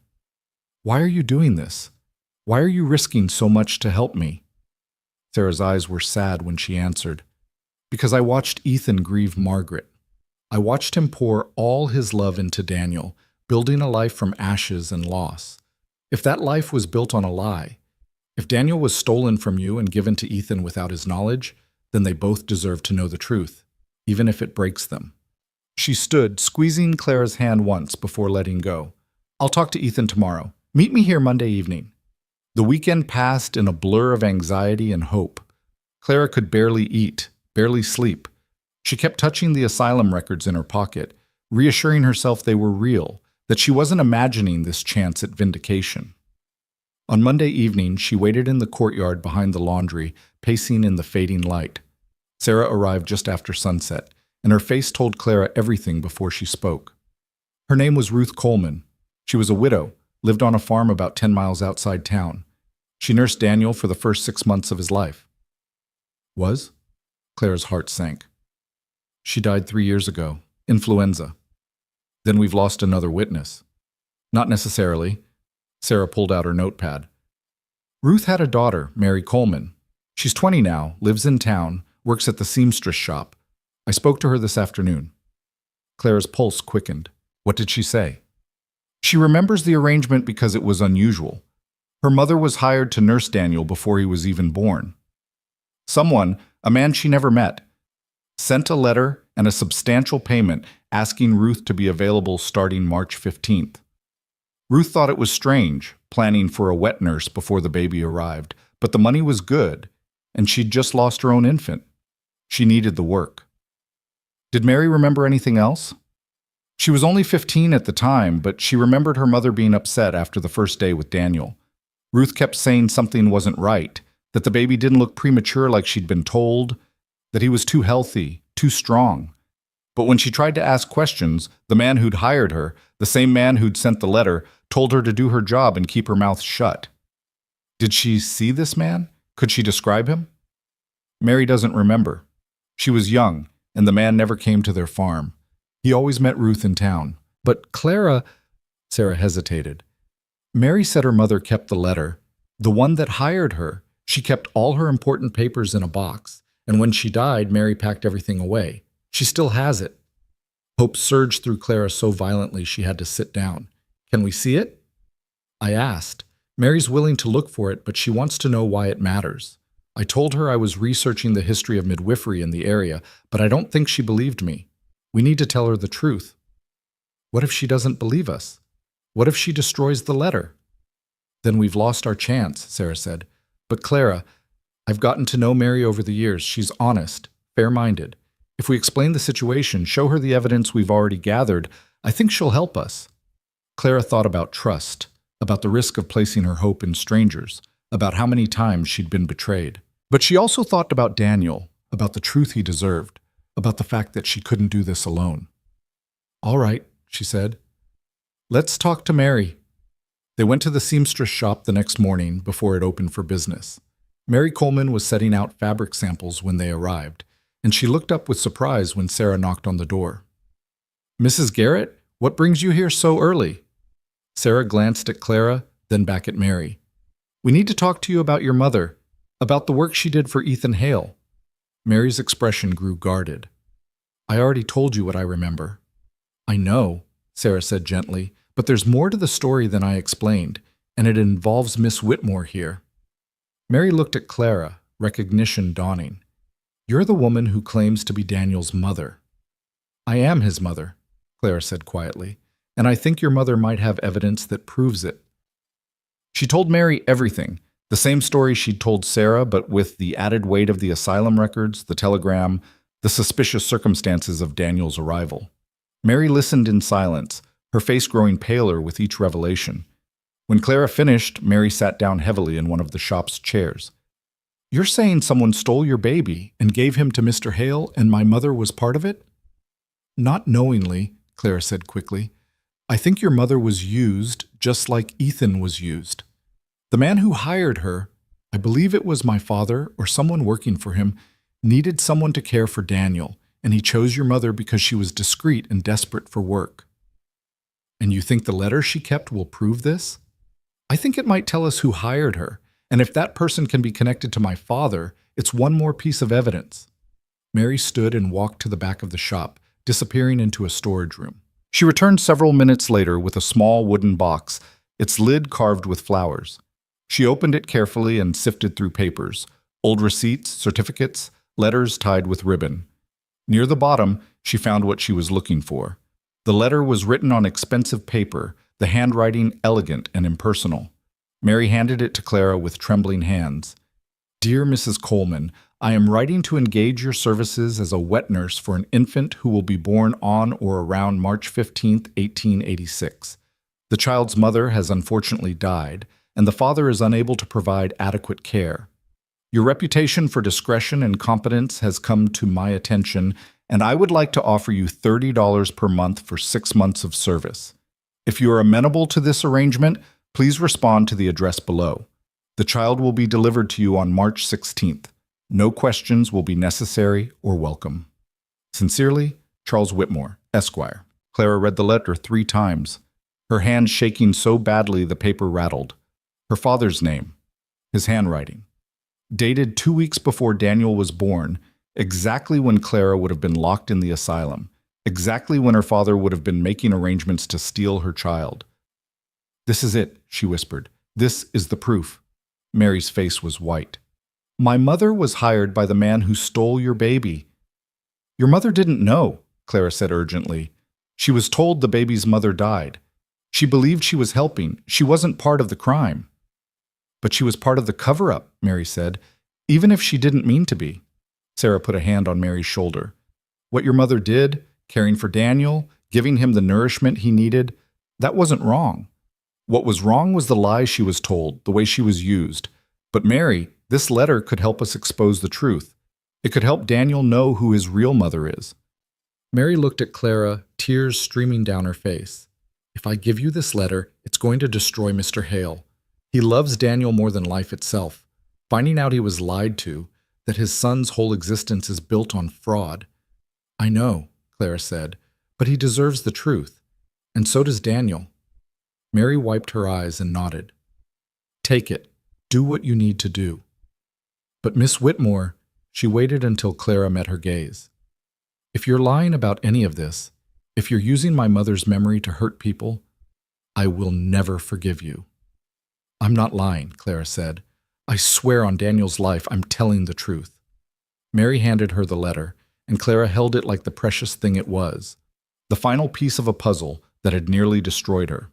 Why are you doing this? Why are you risking so much to help me? Sarah's eyes were sad when she answered. Because I watched Ethan grieve Margaret. I watched him pour all his love into Daniel, building a life from ashes and loss. If that life was built on a lie, if Daniel was stolen from you and given to Ethan without his knowledge, then they both deserve to know the truth, even if it breaks them. She stood, squeezing Clara's hand once before letting go. I'll talk to Ethan tomorrow. Meet me here Monday evening. The weekend passed in a blur of anxiety and hope. Clara could barely eat, barely sleep. She kept touching the asylum records in her pocket, reassuring herself they were real, that she wasn't imagining this chance at vindication. On Monday evening, she waited in the courtyard behind the laundry, pacing in the fading light. Sarah arrived just after sunset, and her face told Clara everything before she spoke. Her name was Ruth Coleman. She was a widow, lived on a farm about 10 miles outside town. She nursed Daniel for the first 6 months of his life. Was? Clara's heart sank. She died 3 years ago. Influenza. Then we've lost another witness. Not necessarily. Sarah pulled out her notepad. Ruth had a daughter, Mary Coleman. She's 20 now, lives in town, works at the seamstress shop. I spoke to her this afternoon. Clara's pulse quickened. What did she say? She remembers the arrangement because it was unusual. Her mother was hired to nurse Daniel before he was even born. Someone, a man she never met, sent a letter and a substantial payment asking Ruth to be available starting March 15th. Ruth thought it was strange, planning for a wet nurse before the baby arrived, but the money was good, and she'd just lost her own infant. She needed the work. Did Mary remember anything else? She was only 15 at the time, but she remembered her mother being upset after the first day with Daniel. Ruth kept saying something wasn't right, that the baby didn't look premature like she'd been told, that he was too healthy, too strong. But when she tried to ask questions, the man who'd hired her, the same man who'd sent the letter, told her to do her job and keep her mouth shut. Did she see this man? Could she describe him? Mary doesn't remember. She was young, and the man never came to their farm. He always met Ruth in town. But Clara, Sarah hesitated. Mary said her mother kept the letter. The one that hired her. She kept all her important papers in a box, and when she died, Mary packed everything away. She still has it. Hope surged through Clara so violently she had to sit down. Can we see it? I asked. Mary's willing to look for it, but she wants to know why it matters. I told her I was researching the history of midwifery in the area, but I don't think she believed me. We need to tell her the truth. What if she doesn't believe us? What if she destroys the letter? Then we've lost our chance, Sarah said. But Clara, I've gotten to know Mary over the years. She's honest, fair-minded. If we explain the situation, show her the evidence we've already gathered, I think she'll help us. Clara thought about trust, about the risk of placing her hope in strangers, about how many times she'd been betrayed. But she also thought about Daniel, about the truth he deserved, about the fact that she couldn't do this alone. All right, she said. Let's talk to Mary. They went to the seamstress shop the next morning before it opened for business. Mary Coleman was setting out fabric samples when they arrived, and she looked up with surprise when Sarah knocked on the door. Mrs. Garrett, what brings you here so early? Sarah glanced at Clara, then back at Mary. We need to talk to you about your mother, about the work she did for Ethan Hale. Mary's expression grew guarded. I already told you what I remember. I know, Sarah said gently, but there's more to the story than I explained, and it involves Miss Whitmore here. Mary looked at Clara, recognition dawning. You're the woman who claims to be Daniel's mother. I am his mother, Clara said quietly, and I think your mother might have evidence that proves it. She told Mary everything, the same story she'd told Sarah, but with the added weight of the asylum records, the telegram, the suspicious circumstances of Daniel's arrival. Mary listened in silence, her face growing paler with each revelation. When Clara finished, Mary sat down heavily in one of the shop's chairs. You're saying someone stole your baby and gave him to Mr. Hale and my mother was part of it? Not knowingly, Clara said quickly. I think your mother was used just like Ethan was used. The man who hired her, I believe it was my father or someone working for him, needed someone to care for Daniel, and he chose your mother because she was discreet and desperate for work. And you think the letter she kept will prove this? I think it might tell us who hired her, and if that person can be connected to my father, it's one more piece of evidence. Mary stood and walked to the back of the shop, disappearing into a storage room. She returned several minutes later with a small wooden box, its lid carved with flowers. She opened it carefully and sifted through papers, old receipts, certificates, letters tied with ribbon. Near the bottom, she found what she was looking for. The letter was written on expensive paper, the handwriting elegant and impersonal. Mary handed it to Clara with trembling hands. Dear Mrs. Coleman, I am writing to engage your services as a wet nurse for an infant who will be born on or around March 15, 1886. The child's mother has unfortunately died, and the father is unable to provide adequate care. Your reputation for discretion and competence has come to my attention, and I would like to offer you $30 per month for 6 months of service. If you are amenable to this arrangement, please respond to the address below. The child will be delivered to you on March 16th. No questions will be necessary or welcome. Sincerely, Charles Whitmore, Esquire. Clara read the letter 3 times, her hand shaking so badly the paper rattled. Her father's name, his handwriting. Dated 2 weeks before Daniel was born, exactly when Clara would have been locked in the asylum, exactly when her father would have been making arrangements to steal her child. "This is it," she whispered. "This is the proof." Mary's face was white. "My mother was hired by the man who stole your baby." "Your mother didn't know," Clara said urgently. "She was told the baby's mother died. She believed she was helping. She wasn't part of the crime." "But she was part of the cover-up," Mary said, "even if she didn't mean to be." Sarah put a hand on Mary's shoulder. "What your mother did, caring for Daniel, giving him the nourishment he needed, that wasn't wrong. What was wrong was the lies she was told, the way she was used. But Mary, this letter could help us expose the truth. It could help Daniel know who his real mother is." Mary looked at Clara, tears streaming down her face. "If I give you this letter, it's going to destroy Mr. Hale. He loves Daniel more than life itself. Finding out he was lied to, that his son's whole existence is built on fraud." "I know," Clara said, "but he deserves the truth. And so does Daniel." Mary wiped her eyes and nodded. "Take it. Do what you need to do." "But Miss Whitmore," she waited until Clara met her gaze. "If you're lying about any of this, if you're using my mother's memory to hurt people, I will never forgive you." "I'm not lying," Clara said. "I swear on Daniel's life I'm telling the truth." Mary handed her the letter, and Clara held it like the precious thing it was, the final piece of a puzzle that had nearly destroyed her.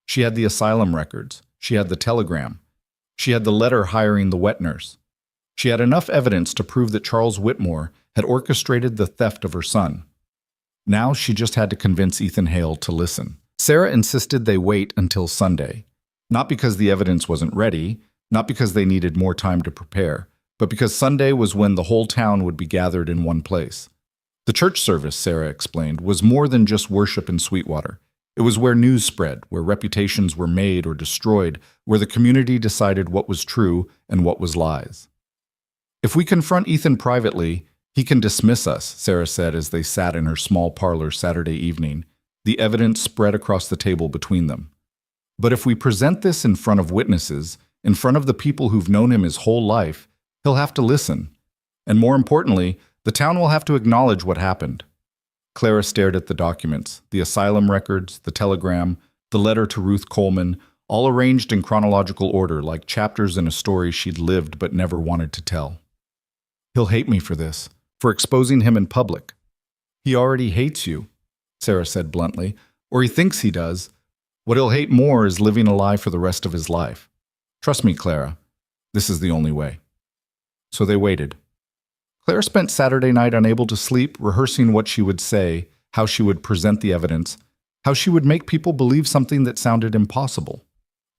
She had the asylum records. She had the telegram. She had the letter hiring the wet nurse. She had enough evidence to prove that Charles Whitmore had orchestrated the theft of her son. Now she just had to convince Ethan Hale to listen. Sarah insisted they wait until Sunday, not because the evidence wasn't ready, not because they needed more time to prepare, but because Sunday was when the whole town would be gathered in one place. The church service, Sarah explained, was more than just worship in Sweetwater. It was where news spread, where reputations were made or destroyed, where the community decided what was true and what was lies. "If we confront Ethan privately, he can dismiss us," Sarah said as they sat in her small parlor Saturday evening, the evidence spread across the table between them. "But if we present this in front of witnesses, in front of the people who've known him his whole life, he'll have to listen. And more importantly, the town will have to acknowledge what happened." Clara stared at the documents, the asylum records, the telegram, the letter to Ruth Coleman, all arranged in chronological order like chapters in a story she'd lived but never wanted to tell. "He'll hate me for this, for exposing him in public." "He already hates you," Sarah said bluntly, "or he thinks he does. What he'll hate more is living a lie for the rest of his life. Trust me, Clara, this is the only way." So they waited. Clara spent Saturday night unable to sleep, rehearsing what she would say, how she would present the evidence, how she would make people believe something that sounded impossible.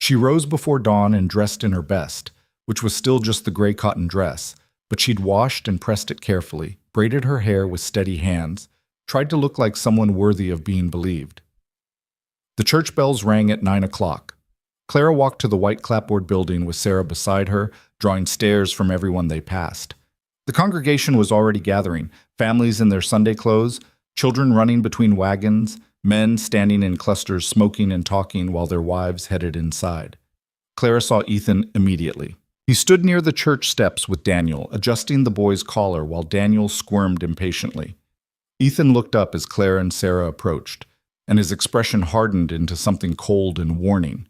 She rose before dawn and dressed in her best, which was still just the gray cotton dress, but she'd washed and pressed it carefully, braided her hair with steady hands, tried to look like someone worthy of being believed. The church bells rang at 9 o'clock. Clara walked to the white clapboard building with Sarah beside her, drawing stares from everyone they passed. The congregation was already gathering, families in their Sunday clothes, children running between wagons, men standing in clusters smoking and talking while their wives headed inside. Clara saw Ethan immediately. He stood near the church steps with Daniel, adjusting the boy's collar while Daniel squirmed impatiently. Ethan looked up as Clara and Sarah approached, and his expression hardened into something cold and warning.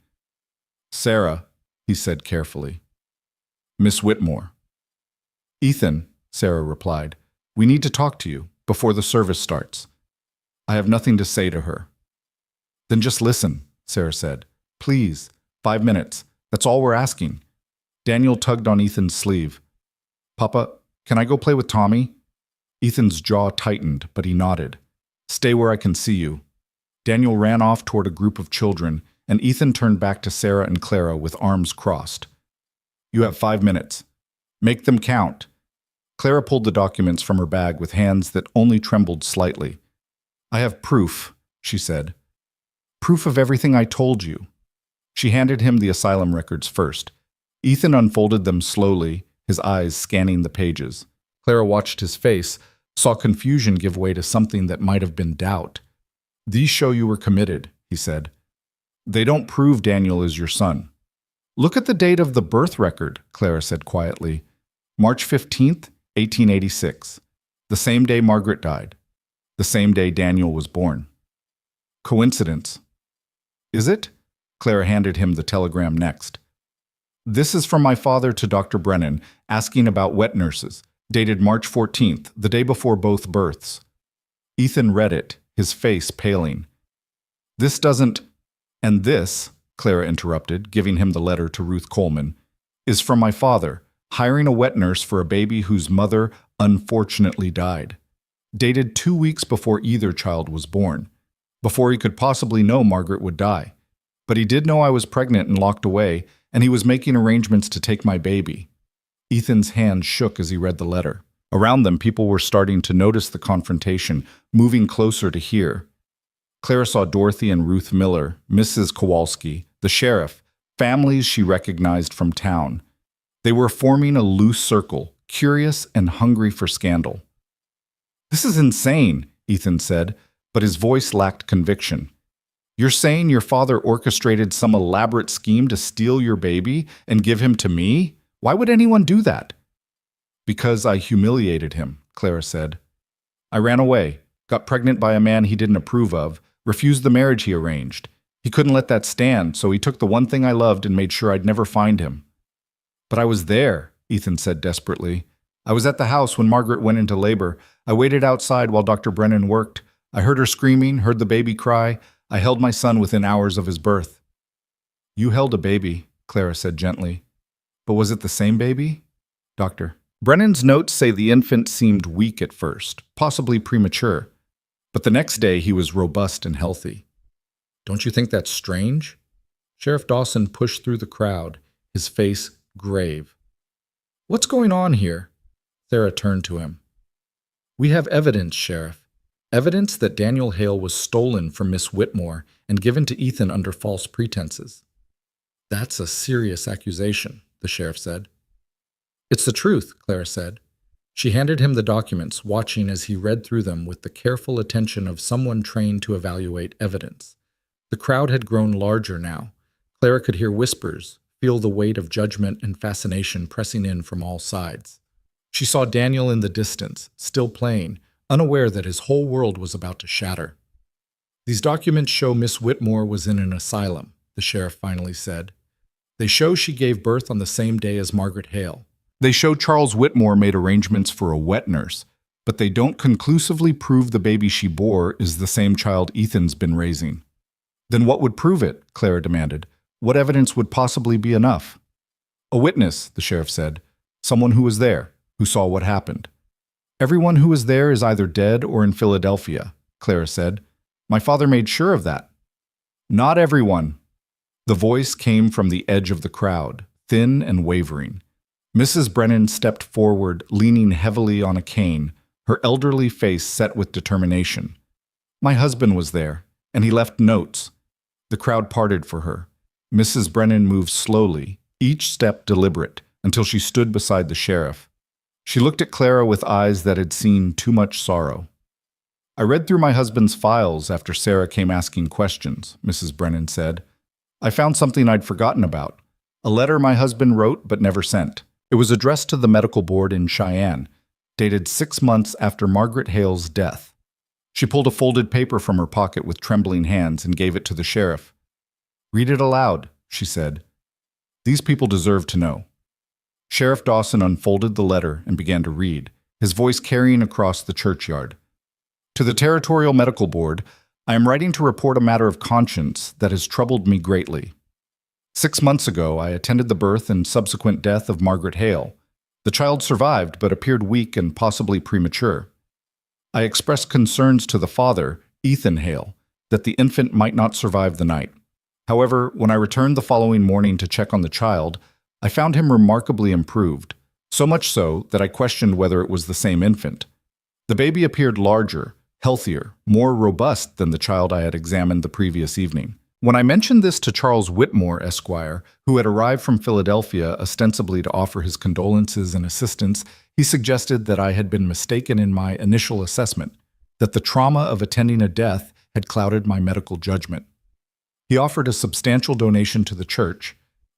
"Sarah," he said carefully. "Miss Whitmore." "Ethan," Sarah replied, "we need to talk to you before the service starts. I have nothing to say to her." "Then just listen," Sarah said. "Please, 5 minutes. That's all we're asking." Daniel tugged on Ethan's sleeve. "Papa, can I go play with Tommy?" Ethan's jaw tightened, but he nodded. "Stay where I can see you." Daniel ran off toward a group of children, and Ethan turned back to Sarah and Clara with arms crossed. "You have 5 minutes. Make them count. Clara pulled the documents from her bag with hands that only trembled slightly. "I have proof," she said. "Proof of everything I told you." She handed him the asylum records first. Ethan unfolded them slowly, his eyes scanning the pages. Clara watched his face, saw confusion give way to something that might have been doubt. "These show you were committed," he said. "They don't prove Daniel is your son." "Look at the date of the birth record," Clara said quietly. "March 15th, 1886. The same day Margaret died. The same day Daniel was born." "Coincidence." "Is it?" Clara handed him the telegram next. "This is from my father to Dr. Brennan, asking about wet nurses, dated March 14th, the day before both births." Ethan read it, his face paling. "This doesn't—" "And this," Clara interrupted, giving him the letter to Ruth Coleman, "is from my father, hiring a wet nurse for a baby whose mother unfortunately died. Dated 2 weeks before either child was born, before he could possibly know Margaret would die. But he did know I was pregnant and locked away, and he was making arrangements to take my baby." Ethan's hand shook as he read the letter. Around them, people were starting to notice the confrontation, moving closer to hear. Clara saw Dorothy and Ruth Miller, Mrs. Kowalski, the sheriff, families she recognized from town. They were forming a loose circle, curious and hungry for scandal. "This is insane," Ethan said, but his voice lacked conviction. "You're saying your father orchestrated some elaborate scheme to steal your baby and give him to me? Why would anyone do that?" "Because I humiliated him," Clara said. "I ran away, got pregnant by a man he didn't approve of, refused the marriage he arranged. He couldn't let that stand, so he took the one thing I loved and made sure I'd never find him." "But I was there," Ethan said desperately. "I was at the house when Margaret went into labor. I waited outside while Dr. Brennan worked. I heard her screaming, heard the baby cry. I held my son within hours of his birth." "You held a baby," Clara said gently. "But was it the same baby?" "Doctor." Brennan's notes say the infant seemed weak at first, possibly premature. But the next day he was robust and healthy. "Don't you think that's strange?" Sheriff Dawson pushed through the crowd, his face grave. "What's going on here?" Sarah turned to him. "We have evidence, Sheriff. Evidence that Daniel Hale was stolen from Miss Whitmore and given to Ethan under false pretenses." "That's a serious accusation," the sheriff said. "It's the truth," Clara said. She handed him the documents, watching as he read through them with the careful attention of someone trained to evaluate evidence. The crowd had grown larger now. Clara could hear whispers, feel the weight of judgment and fascination pressing in from all sides. She saw Daniel in the distance, still playing, unaware that his whole world was about to shatter. "These documents show Miss Whitmore was in an asylum," the sheriff finally said. "They show she gave birth on the same day as Margaret Hale. They show Charles Whitmore made arrangements for a wet nurse, but they don't conclusively prove the baby she bore is the same child Ethan's been raising." "Then what would prove it?" Clara demanded. "What evidence would possibly be enough?" "A witness," the sheriff said. "Someone who was there, who saw what happened." "Everyone who was there is either dead or in Philadelphia," Clara said. "My father made sure of that." "Not everyone." The voice came from the edge of the crowd, thin and wavering. Mrs. Brennan stepped forward, leaning heavily on a cane, her elderly face set with determination. "My husband was there, and he left notes." The crowd parted for her. Mrs. Brennan moved slowly, each step deliberate, until she stood beside the sheriff. She looked at Clara with eyes that had seen too much sorrow. "I read through my husband's files after Sarah came asking questions," Mrs. Brennan said. "I found something I'd forgotten about. A letter my husband wrote but never sent. It was addressed to the medical board in Cheyenne, dated 6 months after Margaret Hale's death." She pulled a folded paper from her pocket with trembling hands and gave it to the sheriff. "Read it aloud," she said. "These people deserve to know." Sheriff Dawson unfolded the letter and began to read, his voice carrying across the churchyard. "To the Territorial Medical Board, I am writing to report a matter of conscience that has troubled me greatly. 6 months ago, I attended the birth and subsequent death of Margaret Hale. The child survived but appeared weak and possibly premature. I expressed concerns to the father, Ethan Hale, that the infant might not survive the night. However, when I returned the following morning to check on the child, I found him remarkably improved, So much so that I questioned whether it was the same infant. The baby appeared larger, healthier, more robust than the child I had examined the previous evening. When I mentioned this to Charles Whitmore, Esquire, who had arrived from Philadelphia ostensibly to offer his condolences and assistance, he suggested that I had been mistaken in my initial assessment, that the trauma of attending a death had clouded my medical judgment. He offered a substantial donation to the church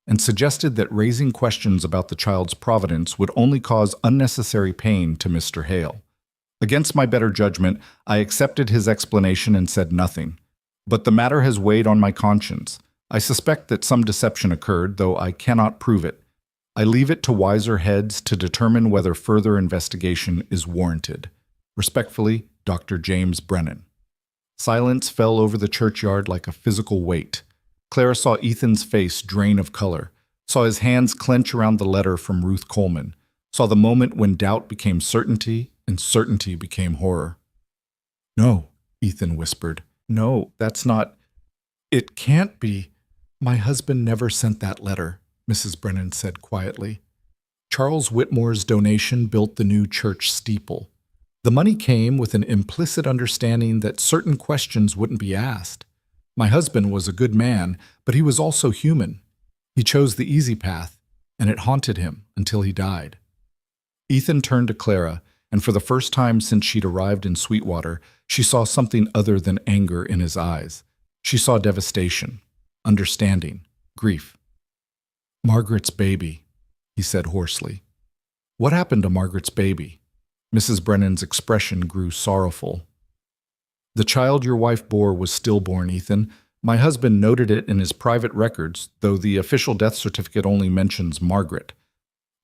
and suggested that raising questions about the child's providence would only cause unnecessary pain to Mr. Hale. Against my better judgment, I accepted his explanation and said nothing. But the matter has weighed on my conscience. I suspect that some deception occurred, though I cannot prove it. I leave it to wiser heads to determine whether further investigation is warranted. Respectfully, Dr. James Brennan. Silence fell over the churchyard like a physical weight. Clara saw Ethan's face drain of color, saw his hands clench around the letter from Ruth Coleman, saw the moment when doubt became certainty and certainty became horror. "No," Ethan whispered. "No, that's not... It can't be. My husband never sent that letter," Mrs. Brennan said quietly. Charles Whitmore's donation built the new church steeple. The money came with an implicit understanding that certain questions wouldn't be asked. My husband was a good man, but he was also human. He chose the easy path, and it haunted him until he died. Ethan turned to Clara, and for the first time since she'd arrived in Sweetwater, she saw something other than anger in his eyes. She saw devastation, understanding, grief. "Margaret's baby," he said hoarsely. "What happened to Margaret's baby?" Mrs. Brennan's expression grew sorrowful. "The child your wife bore was stillborn, Ethan. My husband noted it in his private records, though the official death certificate only mentions Margaret.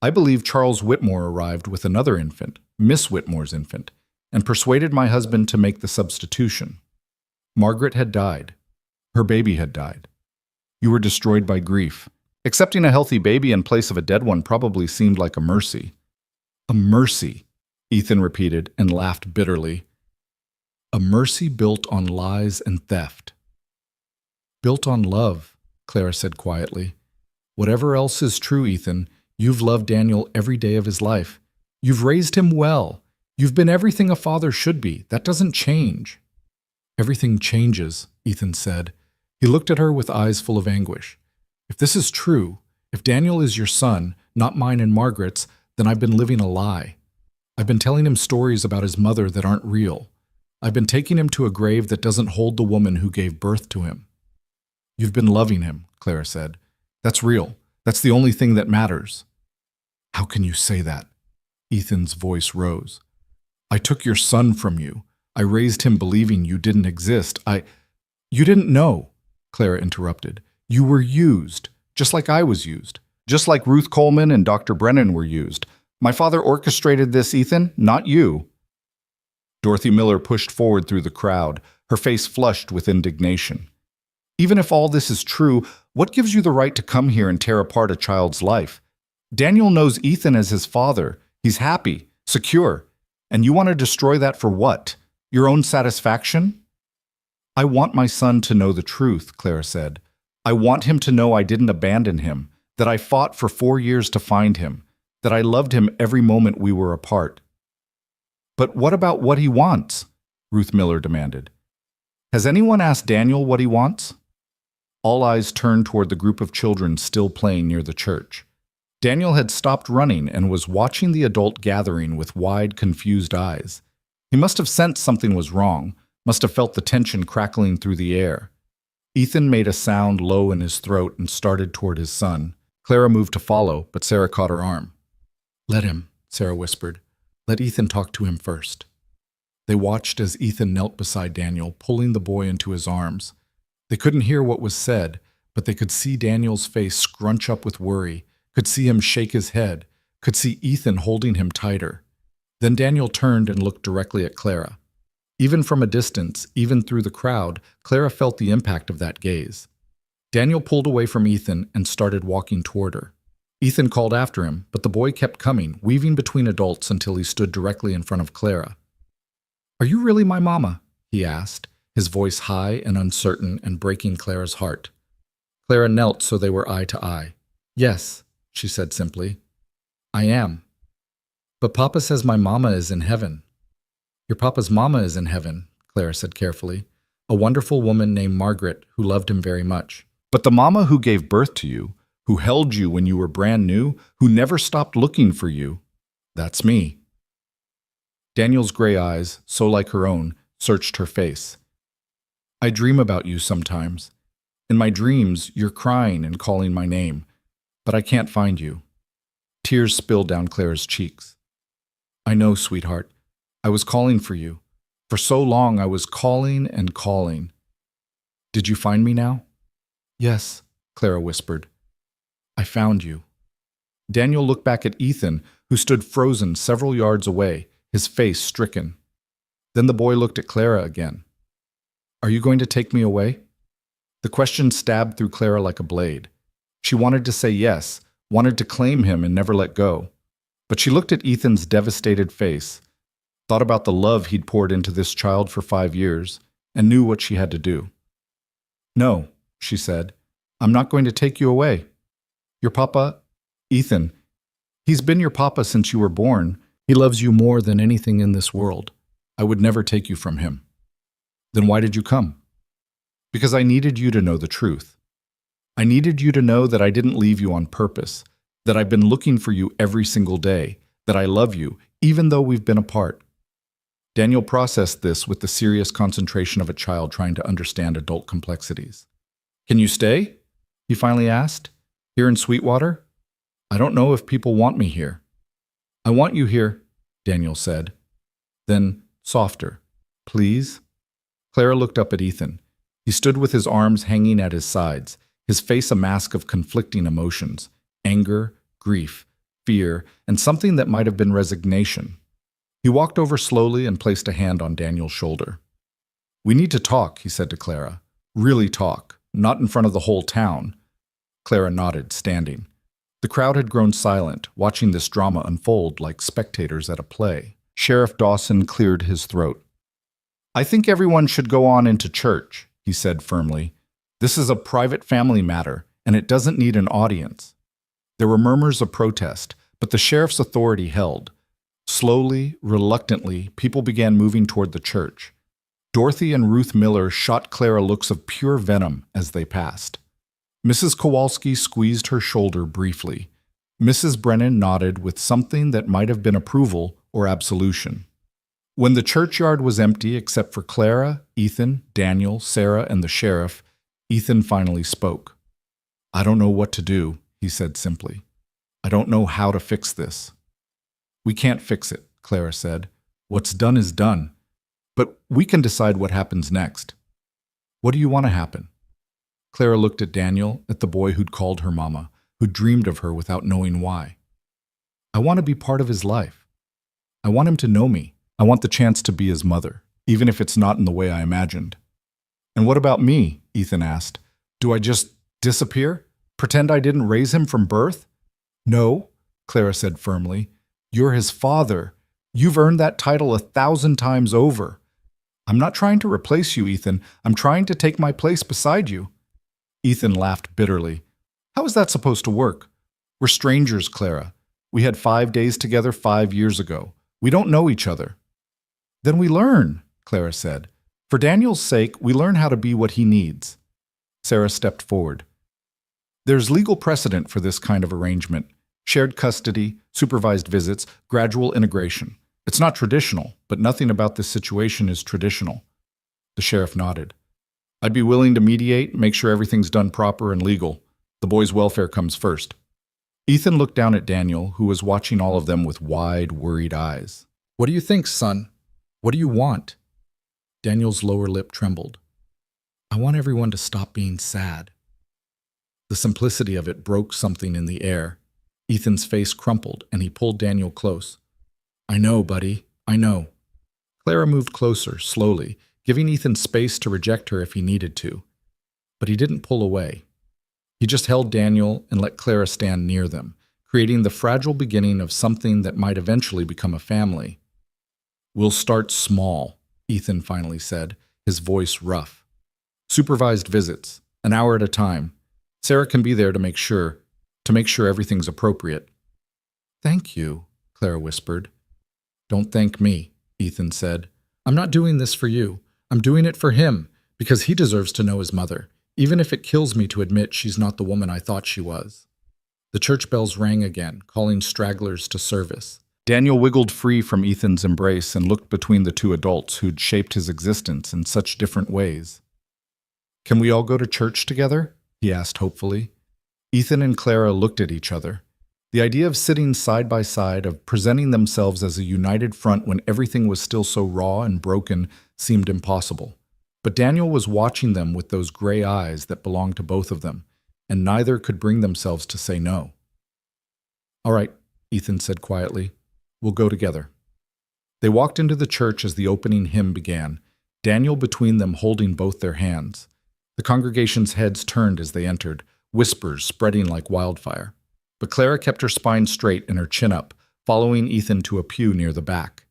I believe Charles Whitmore arrived with another infant, Miss Whitmore's infant, and persuaded my husband to make the substitution. Margaret had died. Her baby had died. You were destroyed by grief. Accepting a healthy baby in place of a dead one probably seemed like a mercy." "A mercy," Ethan repeated and laughed bitterly. "A mercy built on lies and theft." "Built on love," Clara said quietly. "Whatever else is true, Ethan, you've loved Daniel every day of his life. You've raised him well. You've been everything a father should be. That doesn't change." "Everything changes," Ethan said. He looked at her with eyes full of anguish. "If this is true, if Daniel is your son, not mine and Margaret's, then I've been living a lie. I've been telling him stories about his mother that aren't real. I've been taking him to a grave that doesn't hold the woman who gave birth to him." "You've been loving him," Clara said. "That's real. That's the only thing that matters." "How can you say that?" Ethan's voice rose. "I took your son from you. I raised him believing you didn't exist. You didn't know," Clara interrupted. "You were used, just like I was used, just like Ruth Coleman and Dr. Brennan were used. My father orchestrated this, Ethan, not you." Dorothy Miller pushed forward through the crowd, her face flushed with indignation. "Even if all this is true, what gives you the right to come here and tear apart a child's life? Daniel knows Ethan as his father. He's happy, secure. And you want to destroy that for what? Your own satisfaction?" "I want my son to know the truth," Clara said. "I want him to know I didn't abandon him, that I fought for 4 years to find him, that I loved him every moment we were apart." "But what about what he wants?" Ruth Miller demanded. "Has anyone asked Daniel what he wants?" All eyes turned toward the group of children still playing near the church. Daniel had stopped running and was watching the adult gathering with wide, confused eyes. He must have sensed something was wrong, must have felt the tension crackling through the air. Ethan made a sound low in his throat and started toward his son. Clara moved to follow, but Sarah caught her arm. "Let him," Sarah whispered. "Let Ethan talk to him first." They watched as Ethan knelt beside Daniel, pulling the boy into his arms. They couldn't hear what was said, but they could see Daniel's face scrunch up with worry, could see him shake his head, could see Ethan holding him tighter. Then Daniel turned and looked directly at Clara. Even from a distance, even through the crowd, Clara felt the impact of that gaze. Daniel pulled away from Ethan and started walking toward her. Ethan called after him, but the boy kept coming, weaving between adults until he stood directly in front of Clara. "Are you really my mama?" he asked, his voice high and uncertain and breaking Clara's heart. Clara knelt so they were eye to eye. "Yes," she said simply. "I am." But Papa says my mama is in heaven. Your papa's mama is in heaven, Clara said carefully. A wonderful woman named Margaret who loved him very much. But the mama who gave birth to you, who held you when you were brand new, who never stopped looking for you, that's me. Daniel's gray eyes, so like her own, searched her face. I dream about you sometimes. In my dreams, you're crying and calling my name, but I can't find you. Tears spilled down Clara's cheeks. I know, sweetheart. I was calling for you. For so long, I was calling and calling. Did you find me now? Yes, Clara whispered. I found you. Daniel looked back at Ethan, who stood frozen several yards away, his face stricken. Then the boy looked at Clara again. Are you going to take me away? The question stabbed through Clara like a blade. She wanted to say yes, wanted to claim him and never let go. But she looked at Ethan's devastated face, thought about the love he'd poured into this child for 5 years, and knew what she had to do. No, she said, I'm not going to take you away. Your papa, Ethan, he's been your papa since you were born. He loves you more than anything in this world. I would never take you from him. Then why did you come? Because I needed you to know the truth. I needed you to know that I didn't leave you on purpose, that I've been looking for you every single day, that I love you, even though we've been apart. Daniel processed this with the serious concentration of a child trying to understand adult complexities. Can you stay? He finally asked. Here in Sweetwater? I don't know if people want me here. I want you here, Daniel said. Then, softer. Please? Clara looked up at Ethan. He stood with his arms hanging at his sides, his face a mask of conflicting emotions, anger, grief, fear, and something that might have been resignation. He walked over slowly and placed a hand on Daniel's shoulder. We need to talk, he said to Clara. Really talk, not in front of the whole town. Clara nodded, standing. The crowd had grown silent, watching this drama unfold like spectators at a play. Sheriff Dawson cleared his throat. I think everyone should go on into church, he said firmly. This is a private family matter, and it doesn't need an audience. There were murmurs of protest, but the sheriff's authority held. Slowly, reluctantly, people began moving toward the church. Dorothy and Ruth Miller shot Clara looks of pure venom as they passed. Mrs. Kowalski squeezed her shoulder briefly. Mrs. Brennan nodded with something that might have been approval or absolution. When the churchyard was empty except for Clara, Ethan, Daniel, Sarah, and the sheriff, Ethan finally spoke. I don't know what to do, he said simply. I don't know how to fix this. We can't fix it, Clara said. What's done is done. But we can decide what happens next. What do you want to happen? Clara looked at Daniel, at the boy who'd called her mama, who'd dreamed of her without knowing why. I want to be part of his life. I want him to know me. I want the chance to be his mother, even if it's not in the way I imagined. And what about me? Ethan asked. Do I just disappear? Pretend I didn't raise him from birth? No, Clara said firmly. You're his father. You've earned that title 1,000 times over. I'm not trying to replace you, Ethan. I'm trying to take my place beside you. Ethan laughed bitterly. How is that supposed to work? We're strangers, Clara. We had 5 days together 5 years ago. We don't know each other. Then we learn, Clara said. For Daniel's sake, we learn how to be what he needs. Sarah stepped forward. There's legal precedent for this kind of arrangement. Shared custody, supervised visits, gradual integration. It's not traditional, but nothing about this situation is traditional. The sheriff nodded. I'd be willing to mediate, make sure everything's done proper and legal. The boy's welfare comes first. Ethan looked down at Daniel, who was watching all of them with wide, worried eyes. What do you think, son? What do you want? Daniel's lower lip trembled. I want everyone to stop being sad. The simplicity of it broke something in the air. Ethan's face crumpled, and he pulled Daniel close. I know, buddy. I know. Clara moved closer, slowly, giving Ethan space to reject her if he needed to. But he didn't pull away. He just held Daniel and let Clara stand near them, creating the fragile beginning of something that might eventually become a family. We'll start small, Ethan finally said, his voice rough. Supervised visits, an hour at a time. Sarah can be there to make sure everything's appropriate. Thank you, Clara whispered. Don't thank me, Ethan said. I'm not doing this for you. I'm doing it for him, because he deserves to know his mother, even if it kills me to admit she's not the woman I thought she was. The church bells rang again, calling stragglers to service. Daniel wiggled free from Ethan's embrace and looked between the two adults who'd shaped his existence in such different ways. Can we all go to church together? He asked hopefully. Ethan and Clara looked at each other. The idea of sitting side by side, of presenting themselves as a united front when everything was still so raw and broken, seemed impossible. But Daniel was watching them with those gray eyes that belonged to both of them, and neither could bring themselves to say no. All right, Ethan said quietly. We'll go together. They walked into the church as the opening hymn began, Daniel between them holding both their hands. The congregation's heads turned as they entered, whispers spreading like wildfire. But Clara kept her spine straight and her chin up, following Ethan to a pew near the back.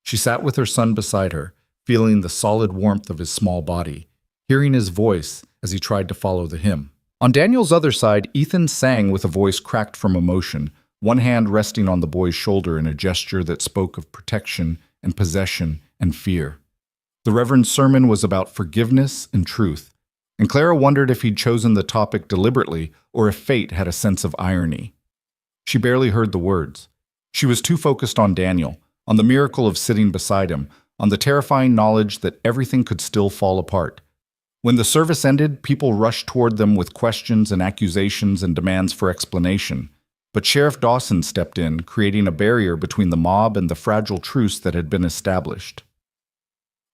She sat with her son beside her, feeling the solid warmth of his small body, hearing his voice as he tried to follow the hymn. On Daniel's other side, Ethan sang with a voice cracked from emotion, one hand resting on the boy's shoulder in a gesture that spoke of protection and possession and fear. The Reverend's sermon was about forgiveness and truth, and Clara wondered if he'd chosen the topic deliberately or if fate had a sense of irony. She barely heard the words. She was too focused on Daniel, on the miracle of sitting beside him, on the terrifying knowledge that everything could still fall apart. When the service ended, people rushed toward them with questions and accusations and demands for explanation. But Sheriff Dawson stepped in, creating a barrier between the mob and the fragile truce that had been established.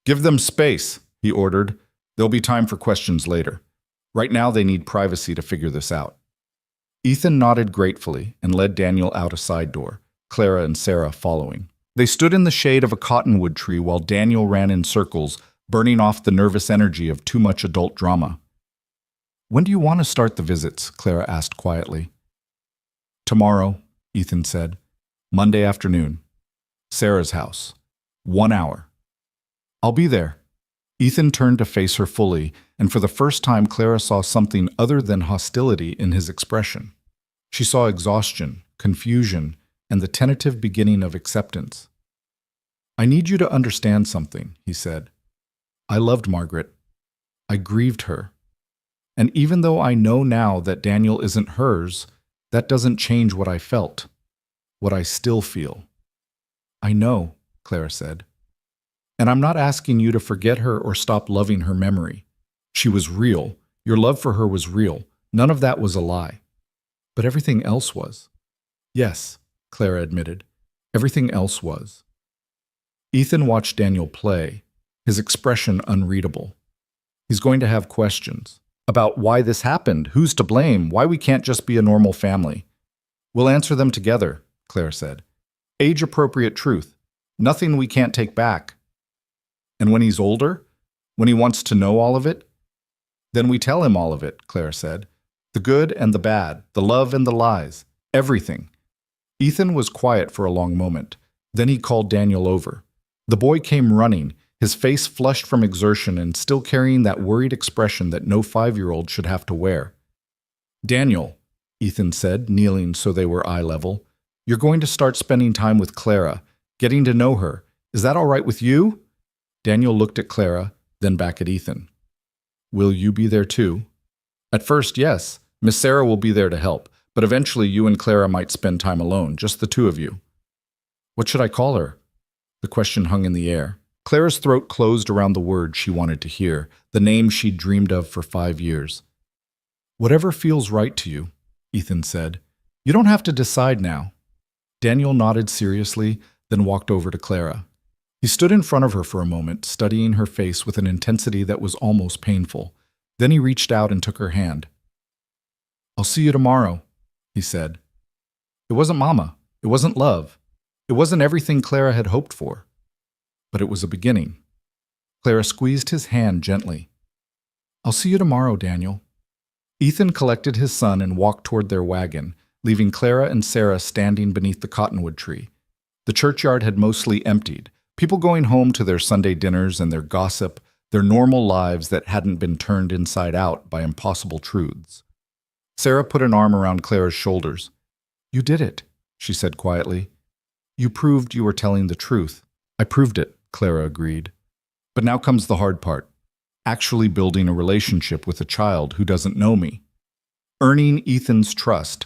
Give them space, he ordered. There'll be time for questions later. Right now they need privacy to figure this out. Ethan nodded gratefully and led Daniel out a side door, Clara and Sarah following. They stood in the shade of a cottonwood tree while Daniel ran in circles, burning off the nervous energy of too much adult drama. When do you want to start the visits? Clara asked quietly. Tomorrow, Ethan said. Monday afternoon. Sarah's house. 1 hour. I'll be there. Ethan turned to face her fully, and for the first time Clara saw something other than hostility in his expression. She saw exhaustion, confusion, and the tentative beginning of acceptance. I need you to understand something, he said. I loved Margaret. I grieved her. And even though I know now that Daniel isn't hers, that doesn't change what I felt, what I still feel. I know, Clara said. And I'm not asking you to forget her or stop loving her memory. She was real. Your love for her was real. None of that was a lie. But everything else was. Yes, Clara admitted. Everything else was. Ethan watched Daniel play, his expression unreadable. He's going to have questions about why this happened, who's to blame, why we can't just be a normal family. We'll answer them together, Claire said. Age-appropriate truth. Nothing we can't take back. And when he's older, when he wants to know all of it, then we tell him all of it, Claire said. The good and the bad, the love and the lies, everything. Ethan was quiet for a long moment. Then he called Daniel over. The boy came running, his face flushed from exertion and still carrying that worried expression that no 5-year-old should have to wear. Daniel, Ethan said, kneeling so they were eye level, you're going to start spending time with Clara, getting to know her. Is that all right with you? Daniel looked at Clara, then back at Ethan. Will you be there too? At first, yes. Miss Sarah will be there to help, but eventually you and Clara might spend time alone, just the two of you. What should I call her? The question hung in the air. Clara's throat closed around the word she wanted to hear, the name she'd dreamed of for 5 years. Whatever feels right to you, Ethan said. You don't have to decide now. Daniel nodded seriously, then walked over to Clara. He stood in front of her for a moment, studying her face with an intensity that was almost painful. Then he reached out and took her hand. I'll see you tomorrow, he said. It wasn't Mama. It wasn't love. It wasn't everything Clara had hoped for. But it was a beginning. Clara squeezed his hand gently. I'll see you tomorrow, Daniel. Ethan collected his son and walked toward their wagon, leaving Clara and Sarah standing beneath the cottonwood tree. The churchyard had mostly emptied, people going home to their Sunday dinners and their gossip, their normal lives that hadn't been turned inside out by impossible truths. Sarah put an arm around Clara's shoulders. You did it, she said quietly. You proved you were telling the truth. I proved it, Clara agreed. But now comes the hard part. Actually building a relationship with a child who doesn't know me. Earning Ethan's trust.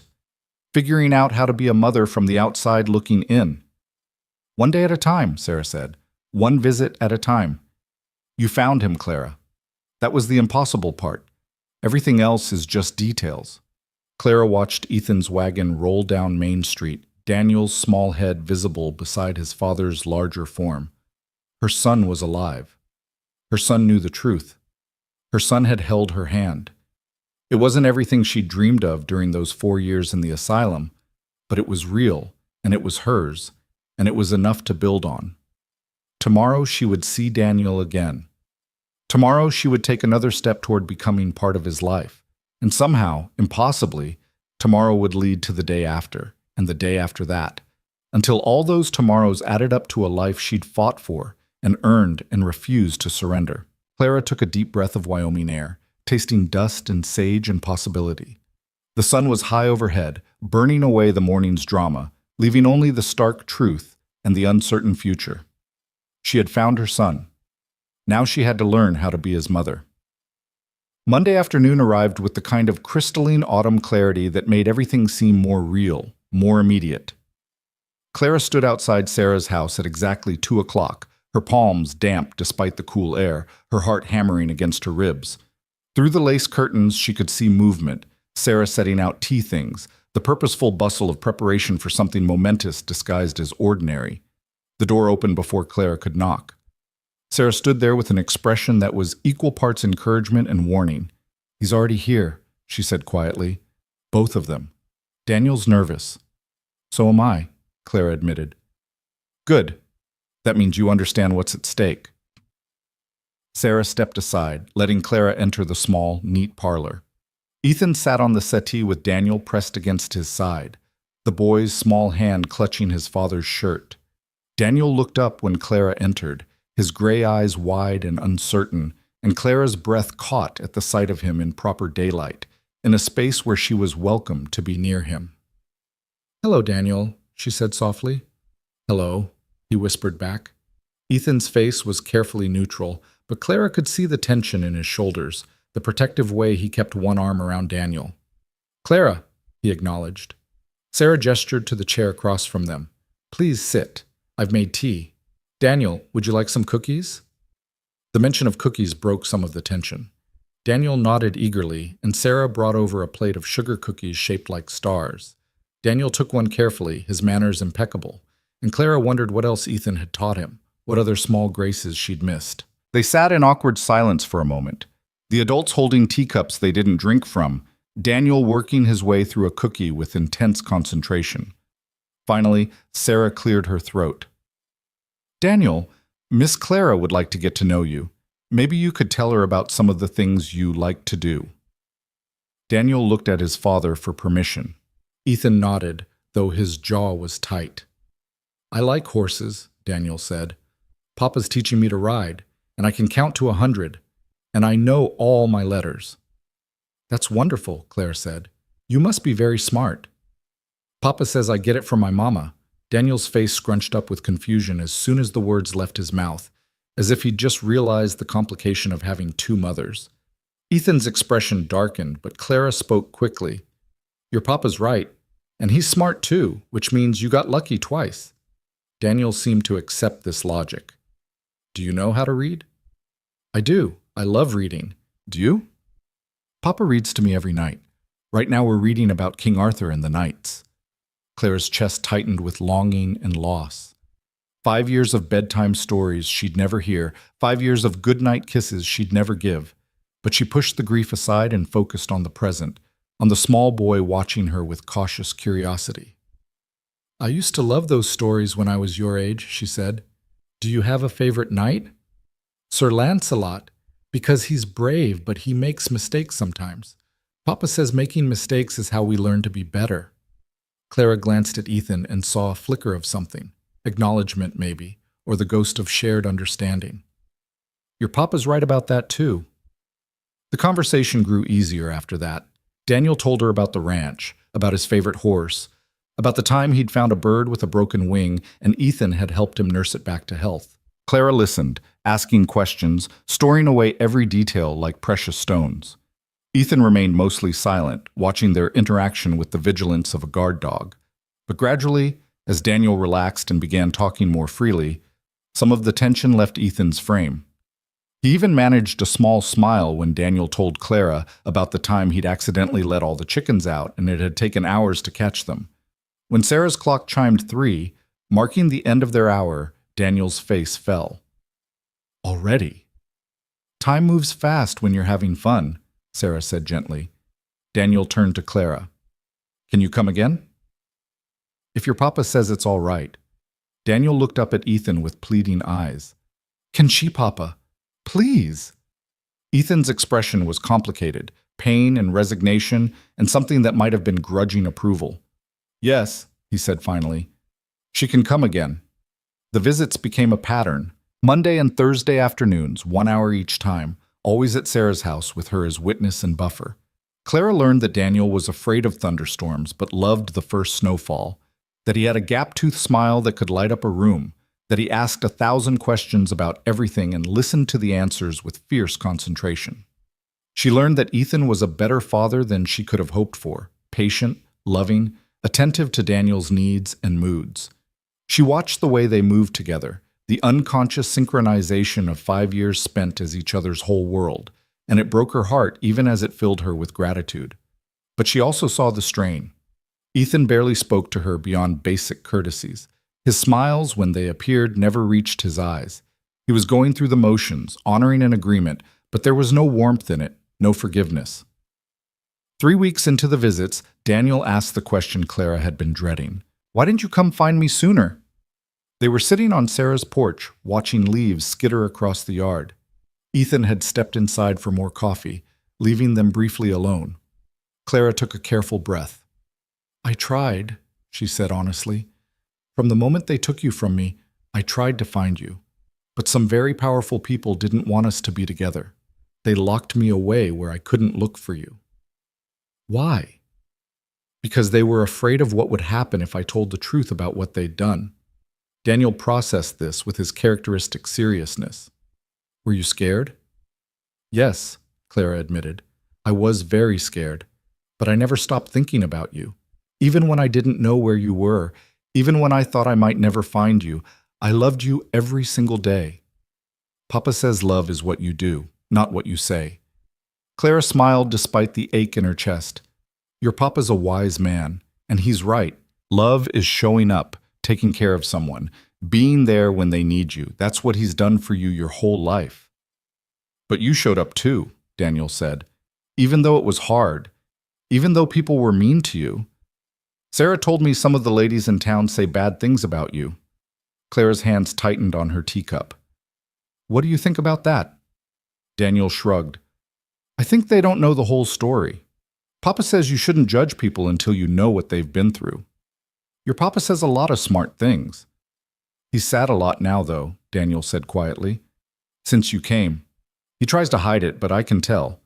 Figuring out how to be a mother from the outside looking in. One day at a time, Sarah said. One visit at a time. You found him, Clara. That was the impossible part. Everything else is just details. Clara watched Ethan's wagon roll down Main Street, Daniel's small head visible beside his father's larger form. Her son was alive. Her son knew the truth. Her son had held her hand. It wasn't everything she'd dreamed of during those 4 years in the asylum, but it was real, and it was hers, and it was enough to build on. Tomorrow she would see Daniel again. Tomorrow she would take another step toward becoming part of his life. And somehow, impossibly, tomorrow would lead to the day after, and the day after that, until all those tomorrows added up to a life she'd fought for and earned and refused to surrender. Clara took a deep breath of Wyoming air, tasting dust and sage and possibility. The sun was high overhead, burning away the morning's drama, leaving only the stark truth and the uncertain future. She had found her son. Now she had to learn how to be his mother. Monday afternoon arrived with the kind of crystalline autumn clarity that made everything seem more real, more immediate. Clara stood outside Sarah's house at exactly 2 o'clock, her palms damp despite the cool air, her heart hammering against her ribs. Through the lace curtains she could see movement, Sarah setting out tea things, the purposeful bustle of preparation for something momentous disguised as ordinary. The door opened before Clara could knock. Sarah stood there with an expression that was equal parts encouragement and warning. "He's already here," she said quietly. "Both of them. Daniel's nervous." "So am I," Clara admitted. "Good. That means you understand what's at stake." Sarah stepped aside, letting Clara enter the small, neat parlor. Ethan sat on the settee with Daniel pressed against his side, the boy's small hand clutching his father's shirt. Daniel looked up when Clara entered, his gray eyes wide and uncertain, and Clara's breath caught at the sight of him in proper daylight, in a space where she was welcome to be near him. "Hello, Daniel," she said softly. "Hello," he whispered back. Ethan's face was carefully neutral, but Clara could see the tension in his shoulders, the protective way he kept one arm around Daniel. "Clara," he acknowledged. Sarah gestured to the chair across from them. "Please sit. I've made tea. Daniel, would you like some cookies?" The mention of cookies broke some of the tension. Daniel nodded eagerly, and Sarah brought over a plate of sugar cookies shaped like stars. Daniel took one carefully, his manners impeccable, and Clara wondered what else Ethan had taught him, what other small graces she'd missed. They sat in awkward silence for a moment, the adults holding teacups they didn't drink from, Daniel working his way through a cookie with intense concentration. Finally, Sarah cleared her throat. "Daniel, Miss Clara would like to get to know you. Maybe you could tell her about some of the things you like to do." Daniel looked at his father for permission. Ethan nodded, though his jaw was tight. "I like horses," Daniel said. "Papa's teaching me to ride, and I can count to 100, and I know all my letters." "That's wonderful," Claire said. "You must be very smart." "Papa says I get it from my mama." Daniel's face scrunched up with confusion as soon as the words left his mouth, as if he'd just realized the complication of having 2 mothers. Ethan's expression darkened, but Clara spoke quickly. "Your papa's right, and he's smart too, which means you got lucky twice." Daniel seemed to accept this logic. "Do you know how to read?" "I do. I love reading. Do you?" "Papa reads to me every night. Right now we're reading about King Arthur and the knights." Clara's chest tightened with longing and loss. 5 years of bedtime stories she'd never hear, 5 years of goodnight kisses she'd never give. But she pushed the grief aside and focused on the present, on the small boy watching her with cautious curiosity. "I used to love those stories when I was your age," she said. "Do you have a favorite knight?" "Sir Lancelot, because he's brave, but he makes mistakes sometimes. Papa says making mistakes is how we learn to be better." Clara glanced at Ethan and saw a flicker of something, acknowledgement maybe, or the ghost of shared understanding. "Your papa's right about that too." The conversation grew easier after that. Daniel told her about the ranch, about his favorite horse, about the time he'd found a bird with a broken wing and Ethan had helped him nurse it back to health. Clara listened, asking questions, storing away every detail like precious stones. Ethan remained mostly silent, watching their interaction with the vigilance of a guard dog. But gradually, as Daniel relaxed and began talking more freely, some of the tension left Ethan's frame. He even managed a small smile when Daniel told Clara about the time he'd accidentally let all the chickens out and it had taken hours to catch them. When Sarah's clock chimed 3, marking the end of their hour, Daniel's face fell. Already? Time moves fast when you're having fun, Sarah said gently. Daniel turned to Clara. Can you come again? If your papa says it's all right. Daniel looked up at Ethan with pleading eyes. Can she, Papa? Please. Ethan's expression was complicated, pain and resignation, and something that might have been grudging approval. Yes, he said finally. She can come again. The visits became a pattern. Monday and Thursday afternoons, 1 hour each time, always at Sarah's house with her as witness and buffer. Clara learned that Daniel was afraid of thunderstorms but loved the first snowfall, that he had a gap-toothed smile that could light up a room, that he asked 1,000 questions about everything and listened to the answers with fierce concentration. She learned that Ethan was a better father than she could have hoped for, patient, loving, attentive to Daniel's needs and moods. She watched the way they moved together, the unconscious synchronization of 5 years spent as each other's whole world, and it broke her heart even as it filled her with gratitude. But she also saw the strain. Ethan barely spoke to her beyond basic courtesies. His smiles, when they appeared, never reached his eyes. He was going through the motions, honoring an agreement, but there was no warmth in it, no forgiveness. 3 weeks into the visits, Daniel asked the question Clara had been dreading. Why didn't you come find me sooner? They were sitting on Sarah's porch, watching leaves skitter across the yard. Ethan had stepped inside for more coffee, leaving them briefly alone. Clara took a careful breath. I tried, she said honestly. From the moment they took you from me, I tried to find you. But some very powerful people didn't want us to be together. They locked me away where I couldn't look for you. Why? Because they were afraid of what would happen if I told the truth about what they'd done. Daniel processed this with his characteristic seriousness. Were you scared? Yes, Clara admitted. I was very scared, but I never stopped thinking about you. Even when I didn't know where you were, even when I thought I might never find you, I loved you every single day. Papa says love is what you do, not what you say. Clara smiled despite the ache in her chest. Your papa's a wise man, and he's right. Love is showing up, taking care of someone, being there when they need you. That's what he's done for you your whole life. But you showed up too, Daniel said. Even though it was hard, even though people were mean to you. Sarah told me some of the ladies in town say bad things about you. Clara's hands tightened on her teacup. What do you think about that? Daniel shrugged. I think they don't know the whole story. Papa says you shouldn't judge people until you know what they've been through. Your papa says a lot of smart things. He's sad a lot now, though, Daniel said quietly. Since you came. He tries to hide it, but I can tell.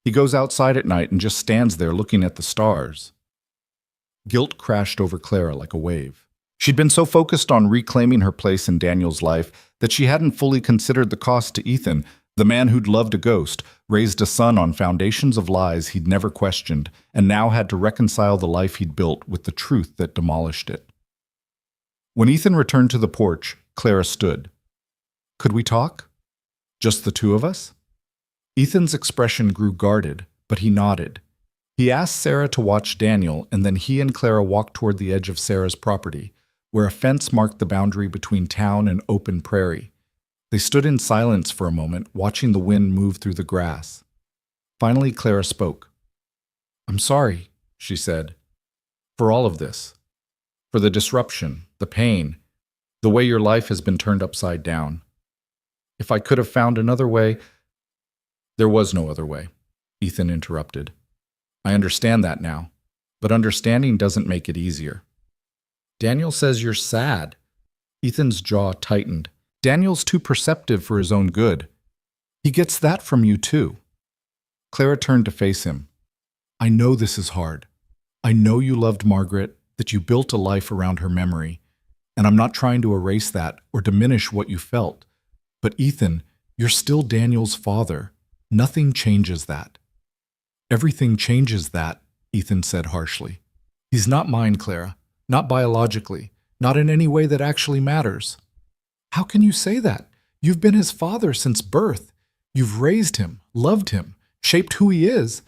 He goes outside at night and just stands there looking at the stars. Guilt crashed over Clara like a wave. She'd been so focused on reclaiming her place in Daniel's life that she hadn't fully considered the cost to Ethan, the man who'd loved a ghost, raised a son on foundations of lies he'd never questioned, and now had to reconcile the life he'd built with the truth that demolished it. When Ethan returned to the porch, Clara stood. Could we talk? Just the two of us? Ethan's expression grew guarded, but he nodded. He asked Sarah to watch Daniel, and then he and Clara walked toward the edge of Sarah's property, where a fence marked the boundary between town and open prairie. They stood in silence for a moment, watching the wind move through the grass. Finally, Clara spoke. I'm sorry, she said, for all of this. For the disruption, the pain, the way your life has been turned upside down. If I could have found another way... There was no other way, Ethan interrupted. I understand that now, but understanding doesn't make it easier. Daniel says you're sad. Ethan's jaw tightened. Daniel's too perceptive for his own good. He gets that from you too. Clara turned to face him. I know this is hard. I know you loved Margaret, that you built a life around her memory, and I'm not trying to erase that or diminish what you felt. But Ethan, you're still Daniel's father. Nothing changes that." "Everything changes that," Ethan said harshly. "He's not mine, Clara. Not biologically. Not in any way that actually matters." "How can you say that? You've been his father since birth. You've raised him, loved him, shaped who he is.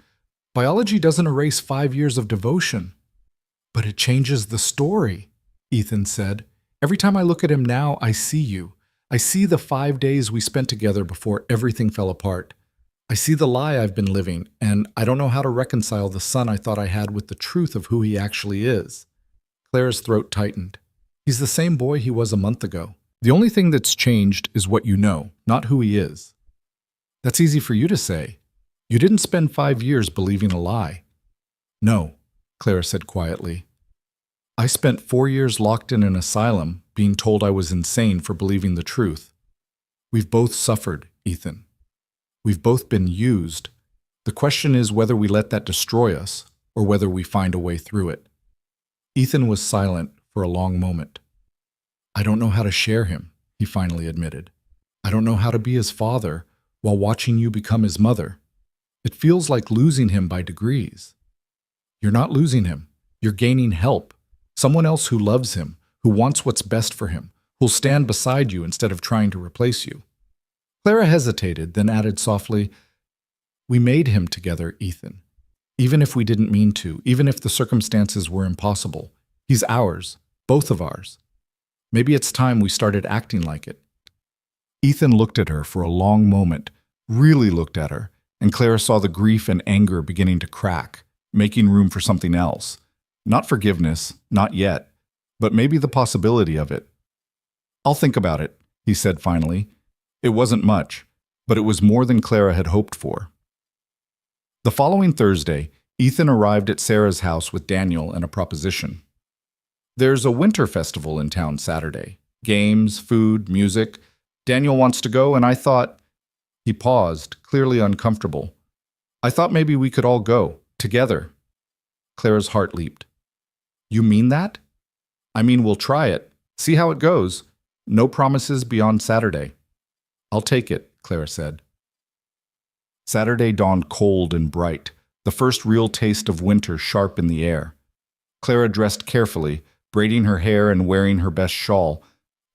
Biology doesn't erase 5 years of devotion." "But it changes the story," Ethan said. "Every time I look at him now, I see you. I see the 5 days we spent together before everything fell apart. I see the lie I've been living, and I don't know how to reconcile the son I thought I had with the truth of who he actually is." Clara's throat tightened. "He's the same boy he was a month ago. The only thing that's changed is what you know, not who he is." "That's easy for you to say. You didn't spend 5 years believing a lie." "No," Clara said quietly. "I spent 4 years locked in an asylum, being told I was insane for believing the truth. We've both suffered, Ethan. We've both been used. The question is whether we let that destroy us, or whether we find a way through it." Ethan was silent for a long moment. "I don't know how to share him," he finally admitted. "I don't know how to be his father while watching you become his mother. It feels like losing him by degrees." "You're not losing him. You're gaining help. Someone else who loves him, who wants what's best for him, who'll stand beside you instead of trying to replace you." Clara hesitated, then added softly, "We made him together, Ethan. Even if we didn't mean to, even if the circumstances were impossible. He's ours, both of ours. Maybe it's time we started acting like it." Ethan looked at her for a long moment, really looked at her, and Clara saw the grief and anger beginning to crack, making room for something else. Not forgiveness, not yet, but maybe the possibility of it. "I'll think about it," he said finally. It wasn't much, but it was more than Clara had hoped for. The following Thursday, Ethan arrived at Sarah's house with Daniel and a proposition. "There's a winter festival in town Saturday. Games, food, music. Daniel wants to go, and I thought—" He paused, clearly uncomfortable. "I thought maybe we could all go, together." Clara's heart leaped. "You mean that?" "I mean, we'll try it. See how it goes. No promises beyond Saturday." "I'll take it," Clara said. Saturday dawned cold and bright, the first real taste of winter sharp in the air. Clara dressed carefully, braiding her hair and wearing her best shawl,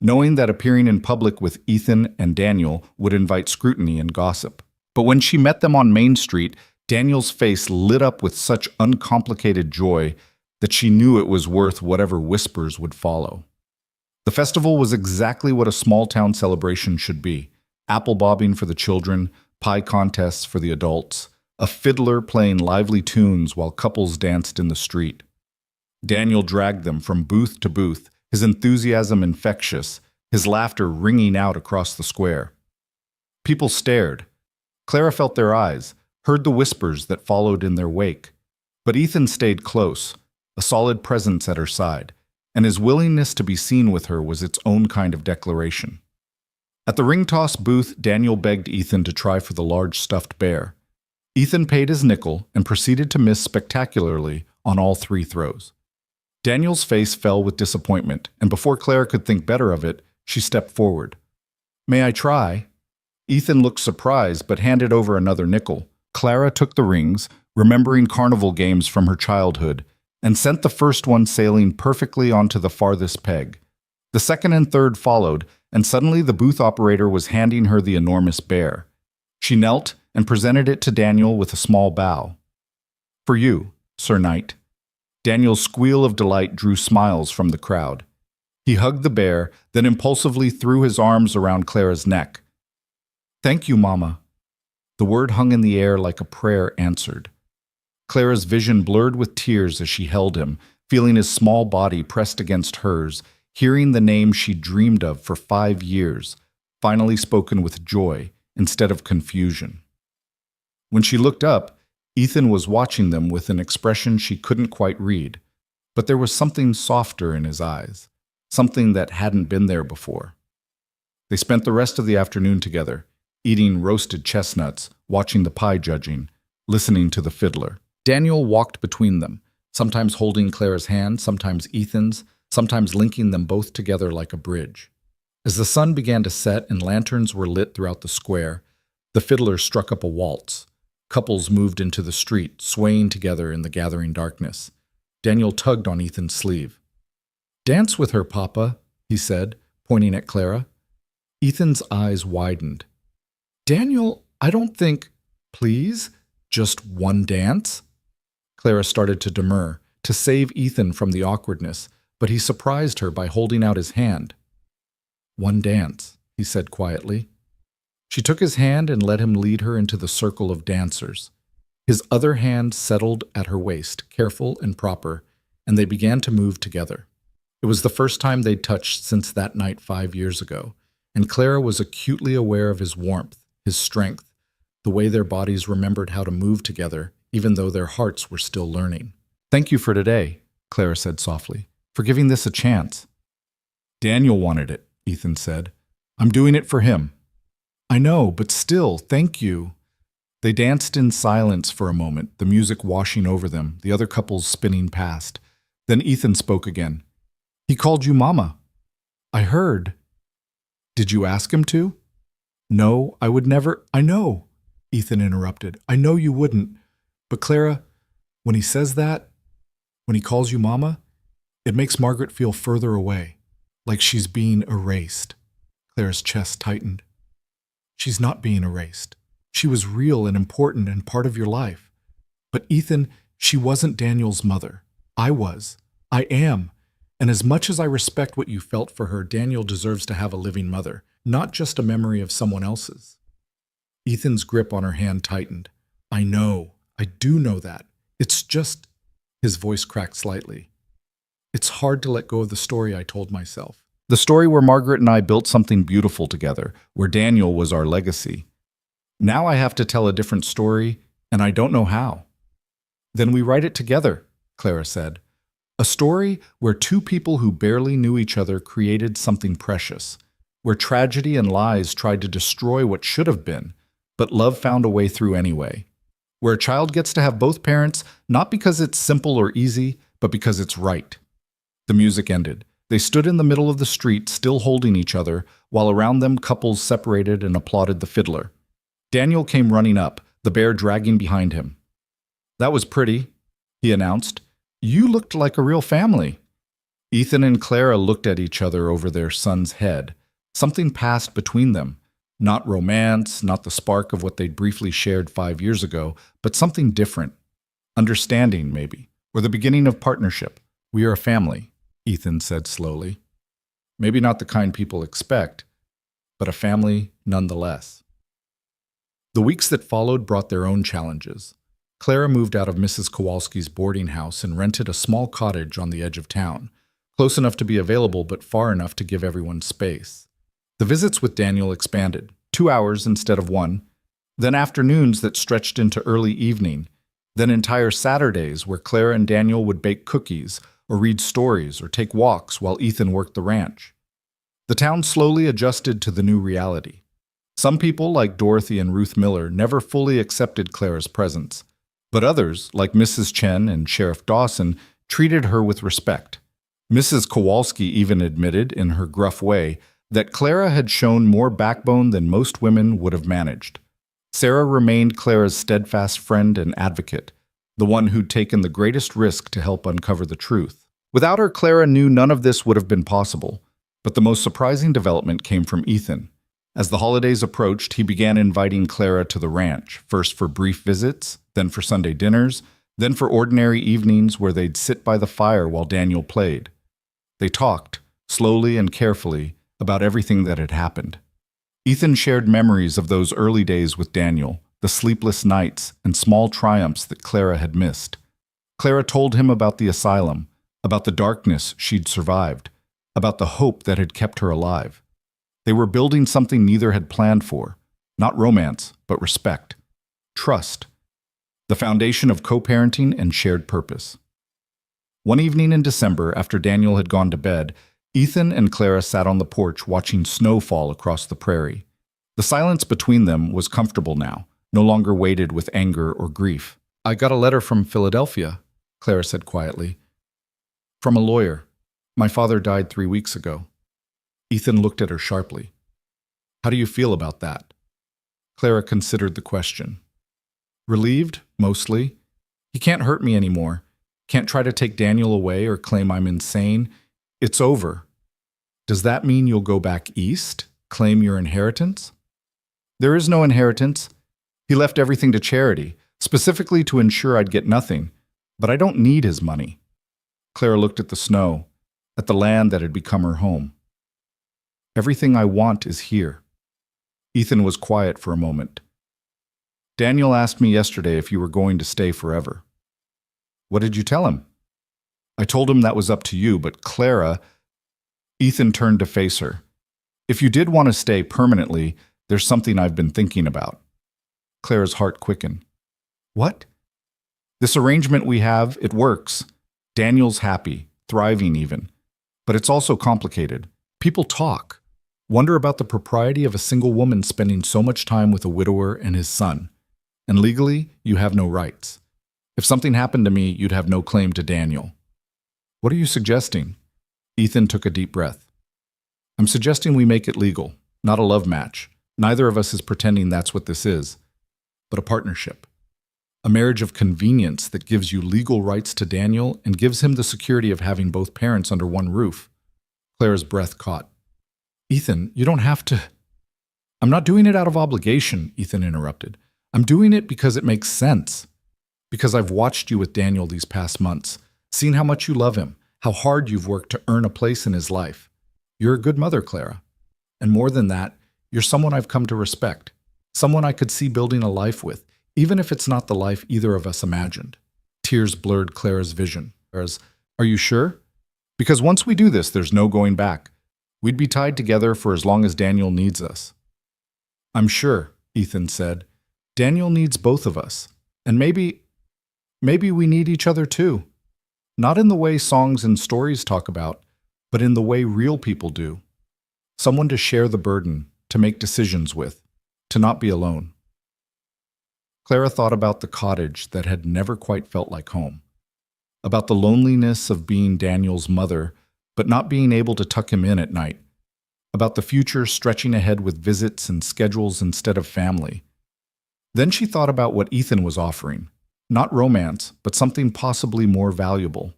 knowing that appearing in public with Ethan and Daniel would invite scrutiny and gossip. But when she met them on Main Street, Daniel's face lit up with such uncomplicated joy that she knew it was worth whatever whispers would follow. The festival was exactly what a small-town celebration should be. Apple bobbing for the children, pie contests for the adults, a fiddler playing lively tunes while couples danced in the street. Daniel dragged them from booth to booth, his enthusiasm infectious, his laughter ringing out across the square. People stared. Clara felt their eyes, heard the whispers that followed in their wake. But Ethan stayed close, a solid presence at her side, and his willingness to be seen with her was its own kind of declaration. At the ring toss booth, Daniel begged Ethan to try for the large stuffed bear. Ethan paid his nickel and proceeded to miss spectacularly on all 3 throws. Daniel's face fell with disappointment, and before Clara could think better of it, she stepped forward. "May I try?" Ethan looked surprised but handed over another nickel. Clara took the rings, remembering carnival games from her childhood, and sent the first one sailing perfectly onto the farthest peg. The second and third followed, and suddenly the booth operator was handing her the enormous bear. She knelt and presented it to Daniel with a small bow. "For you, Sir Knight." Daniel's squeal of delight drew smiles from the crowd. He hugged the bear, then impulsively threw his arms around Clara's neck. "Thank you, Mama." The word hung in the air like a prayer answered. Clara's vision blurred with tears as she held him, feeling his small body pressed against hers, hearing the name she dreamed of for 5 years, finally spoken with joy instead of confusion. When she looked up, Ethan was watching them with an expression she couldn't quite read, but there was something softer in his eyes, something that hadn't been there before. They spent the rest of the afternoon together, eating roasted chestnuts, watching the pie judging, listening to the fiddler. Daniel walked between them, sometimes holding Clara's hand, sometimes Ethan's, sometimes linking them both together like a bridge. As the sun began to set and lanterns were lit throughout the square, the fiddler struck up a waltz. Couples moved into the street, swaying together in the gathering darkness. Daniel tugged on Ethan's sleeve. "Dance with her, Papa," he said, pointing at Clara. Ethan's eyes widened. "Daniel, I don't think—" "Please? Just one dance?" Clara started to demur, to save Ethan from the awkwardness, but he surprised her by holding out his hand. "One dance," he said quietly. She took his hand and let him lead her into the circle of dancers. His other hand settled at her waist, careful and proper, and they began to move together. It was the first time they'd touched since that night 5 years ago, and Clara was acutely aware of his warmth, his strength, the way their bodies remembered how to move together, even though their hearts were still learning. "Thank you for today," Clara said softly, "for giving this a chance." "Daniel wanted it," Ethan said. "I'm doing it for him." "I know, but still, thank you." They danced in silence for a moment, the music washing over them, the other couples spinning past. Then Ethan spoke again. "He called you Mama." "I heard." "Did you ask him to?" "No, I would never—" "I know," Ethan interrupted. "I know you wouldn't. But Clara, when he says that, when he calls you Mama, it makes Margaret feel further away, like she's being erased." Clara's chest tightened. "She's not being erased. She was real and important and part of your life. But Ethan, she wasn't Daniel's mother. I was. I am. And as much as I respect what you felt for her, Daniel deserves to have a living mother, not just a memory of someone else's." Ethan's grip on her hand tightened. "I know. I do know that. It's just—" His voice cracked slightly. "It's hard to let go of the story I told myself. The story where Margaret and I built something beautiful together, where Daniel was our legacy. Now I have to tell a different story, and I don't know how." "Then we write it together," Clara said. "A story where two people who barely knew each other created something precious, where tragedy and lies tried to destroy what should have been, but love found a way through anyway. Where a child gets to have both parents, not because it's simple or easy, but because it's right." The music ended. They stood in the middle of the street, still holding each other, while around them couples separated and applauded the fiddler. Daniel came running up, the bear dragging behind him. "That was pretty," he announced. "You looked like a real family." Ethan and Clara looked at each other over their son's head. Something passed between them. Not romance, not the spark of what they'd briefly shared 5 years ago, but something different. Understanding, maybe, or the beginning of partnership. "We are a family," Ethan said slowly. "Maybe not the kind people expect, but a family nonetheless." The weeks that followed brought their own challenges. Clara moved out of Mrs. Kowalski's boarding house and rented a small cottage on the edge of town, close enough to be available but far enough to give everyone space. The visits with Daniel expanded, 2 hours instead of 1, then afternoons that stretched into early evening, then entire Saturdays where Clara and Daniel would bake cookies or read stories or take walks while Ethan worked the ranch. The town slowly adjusted to the new reality. Some people, like Dorothy and Ruth Miller, never fully accepted Clara's presence, but others, like Mrs. Chen and Sheriff Dawson, treated her with respect. Mrs. Kowalski even admitted, in her gruff way, that Clara had shown more backbone than most women would have managed. Sarah remained Clara's steadfast friend and advocate, the one who'd taken the greatest risk to help uncover the truth. Without her, Clara knew none of this would have been possible, but the most surprising development came from Ethan. As the holidays approached, he began inviting Clara to the ranch, first for brief visits, then for Sunday dinners, then for ordinary evenings where they'd sit by the fire while Daniel played. They talked, slowly and carefully, about everything that had happened. Ethan shared memories of those early days with Daniel, the sleepless nights and small triumphs that Clara had missed. Clara told him about the asylum, about the darkness she'd survived, about the hope that had kept her alive. They were building something neither had planned for, not romance, but respect, trust, the foundation of co-parenting and shared purpose. One evening in December, after Daniel had gone to bed, Ethan and Clara sat on the porch watching snow fall across the prairie. The silence between them was comfortable now, no longer weighted with anger or grief. "I got a letter from Philadelphia," Clara said quietly. From a lawyer. My father died 3 weeks ago. Ethan looked at her sharply. How do you feel about that? Clara considered the question. Relieved, mostly. He can't hurt me anymore. Can't try to take Daniel away or claim I'm insane. It's over. Does that mean you'll go back east? Claim your inheritance? There is no inheritance. He left everything to charity, specifically to ensure I'd get nothing. But I don't need his money. Clara looked at the snow, at the land that had become her home. Everything I want is here. Ethan was quiet for a moment. Daniel asked me yesterday if you were going to stay forever. What did you tell him? I told him that was up to you, but Clara... Ethan turned to face her. If you did want to stay permanently, there's something I've been thinking about. Clara's heart quickened. What? This arrangement we have, it works. Daniel's happy, thriving even. But it's also complicated. People talk. Wonder about the propriety of a single woman spending so much time with a widower and his son. And legally, you have no rights. If something happened to me, you'd have no claim to Daniel. What are you suggesting? Ethan took a deep breath. I'm suggesting we make it legal, not a love match. Neither of us is pretending that's what this is, but a partnership. A marriage of convenience that gives you legal rights to Daniel and gives him the security of having both parents under one roof. Clara's breath caught. Ethan, you don't have to... I'm not doing it out of obligation, Ethan interrupted. I'm doing it because it makes sense. Because I've watched you with Daniel these past months, seen how much you love him, how hard you've worked to earn a place in his life. You're a good mother, Clara. And more than that, you're someone I've come to respect. Someone I could see building a life with, even if it's not the life either of us imagined. Tears blurred Clara's vision. Are you sure? Because once we do this, there's no going back. We'd be tied together for as long as Daniel needs us. I'm sure, Ethan said. Daniel needs both of us. And maybe we need each other too. Not in the way songs and stories talk about, but in the way real people do. Someone to share the burden, to make decisions with, to not be alone. Clara thought about the cottage that had never quite felt like home, about the loneliness of being Daniel's mother, but not being able to tuck him in at night, about the future stretching ahead with visits and schedules instead of family. Then she thought about what Ethan was offering, not romance, but something possibly more valuable.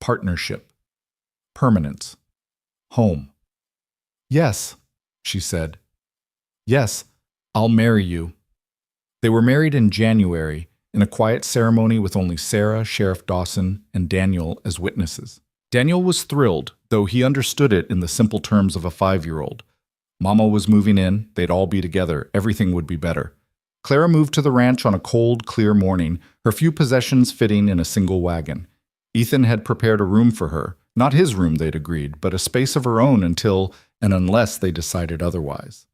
Partnership. Permanence. Home. Yes, she said. Yes, I'll marry you. They were married in January, in a quiet ceremony with only Sarah, Sheriff Dawson, and Daniel as witnesses. Daniel was thrilled, though he understood it in the simple terms of a 5-year-old. Mama was moving in, they'd all be together, everything would be better. Clara moved to the ranch on a cold, clear morning, her few possessions fitting in a single wagon. Ethan had prepared a room for her, not his room, they'd agreed, but a space of her own until and unless they decided otherwise.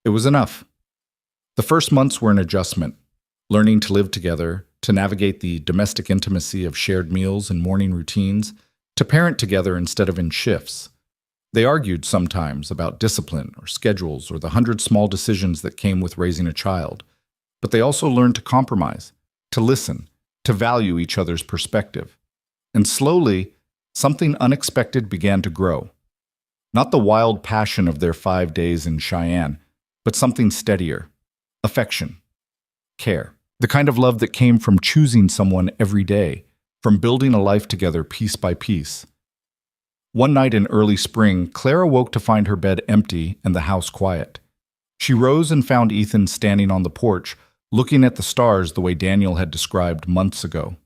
It was enough. The first months were an adjustment, learning to live together, to navigate the domestic intimacy of shared meals and morning routines, to parent together instead of in shifts. They argued sometimes about discipline or schedules or the 100 small decisions that came with raising a child, but they also learned to compromise, to listen, to value each other's perspective. And slowly, something unexpected began to grow. Not the wild passion of their 5 days in Cheyenne, but something steadier. Affection. Care. The kind of love that came from choosing someone every day, from building a life together piece by piece. One night in early spring, Clara woke to find her bed empty and the house quiet. She rose and found Ethan standing on the porch, looking at the stars the way Daniel had described months ago.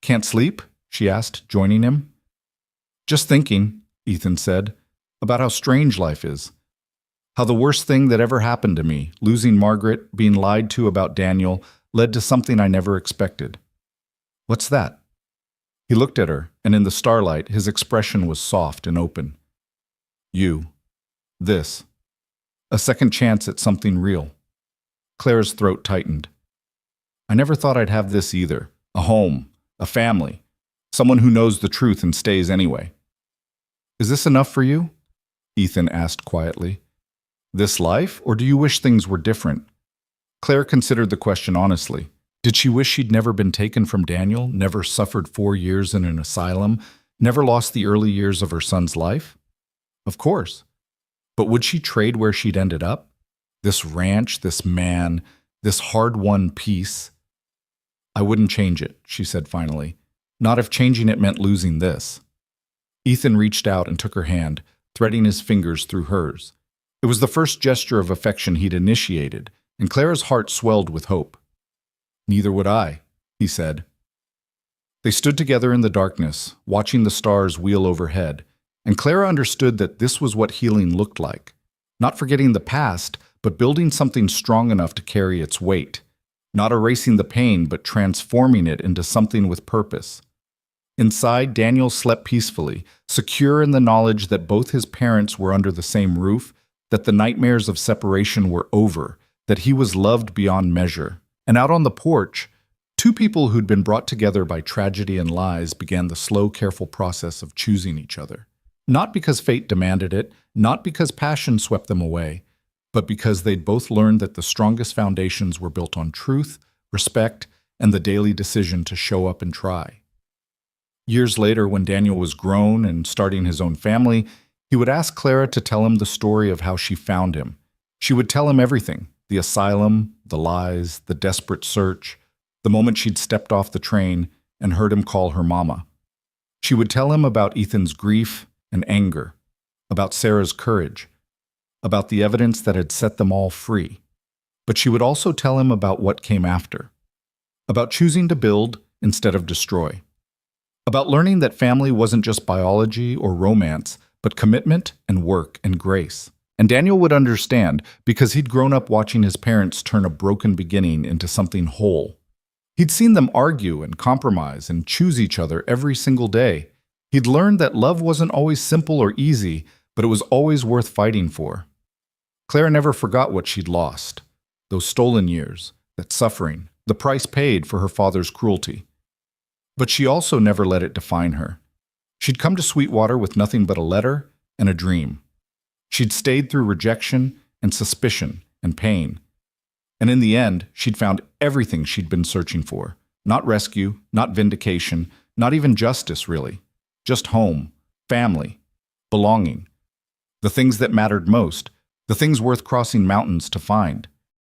Can't sleep? She asked, joining him. Just thinking, Ethan said, about how strange life is. How the worst thing that ever happened to me, losing Margaret, being lied to about Daniel, led to something I never expected. What's that? He looked at her, and in the starlight, his expression was soft and open. You. This. A second chance at something real. Clara's throat tightened. I never thought I'd have this either. A home. A family. Someone who knows the truth and stays anyway. Is this enough for you? Ethan asked quietly. This life, or do you wish things were different? Claire considered the question honestly. Did she wish she'd never been taken from Daniel, never suffered 4 years in an asylum, never lost the early years of her son's life? Of course. But would she trade where she'd ended up? This ranch, this man, this hard-won peace? I wouldn't change it, she said finally. Not if changing it meant losing this. Ethan reached out and took her hand, threading his fingers through hers. It was the first gesture of affection he'd initiated, and Clara's heart swelled with hope. Neither would I, he said. They stood together in the darkness, watching the stars wheel overhead, and Clara understood that this was what healing looked like. Not forgetting the past, but building something strong enough to carry its weight. Not erasing the pain, but transforming it into something with purpose. Inside, Daniel slept peacefully, secure in the knowledge that both his parents were under the same roof, that the nightmares of separation were over, that he was loved beyond measure. And out on the porch, two people who'd been brought together by tragedy and lies began the slow, careful process of choosing each other. Not because fate demanded it, not because passion swept them away, but because they'd both learned that the strongest foundations were built on truth, respect, and the daily decision to show up and try. Years later, when Daniel was grown and starting his own family, he would ask Clara to tell him the story of how she found him. She would tell him everything: the asylum, the lies, the desperate search, the moment she'd stepped off the train and heard him call her mama. She would tell him about Ethan's grief and anger, about Sarah's courage, about the evidence that had set them all free. But she would also tell him about what came after, about choosing to build instead of destroy, about learning that family wasn't just biology or romance, but commitment and work and grace. And Daniel would understand because he'd grown up watching his parents turn a broken beginning into something whole. He'd seen them argue and compromise and choose each other every single day. He'd learned that love wasn't always simple or easy, but it was always worth fighting for. Clara never forgot what she'd lost. Those stolen years, that suffering, the price paid for her father's cruelty. But she also never let it define her. She'd come to Sweetwater with nothing but a letter and a dream. She'd stayed through rejection and suspicion and pain. And in the end, she'd found everything she'd been searching for. Not rescue, not vindication, not even justice, really. Just home, family, belonging. The things that mattered most, the things worth crossing mountains to find.